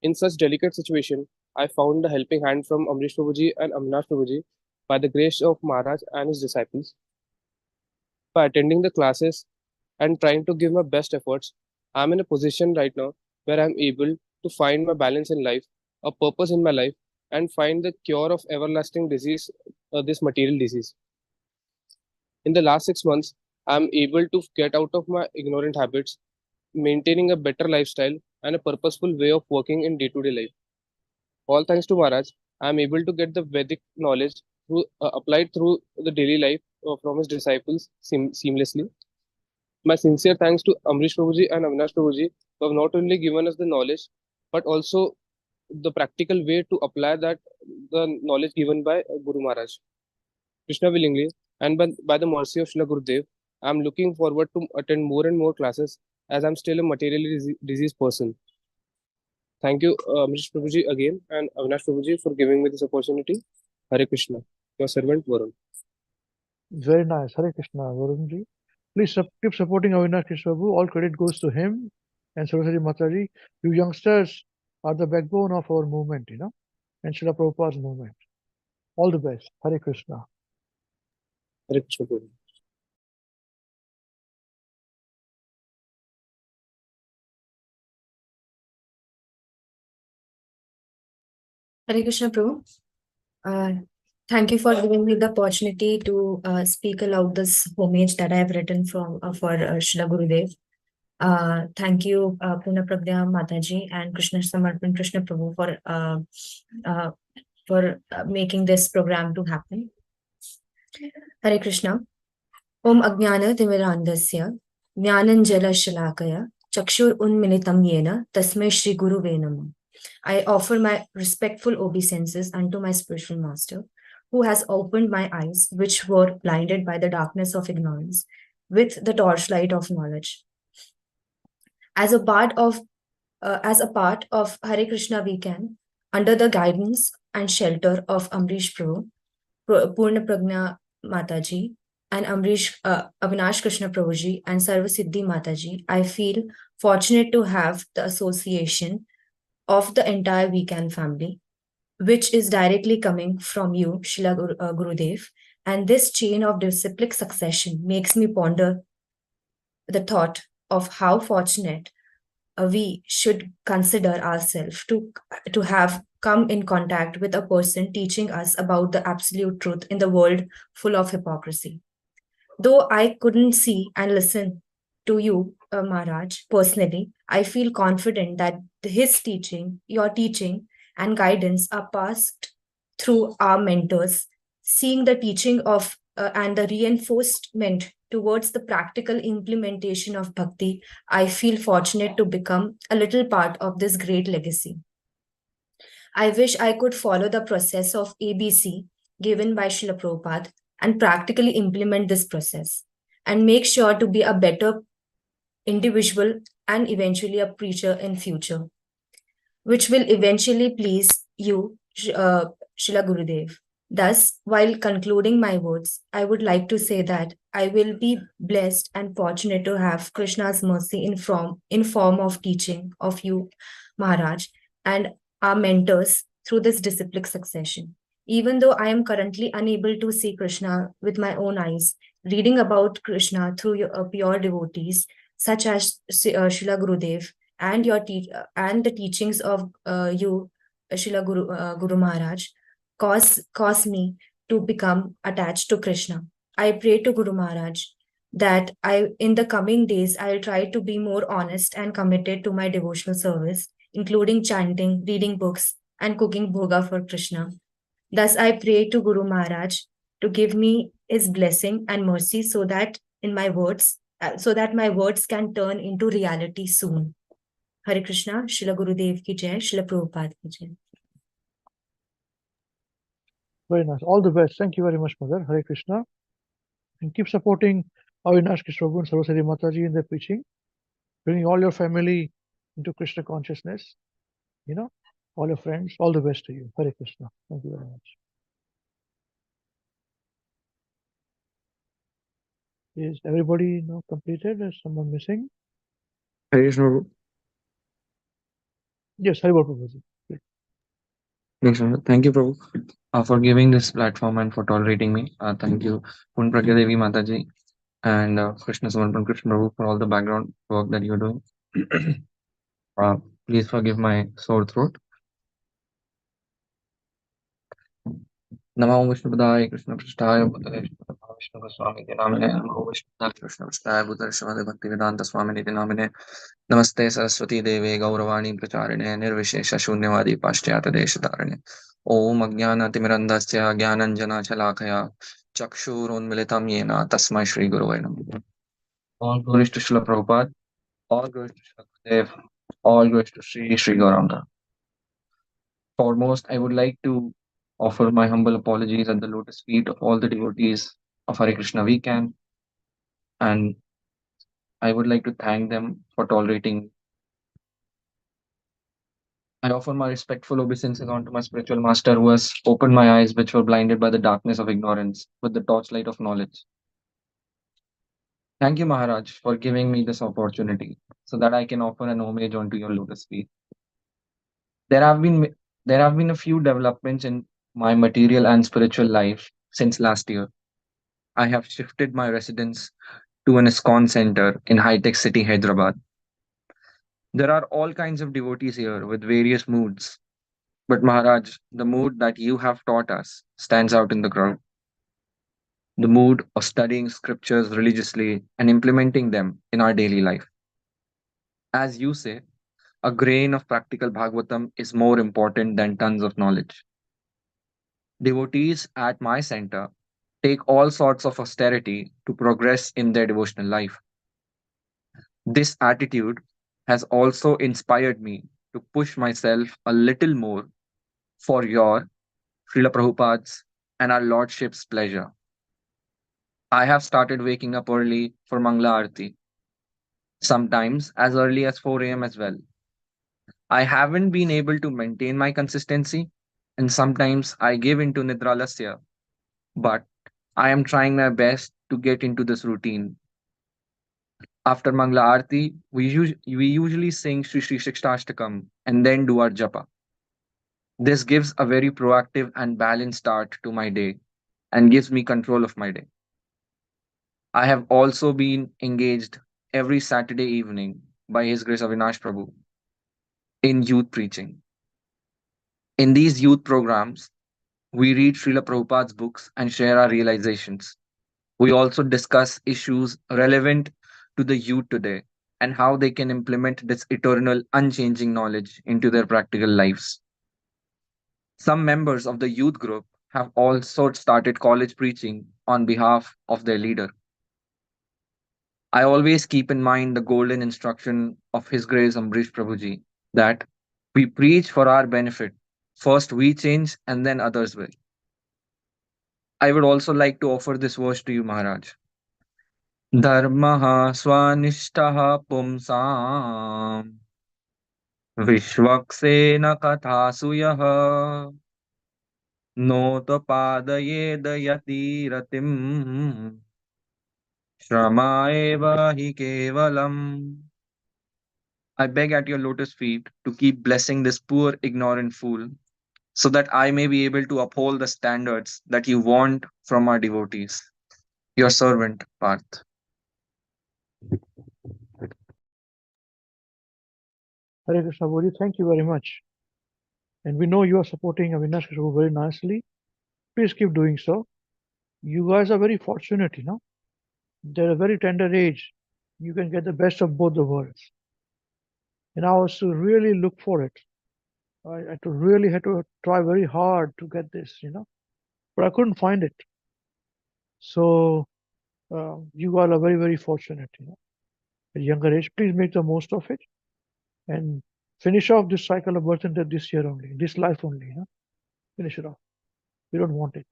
In such delicate situation, I found the helping hand from Amrish Prabhuji and Avinash Prabhuji by the grace of Maharaj and his disciples. By attending the classes and trying to give my best efforts, I am in a position right now where I am able to find my balance in life, a purpose in my life, and find the cure of everlasting disease, this material disease. In the last 6 months, I am able to get out of my ignorant habits, maintaining a better lifestyle and a purposeful way of working in day-to-day life. All thanks to Maharaj, I am able to get the Vedic knowledge applied through the daily life from his disciples seamlessly. My sincere thanks to Amrish Prabhuji and Avinash Prabhuji who have not only given us the knowledge, but also the practical way to apply the knowledge given by Guru Maharaj. Krishna willingly, and by the mercy of Srila Gurudev, I am looking forward to attend more and more classes as I am still a materially diseased person. Thank you, Amrish Prabhuji again and Avinash Prabhuji for giving me this opportunity. Hare Krishna. Your servant Varun. Very nice. Hare Krishna, Varunji. Please keep supporting Avinash Krishna Prabhu. All credit goes to him and Saraswati Mataji. You youngsters are the backbone of our movement, and Srila Prabhupada's movement. All the best. Hare Krishna. Hare Krishna Prabhu. Hare Krishna Prabhu. Thank you for giving me the opportunity to speak aloud this homage that I have written for Srila Gurudev. Thank you, Purna Pragya Mataji and Krishna Samarpan Krishna Prabhu for making this program to happen. Hare Krishna. Om Ajnana Timirandasya Jnananjala Shalakaya Chakshur Unmilitam Yena Tasmai Shri Guruve Namah. I offer my respectful obeisances unto my spiritual master, who has opened my eyes, which were blinded by the darkness of ignorance, with the torchlight of knowledge. As a part of Hare Krishna WECAN, under the guidance and shelter of Amrish Prabhu, Purna Pragya Mataji, and Avinash Krishna Prabhuji and Sarvasiddhi Mataji, I feel fortunate to have the association of the entire WECAN family, which is directly coming from you, Srila Gurudev. And this chain of disciplic succession makes me ponder the thought of how fortunate we should consider ourselves to have come in contact with a person teaching us about the absolute truth in the world full of hypocrisy. Though I couldn't see and listen to you, Maharaj, personally, I feel confident that his teaching, your teaching, and guidance are passed through our mentors, seeing the teaching of and the reinforcement towards the practical implementation of bhakti. I feel fortunate to become a little part of this great legacy. I wish I could follow the process of ABC given by Srila Prabhupada and practically implement this process and make sure to be a better individual and eventually a preacher in future, which will eventually please you, Srila Gurudev. Thus, while concluding my words, I would like to say that I will be blessed and fortunate to have Krishna's mercy in form of teaching of you, Maharaj, and our mentors through this disciplic succession. Even though I am currently unable to see Krishna with my own eyes, reading about Krishna through your pure devotees, such as Srila Gurudev, and and the teachings of you, Srila Guru Maharaj, cause me to become attached to Krishna. I pray to Guru Maharaj that in the coming days, I'll try to be more honest and committed to my devotional service, including chanting, reading books, and cooking bhoga for Krishna. Thus, I pray to Guru Maharaj to give me his blessing and mercy so that my words can turn into reality soon. Hare Krishna, Srila Gurudev ki jai, Srila Prabhupada ki jai. Very nice. All the best. Thank you very much, Mother. Hare Krishna. And keep supporting Avinash Krishna Prabhu and Saraswati Mataji in their preaching, bringing all your family into Krishna consciousness, all your friends. All the best to you. Hare Krishna. Thank you very much. Is everybody now completed? Is someone missing? Hare Krishna, Prabhu. Yes, Hare Prabhuji. Thank you, Prabhu, for giving this platform and for tolerating me. Thank you, Pun Pragya Devi Mataji and Krishna Samarpan Krishna Prabhu for all the background work that you're doing. Please forgive my sore throat. Namo Vishnu Padaya Krishna Prasthaya Bhutale Mahavishnu Goswami Te Namine Namo Vishnu Padaya Krishna Prasthaya Bhutale Srimade Bhaktivedanta Swamini Te Namine Namaste Saraswati Deve Gauravani Pracharine Nirvishesha Shunyavadi Paschyata Deshatarine Om Ajnanatimirandasya Jnananjana Chalakaya Chakshurunmilitam Yena Tasmai Shri Guruvaya Namaha. All glories to Srila Prabhupada, all glories to Srila Gurudev, all glories to Sri Gauranga. Foremost, I would like to offer my humble apologies at the lotus feet of all the devotees of Hare Krishna WECAN, and I would like to thank them for tolerating. I offer my respectful obeisances unto my spiritual master who has opened my eyes which were blinded by the darkness of ignorance with the torchlight of knowledge. Thank you, Mahārāja, for giving me this opportunity so that I can offer an homage onto your lotus feet. There have been a few developments in my material and spiritual life since last year. I have shifted my residence to an ISKCON center in high-tech city, Hyderabad. There are all kinds of devotees here with various moods. But Maharaj, the mood that you have taught us stands out in the crowd. The mood of studying scriptures religiously and implementing them in our daily life. As you say, a grain of practical Bhagavatam is more important than tons of knowledge. Devotees at my center take all sorts of austerity to progress in their devotional life. This attitude has also inspired me to push myself a little more for your, Srila Prabhupada's, and our Lordship's pleasure. I have started waking up early for Mangala Arati, sometimes as early as 4 a.m. as well. I haven't been able to maintain my consistency, and sometimes I give into Nidralasya, but I am trying my best to get into this routine. After Mangala Arati, we usually sing Shri Shri Shikshashtakam and then do our japa. This gives a very proactive and balanced start to my day and gives me control of my day. I have also been engaged every Saturday evening by His Grace Avinash Prabhu in youth preaching. In these youth programs, we read Srila Prabhupada's books and share our realizations. We also discuss issues relevant to the youth today and how they can implement this eternal, unchanging knowledge into their practical lives. Some members of the youth group have also started college preaching on behalf of their leader. I always keep in mind the golden instruction of His Grace Amrish Prabhuji that we preach for our benefit. First we change and then others will. I would also like to offer this verse to you, Maharaj. Dharmaha swanishtaha pumsam vishvaksena kathasuyaha notapadaye yati ratim Shramaeva hi kevalam. I beg at your lotus feet to keep blessing this poor ignorant fool so that I may be able to uphold the standards that you want from our devotees. Your servant, Parth. Hare Krishna Bodhi, thank you very much. And we know you are supporting Avinash Prabhu very nicely. Please keep doing so. You guys are very fortunate, you know. They're a very tender age. You can get the best of both the worlds. And I was to really look for it. I had to try very hard to get this, you know, but I couldn't find it. So you all are very, very fortunate, you know, at younger age. Please make the most of it and finish off this cycle of birth and death this year only, this life only, you know. Finish it off. We don't want it.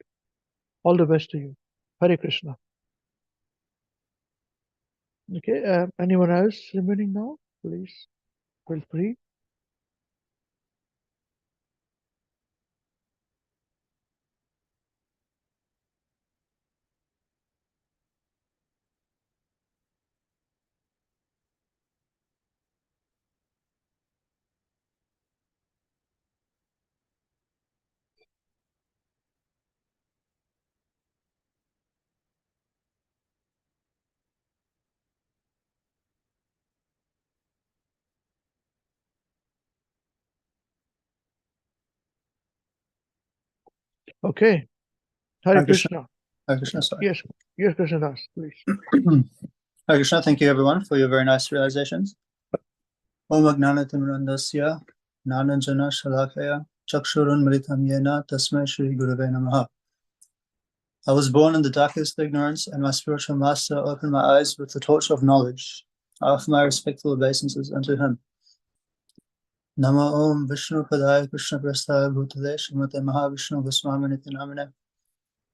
All the best to you. Hare Krishna. Okay, anyone else remaining now? Please feel free. Okay. Hare Krishna. Hare Krishna, sorry. Yes, yes, Krishna Das, please. Hare Krishna, thank you everyone for your very nice realizations. Om Agnanatimrandasya Nananjana Shalakaya Chakshurun Mritam Yena Tasmai Shri Gurave Namaha. I was born in the darkest ignorance, and my spiritual master opened my eyes with the torch of knowledge. I offer my respectful obeisances unto him. Nama Om Vishnu Padaya Krishna Prastaya Bhutale Srimate Mahavishnu Goswami Niti Namine.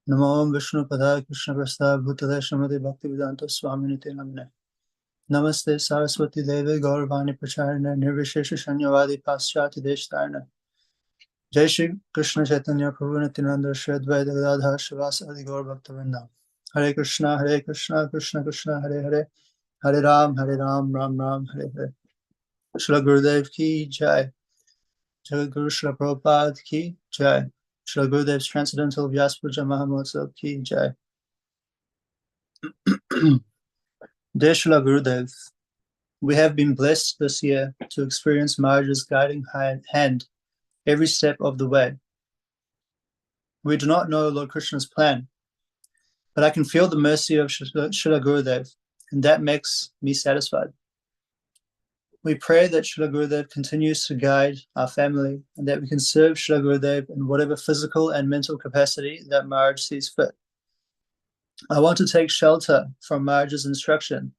Nama Om Vishnu Padaya Krishna Prastaya Bhutale Srimate Bhaktivedanta Swami Niti Namine. Namaste Saraswati Deve Gauravani Pracharine Nirvishesha Shanyavadi Paschati Deshtarine. Jai Shri Krishna Chaitanya Prabhu Nityananda Shri Advaita Gadadhar Shivasa Adi Gaur Bhaktavinda. Hare Krishna, Krishna Krishna, Hare Hare, Hare Ram, Ram Ram, Hare Hare. Shri Gurudev Ki Jai. Jagat Guru Srila Prabhupada Ki Jai. Shri Gurudev's Transcendental Vyas Puja Mahamotsav Ki Jai. Dear Shri Gurudev, we have been blessed this year to experience Mahārāja's guiding hand every step of the way. We do not know Lord Krishna's plan, but I can feel the mercy of Srila Gurudev, and that makes me satisfied. We pray that Srila Gurudev continues to guide our family and that we can serve Srila Gurudev in whatever physical and mental capacity that Mahārāja sees fit. I want to take shelter from Mahārāja's instruction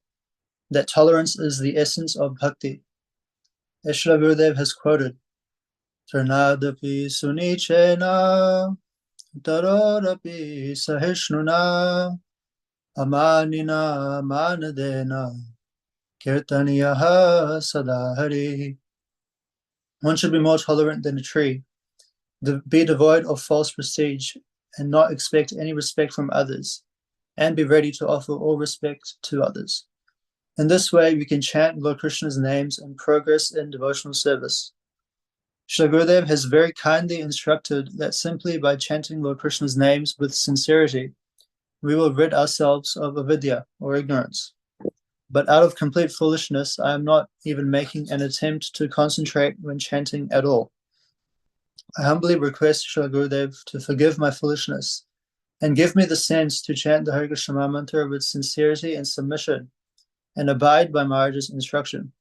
that tolerance is the essence of bhakti. As Srila Gurudev has quoted, Tarnadapi sunichena tarodapi sahishnuna amanina manadena kirtaniyaha sadahari. One should be more tolerant than a tree, be devoid of false prestige, and not expect any respect from others, and be ready to offer all respect to others. In this way, we can chant Lord Krishna's names and progress in devotional service. Srila Gurudev has very kindly instructed that simply by chanting Lord Krishna's names with sincerity, we will rid ourselves of avidya, or ignorance. But out of complete foolishness, I am not even making an attempt to concentrate when chanting at all. I humbly request Srila Gurudev to forgive my foolishness and give me the sense to chant the Hare Krishna Maha Mantra with sincerity and submission and abide by Mahārāja's instruction.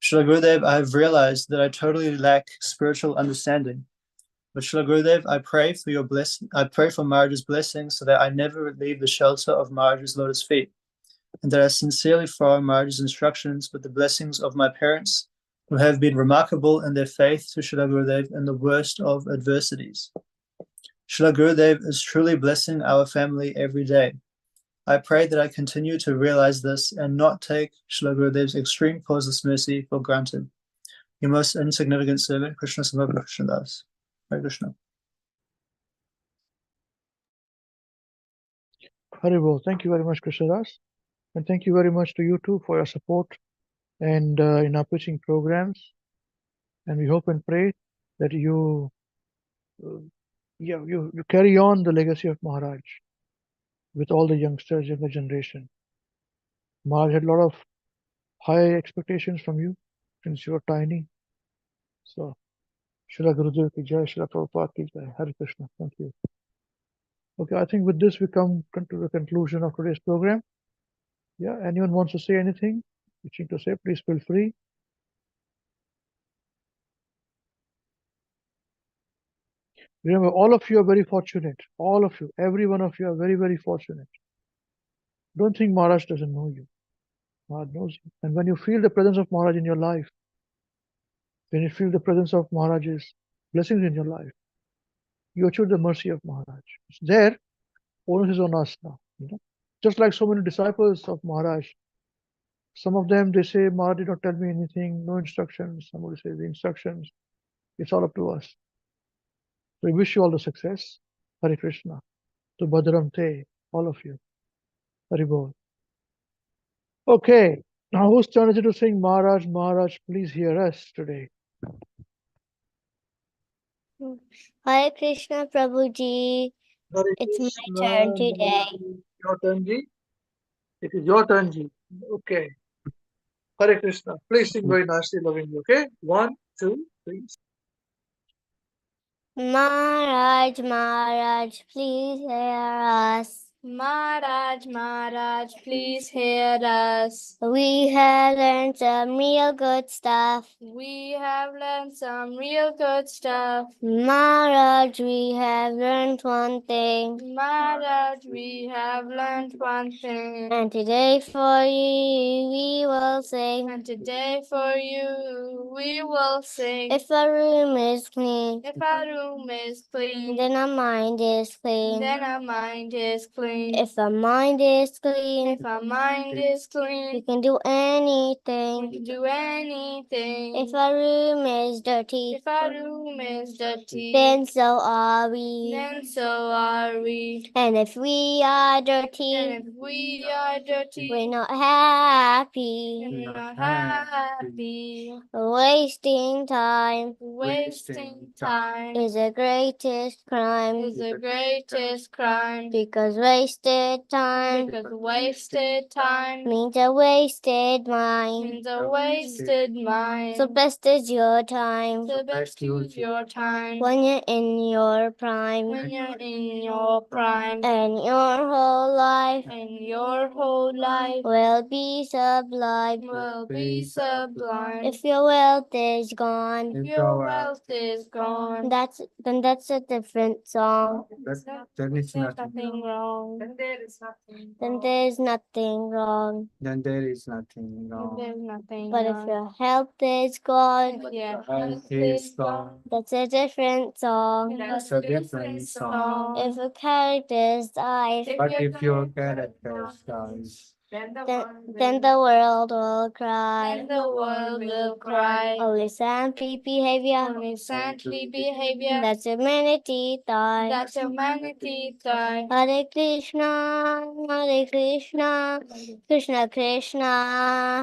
Srila Gurudev, I have realized that I totally lack spiritual understanding. But Srila Gurudev, I pray for your blessing. I pray for Mahārāja's blessing so that I never leave the shelter of Mahārāja's lotus feet, and that I sincerely follow Mahārāja's instructions with the blessings of my parents, who have been remarkable in their faith to Srila Gurudev in the worst of adversities. Srila Gurudev is truly blessing our family every day. I pray that I continue to realize this and not take Srila Gurudev's extreme causeless mercy for granted. Your most insignificant servant, Krishna Samabha Krishna Das. Hare Krishna. Haribol, thank you very much, Krishna Das. And thank you very much to you too for your support and in our preaching programs. And we hope and pray that you carry on the legacy of Mahārāja. with all the youngsters, younger generation. Maharaj had a lot of high expectations from you since you were tiny. So, Srila Gurudev ki jai, Srila Prabhupada ki jai. Hare Krishna. Thank you. Okay, I think with this we come to the conclusion of today's program. Yeah, anyone wants to say anything, wishing to say, please feel free. Remember, all of you are very fortunate. All of you, every one of you are very, very fortunate. Don't think Maharaj doesn't know you. Maharaj knows you. And when you feel the presence of Maharaj in your life, when you feel the presence of Maharaj's blessings in your life, you achieve the mercy of Maharaj. It's there, onus is on us now. You know? Just like so many disciples of Maharaj, some of them, they say, Maharaj did not tell me anything, no instructions. Somebody says the instructions. It's all up to us. So we wish you all the success. Hare Krishna. To Bhadram Te, all of you. Hare Bol. Okay, now whose turn is it to sing Maharaj, Maharaj, please hear us today. Hare Krishna Prabhuji. Hare It's my Krishna, turn today. your turn, Ji. It is your turn, Ji. Okay. Hare Krishna. Please sing very nicely, lovingly. Okay? 1, 2, 3. Maharaj, Maharaj, please hear us. Mahārāja, Mahārāja, please hear us. We have learned some real good stuff. We have learned some real good stuff. Maharaj, we have learned one thing. Mahārāja, we have learned one thing. And today for you we will sing. And today for you we will sing. If our room is clean, If our room is clean, then our mind is clean. then our mind is clean. If our mind is clean, If our mind is we clean, can do we anything. can do anything. If our room is dirty, If our room is dirty, then so are we. then so are we. And if we are dirty, And if we are dirty, we're not happy. we're not happy. Wasting time Wasting time is the greatest crime. is the greatest crime. Because wasted time Because wasted time means a wasted mind. means a wasted mind. So best is your time So best use your time when you're in your prime. when you're in your prime. And your whole life And your whole life will be sublime. will be sublime. If your wealth is gone, If your wealth is gone, then that's a different song. there's nothing wrong. Then there is nothing. Then there's nothing wrong. Then there is nothing wrong. There's nothing But wrong. if your health is gone, If your health is gone, that's a different song. that's a different song. If your character's died, But if your character dies, then the world will cry. then the world will cry. Only saintly behavior, Only saintly behavior, that's humanity die. that humanity die. Hare Krishna, Krishna Krishna,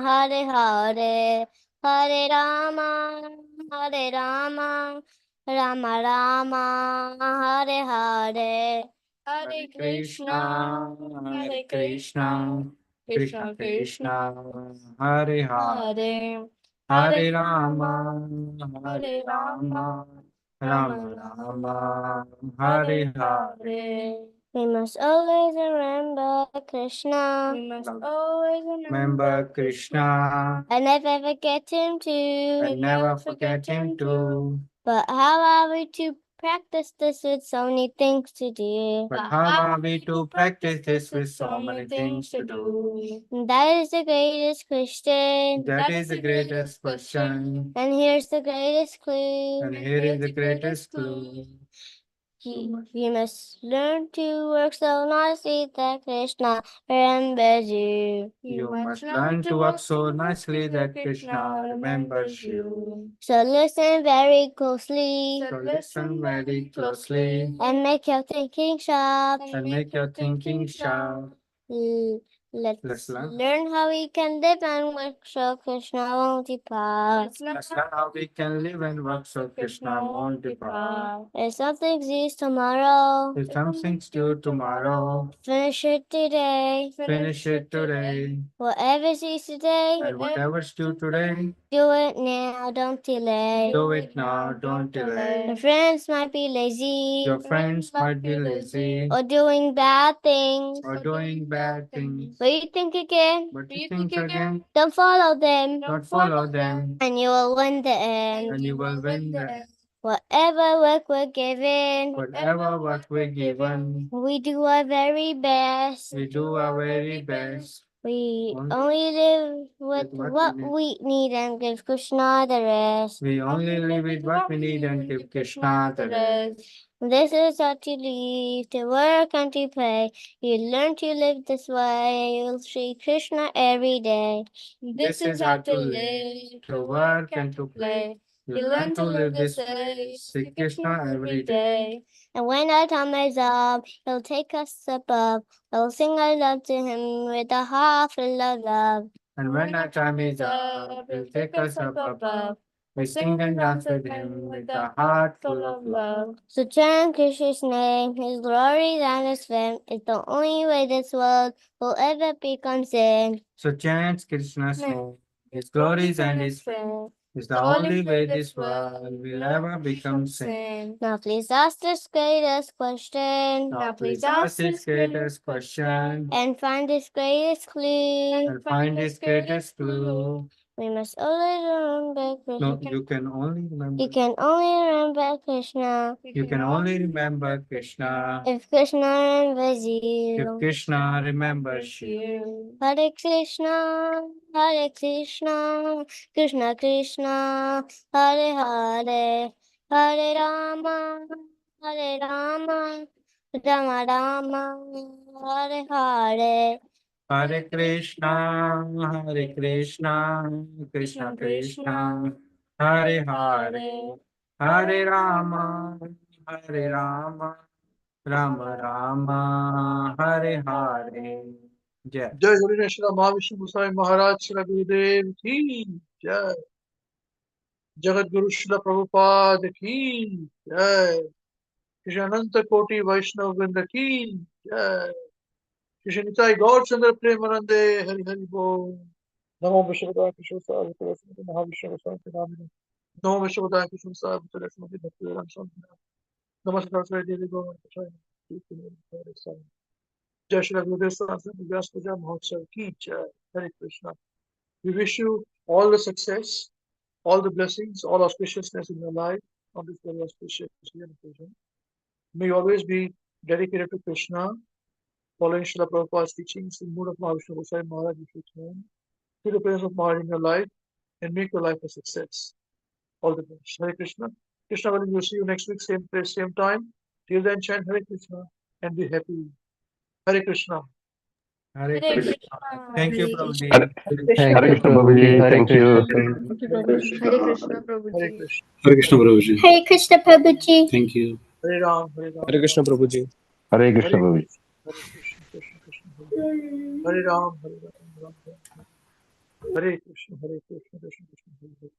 Hare Hare, Hare Rama, Rama Rama, Hare Hare. Hare Krishna, Hare Krishna, Krishna Krishna, Hare Hare, Hare Rama, Hare Rama, Rama Rama, Hare Hare. We must always remember Krishna. We must always remember Krishna And never forget him too. and never forget him too. But how are we to practice this with so many things to do? But how are we to practice this with so many things to do? That is the greatest question. That is the greatest question. And here's the greatest clue. And here is the greatest clue. You must learn to work so nicely that Krishna remembers you. You must learn to work so nicely that Krishna remembers you. So listen very closely. So listen very closely And make your thinking sharp. and make your thinking sharp. Let's learn. learn how we can live and work so Krishna won't depart. Let's learn how we can live and work so Krishna won't depart. If something exists tomorrow, If something's due tomorrow, finish it today. finish it today. Whatever is today, And whatever's due today, do it now, don't delay. do it now, don't delay. Your friends might be lazy, Your friends might be lazy or doing bad things. or doing bad things. But you think again, But you think again, don't follow them, don't follow them, and you will win the end. and you will win them. Whatever work we're given, Whatever what we're given, we do our very best. we do our very best. We only live with what we need and give Krishna the rest. We only live with what we need and give Krishna the rest. This is how to live, to work and to play. You learn to live this way, you'll see Krishna every day. This is how to live, to work and to play. You learn to live this way, see Krishna every day. And when our time is up, he'll take us above. We'll sing our love to him with a heart full of love. And when our time is up, he'll take us up above. We sing and dance with him with a heart full of love. So chant Krishna's name, his glories and his fame is the only way this world will ever become sane. So chant Krishna's name, his glories and his fame is the only way this world will ever become sane. Now please ask this greatest question. Now please ask this greatest question And find this greatest clue. and find this greatest clue. We must always remember Krishna. No, you can only remember. You can only remember Krishna. You can only remember Krishna If Krishna remembers you. if Krishna remembers you. Hare Krishna, Hare Krishna, Krishna Krishna, Hare Hare, Hare Rama, Hare Rama, Rama Rama, Hare Hare. Hare Krishna, Hare Krishna, Krishna Krishna, Hare Hare, Hare Rama, Hare Rama, Rama Rama, Hare Hare. Jai. जय holiness Shri Mahavishnu गोसाई महाराज श्री गुरुदेव की जय। जगत गुरु श्री प्रभुपाद की जय। श्री अनंत कोटि वैष्णव वृंद की जय। श्री निताई गौर चंद्र प्रेमानंदे हरि हरि बोल। नमो विश्वदाय कृष्ण साहब तुलसी महाविष्णु गोसाई के नाम में। नमो विश्वदाय कृष्ण साहब तुलसी भक्ति राम स्वामी। नमस्कार श्री देवी गौर गोसाई। जय श्री गुरुदेव सहस्त्र व्यास पूजा महोत्सव की जय। हरे Krishna. We wish you all the success, all the blessings, all auspiciousness in your life on this very auspicious occasion. May you always be dedicated to Krishna, following Srila Prabhupada's teachings in the mood of Mahavishnu Goswami Mahārāja, if you can, to the presence of Mahārāja in your life and make your life a success. All the best. Hare Krishna. Krishna willing, we'll see you next week, same place, same time. Till then, chant Hare Krishna and be happy. Hare Krishna. Hare Krishna. Thank you, Prabhuji. Hare Krishna Prabhuji, thank you. Hare Krishna Prabhuji. Hare Krishna. Hare Krishna Prabhuji. Hare Krishna Prabhuji. Thank you. Hare Ram, Hare Ram. Hare Krishna Prabhuji. Hare Krishna Prabhuji. Hare Krishna, Krishna Krishna, Hare Ram, Hare Ram, Ram Ram. Hare Krishna, Krishna Krishna, Hare Hare.